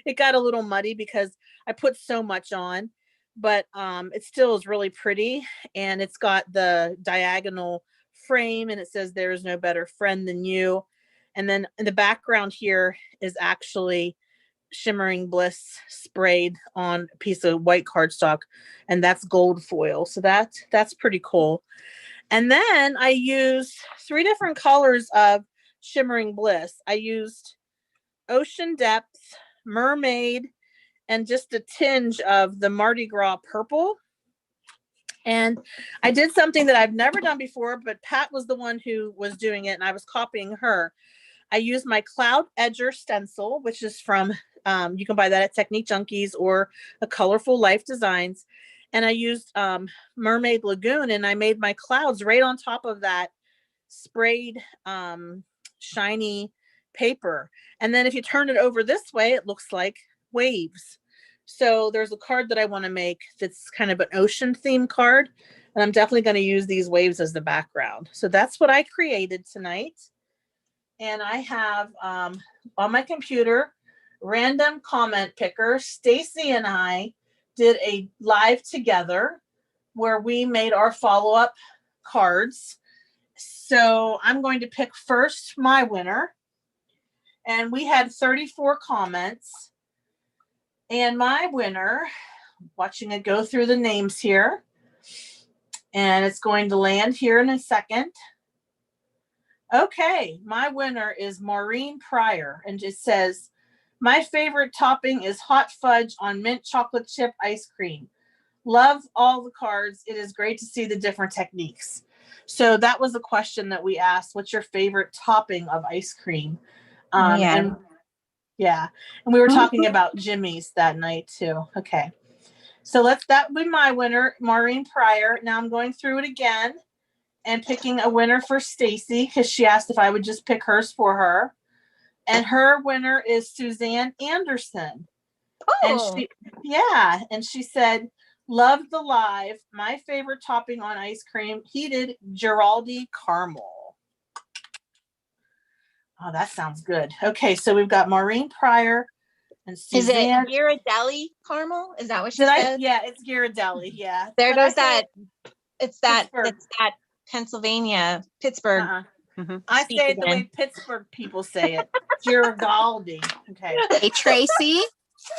It got a little muddy because I put so much on, but it still is really pretty. And it's got the diagonal frame and it says there is no better friend than you. And then in the background here is actually Shimmering Bliss sprayed on a piece of white cardstock, and that's gold foil. So that's pretty cool. And then I used 3 different colors of Shimmering Bliss. I used Ocean Depth, Mermaid, and just a tinge of the Mardi Gras purple. And I did something that I've never done before, but Pat was the one who was doing it, and I was copying her. I used my Cloud Edger stencil, which is from, you can buy that at Technique Junkies or a Colorful Life Designs. And I used Mermaid Lagoon, and I made my clouds right on top of that sprayed shiny paper. And then if you turn it over this way, it looks like waves. So there's a card that I want to make that's kind of an ocean theme card. And I'm definitely going to use these waves as the background. So that's what I created tonight. And I have on my computer, random comment picker. Stacy and I did a live together where we made our follow-up cards. So I'm going to pick first my winner. And we had 34 comments. And my winner, watching it go through the names here, and it's going to land here in a second. Okay, my winner is Maureen Pryor, and it says, my favorite topping is hot fudge on mint chocolate chip ice cream. Love all the cards. It is great to see the different techniques. So that was the question that we asked. What's your favorite topping of ice cream? And we were talking about Jimmy's that night too. Okay. So that would be my winner, Maureen Pryor. Now I'm going through it again and picking a winner for Stacy because she asked if I would just pick hers for her. And her winner is Suzanne Anderson. Oh. And she said, love the live. My favorite topping on ice cream, heated Giraldi caramel. Oh, that sounds good. Okay, so we've got Maureen Pryor and Suzanne. Is it Ghirardelli caramel? Is that what she said? Yeah, it's Ghirardelli. Yeah. There goes that. It's that. Pittsburgh. It's that Pennsylvania, Pittsburgh. I say it the way Pittsburgh people say it. Giraldi. Okay. Hey, Tracy.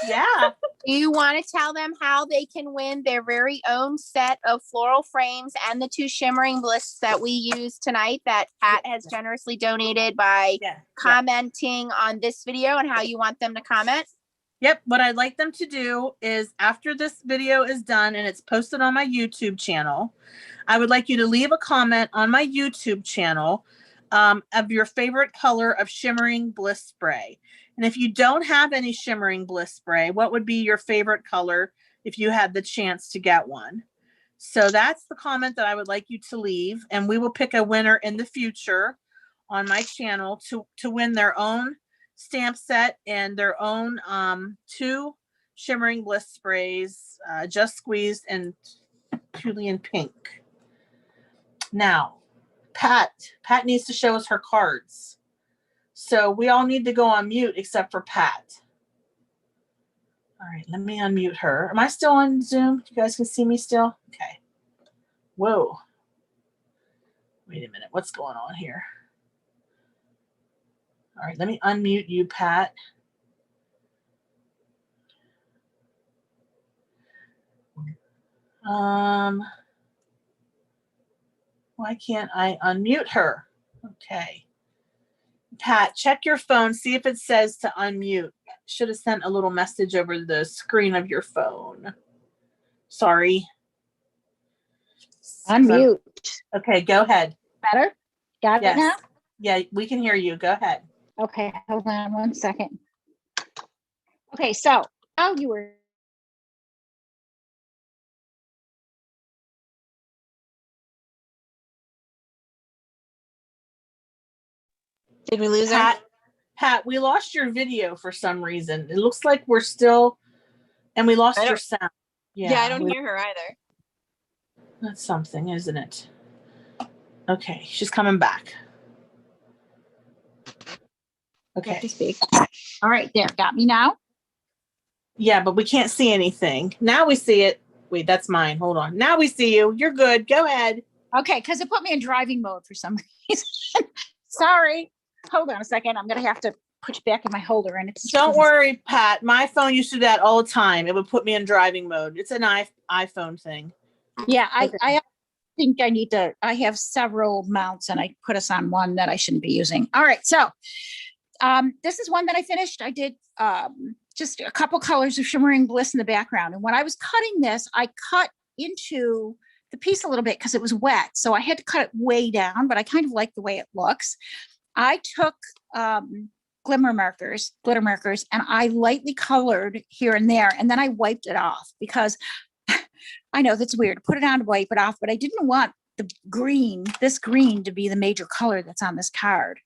Yeah. Do you want to tell them how they can win their very own set of floral frames and the 2 Shimmering Bliss that we used tonight that Pat has generously donated by commenting on this video, and how you want them to comment? Yep. What I'd like them to do is, after this video is done and it's posted on my YouTube channel, I would like you to leave a comment on my YouTube channel of your favorite color of Shimmering Bliss spray. And if you don't have any Shimmering Bliss spray, what would be your favorite color if you had the chance to get one? So that's the comment that I would like you to leave. And we will pick a winner in the future on my channel to win their own stamp set and their own 2 Shimmering Bliss sprays, Just Squeezed and Julian Pink. Now, Pat needs to show us her cards. So we all need to go on mute except for Pat. All right, let me unmute her. Am I still on Zoom? You guys can see me still? Okay. Whoa. Wait a minute. What's going on here? All right, let me unmute you, Pat. Why can't I unmute her? Okay. Pat, check your phone. See if it says to unmute. Should have sent a little message over the screen of your phone. Sorry. Unmute. Okay, go ahead. Better? Got it now? Yeah, we can hear you. Go ahead. Okay, hold on 1 second. Okay, so you were. Did we lose her? Pat, we lost your video for some reason. It looks like we're still And we lost I your don't- sound. Yeah, I don't hear her either. That's something, isn't it? Okay, she's coming back. Have Okay. to speak. All right, there, got me now. Yeah, but we can't see anything. Now we see it. Wait, that's mine. Hold on. Now we see you. You're good. Go ahead. Okay, because it put me in driving mode for some reason. Sorry. Hold on a second. I'm gonna have to put you back in my holder, and it's Don't worry, Pat. My phone used to do that all the time. It would put me in driving mode. It's an iPhone thing. Yeah, Okay. I think I need to. I have several mounts, and I put us on one that I shouldn't be using. All right, so this is one that I finished. I did just a couple colors of shimmering bliss in the background, and when I was cutting this, I cut into the piece a little bit because it was wet, so I had to cut it way down. But I kind of like the way it looks. I took glitter markers, and I lightly colored here and there, and then I wiped it off because I know that's weird to put it on to wipe it off, but I didn't want this green to be the major color that's on this card.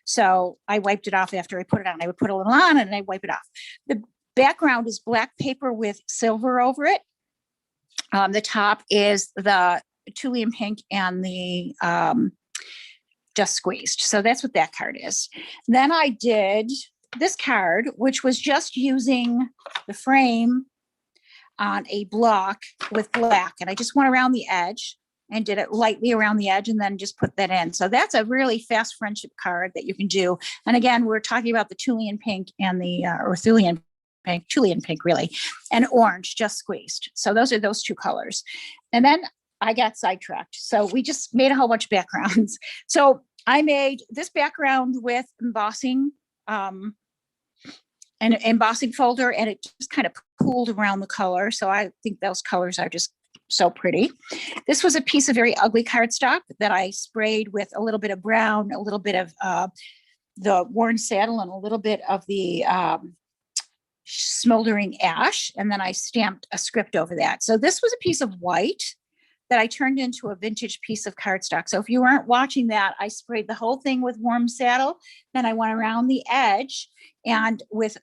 So I wiped it off after I put it on. I would put a little on and I wipe it off. The background is black paper with silver over it. The top is the Thulian pink and the just squeezed. So that's what that card is. Then I did this card, which was just using the frame on a block with black. And I just went around the edge and did it lightly around the edge and then just put that in. So that's a really fast friendship card that you can do. And again, we're talking about the Thulian pink and the, or Thulian pink really, and orange just squeezed. So those are those two colors. And then I got sidetracked. So we just made a whole bunch of backgrounds. So I made this background with embossing, an embossing folder, and it just kind of pooled around the color. So I think those colors are just so pretty. This was a piece of very ugly cardstock that I sprayed with a little bit of brown, a little bit of the worn saddle, and a little bit of the smoldering ash. And then I stamped a script over that. So this was a piece of white that I turned into a vintage piece of cardstock. So if you weren't watching that, I sprayed the whole thing with warm saddle. Then I went around the edge and with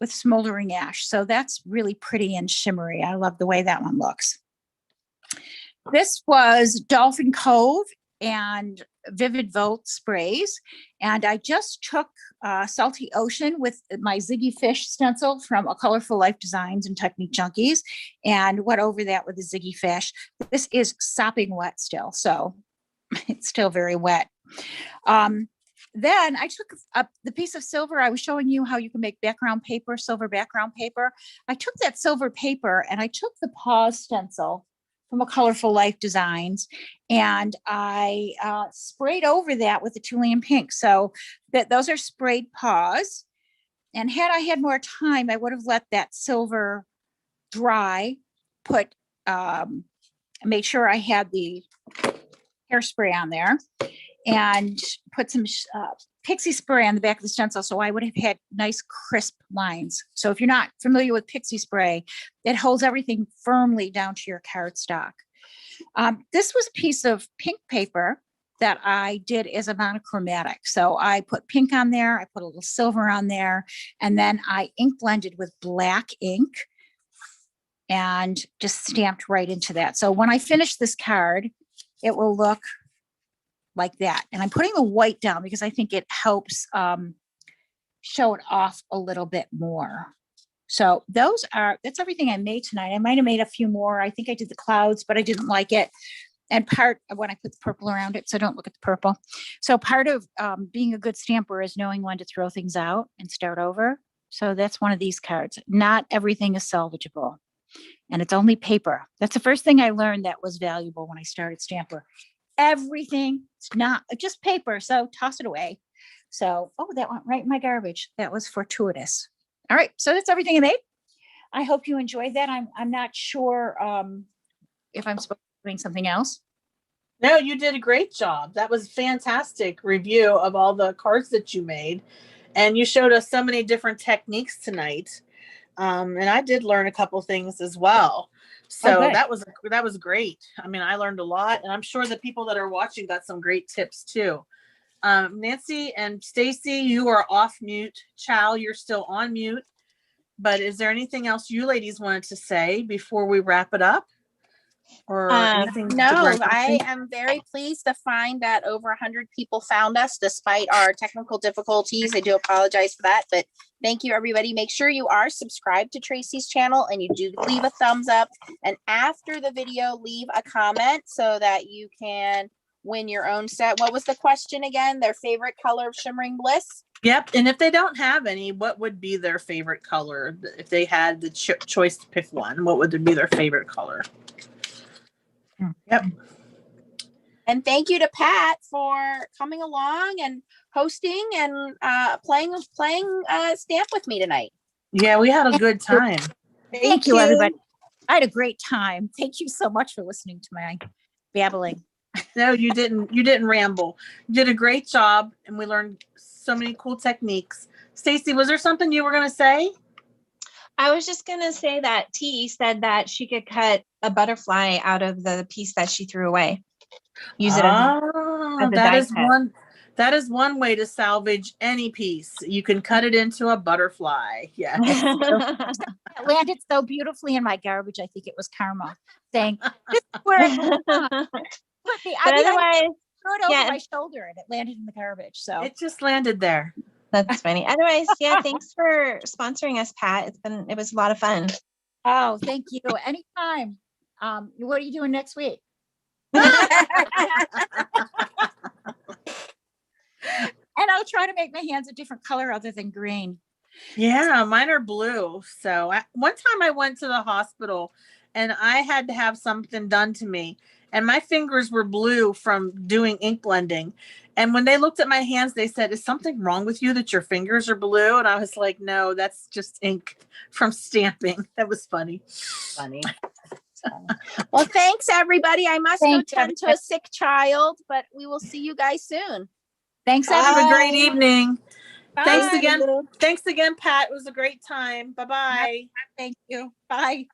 smoldering ash. So that's really pretty and shimmery. I love the way that one looks. This was Dolphin Cove and Vivid Volt sprays. And I just took Salty Ocean with my Ziggy Fish stencil from A Colorful Life Designs and Technique Junkies and went over that with the Ziggy Fish. This is sopping wet still, so it's still very wet. Then I took up the piece of silver. I was showing you how you can make background paper, silver background paper. I took that silver paper and I took the paws stencil from A Colorful Life Designs, and I sprayed over that with the Thulian pink. So those are sprayed paws. And had I had more time, I would have let that silver dry, made sure I had the hairspray on there, and put some pixie spray on the back of the stencil, so I would have had nice crisp lines. So if you're not familiar with pixie spray, it holds everything firmly down to your cardstock. This was a piece of pink paper that I did as a monochromatic. So I put pink on there, I put a little silver on there, and then I ink blended with black ink and just stamped right into that. So when I finish this card, it will look like that. And I'm putting the white down because I think it helps show it off a little bit more. So that's everything I made tonight. I might've made a few more. I think I did the clouds, but I didn't like it. And part of when I put the purple around it, so don't look at the purple. So part of being a good stamper is knowing when to throw things out and start over. So that's one of these cards. Not everything is salvageable, and it's only paper. That's the first thing I learned that was valuable when I started Stamper. Everything, it's not just paper, so toss it away. So, oh, that went right in my garbage. That was fortuitous. All right, so that's everything I made. I hope you enjoyed that. I'm not sure if I'm supposed to be doing something else. No, you did a great job. That was a fantastic review of all the cards that you made. And you showed us so many different techniques tonight. And I did learn a couple things as well. So that was great. I mean, I learned a lot, and I'm sure the people that are watching got some great tips too. Nancy and Stacy, you are off mute. Chow, you're still on mute. But is there anything else you ladies wanted to say before we wrap it up? Or anything? No, I am very pleased to find that over 100 people found us despite our technical difficulties. I do apologize for that, but thank you, everybody. Make sure you are subscribed to Tracy's channel and you do leave a thumbs up. And after the video, leave a comment so that you can win your own set. What was the question again? Their favorite color of Shimmering Bliss? Yep. And if they don't have any, what would be their favorite color? If they had the choice to pick one, what would be their favorite color? Yep. And thank you to Pat for coming along and hosting and playing Stamp with me tonight. Yeah, we had a good time. Thank you, everybody. I had a great time. Thank you so much for listening to my babbling. No, you didn't. You didn't ramble. You did a great job, and we learned so many cool techniques. Stacy, was there something you were going to say? I was just going to say that T said that she could cut a butterfly out of the piece that she threw away. Use it as a die cut. That is one way to salvage any piece. You can cut it into a butterfly. Yeah. It landed so beautifully in my garbage. I think it was karma. Saying, this is where it belongs. I threw it over my shoulder and it landed in the garbage. So it just landed there. That's funny. Otherwise, yeah, thanks for sponsoring us, Pat. It was a lot of fun. Oh, thank you. Anytime. What are you doing next week? And I'll try to make my hands a different color other than green. Yeah, mine are blue. So one time I went to the hospital and I had to have something done to me. And my fingers were blue from doing ink blending. And when they looked at my hands, they said, is something wrong with you that your fingers are blue? And I was like, no, that's just ink from stamping. That was funny. Funny. Well, thanks, everybody. I must go tend to a sick child, but we will see you guys soon. Thanks, everybody. Have a great evening. Bye. Thanks again. Thanks again, Pat. It was a great time. Bye-bye. Thank you. Bye.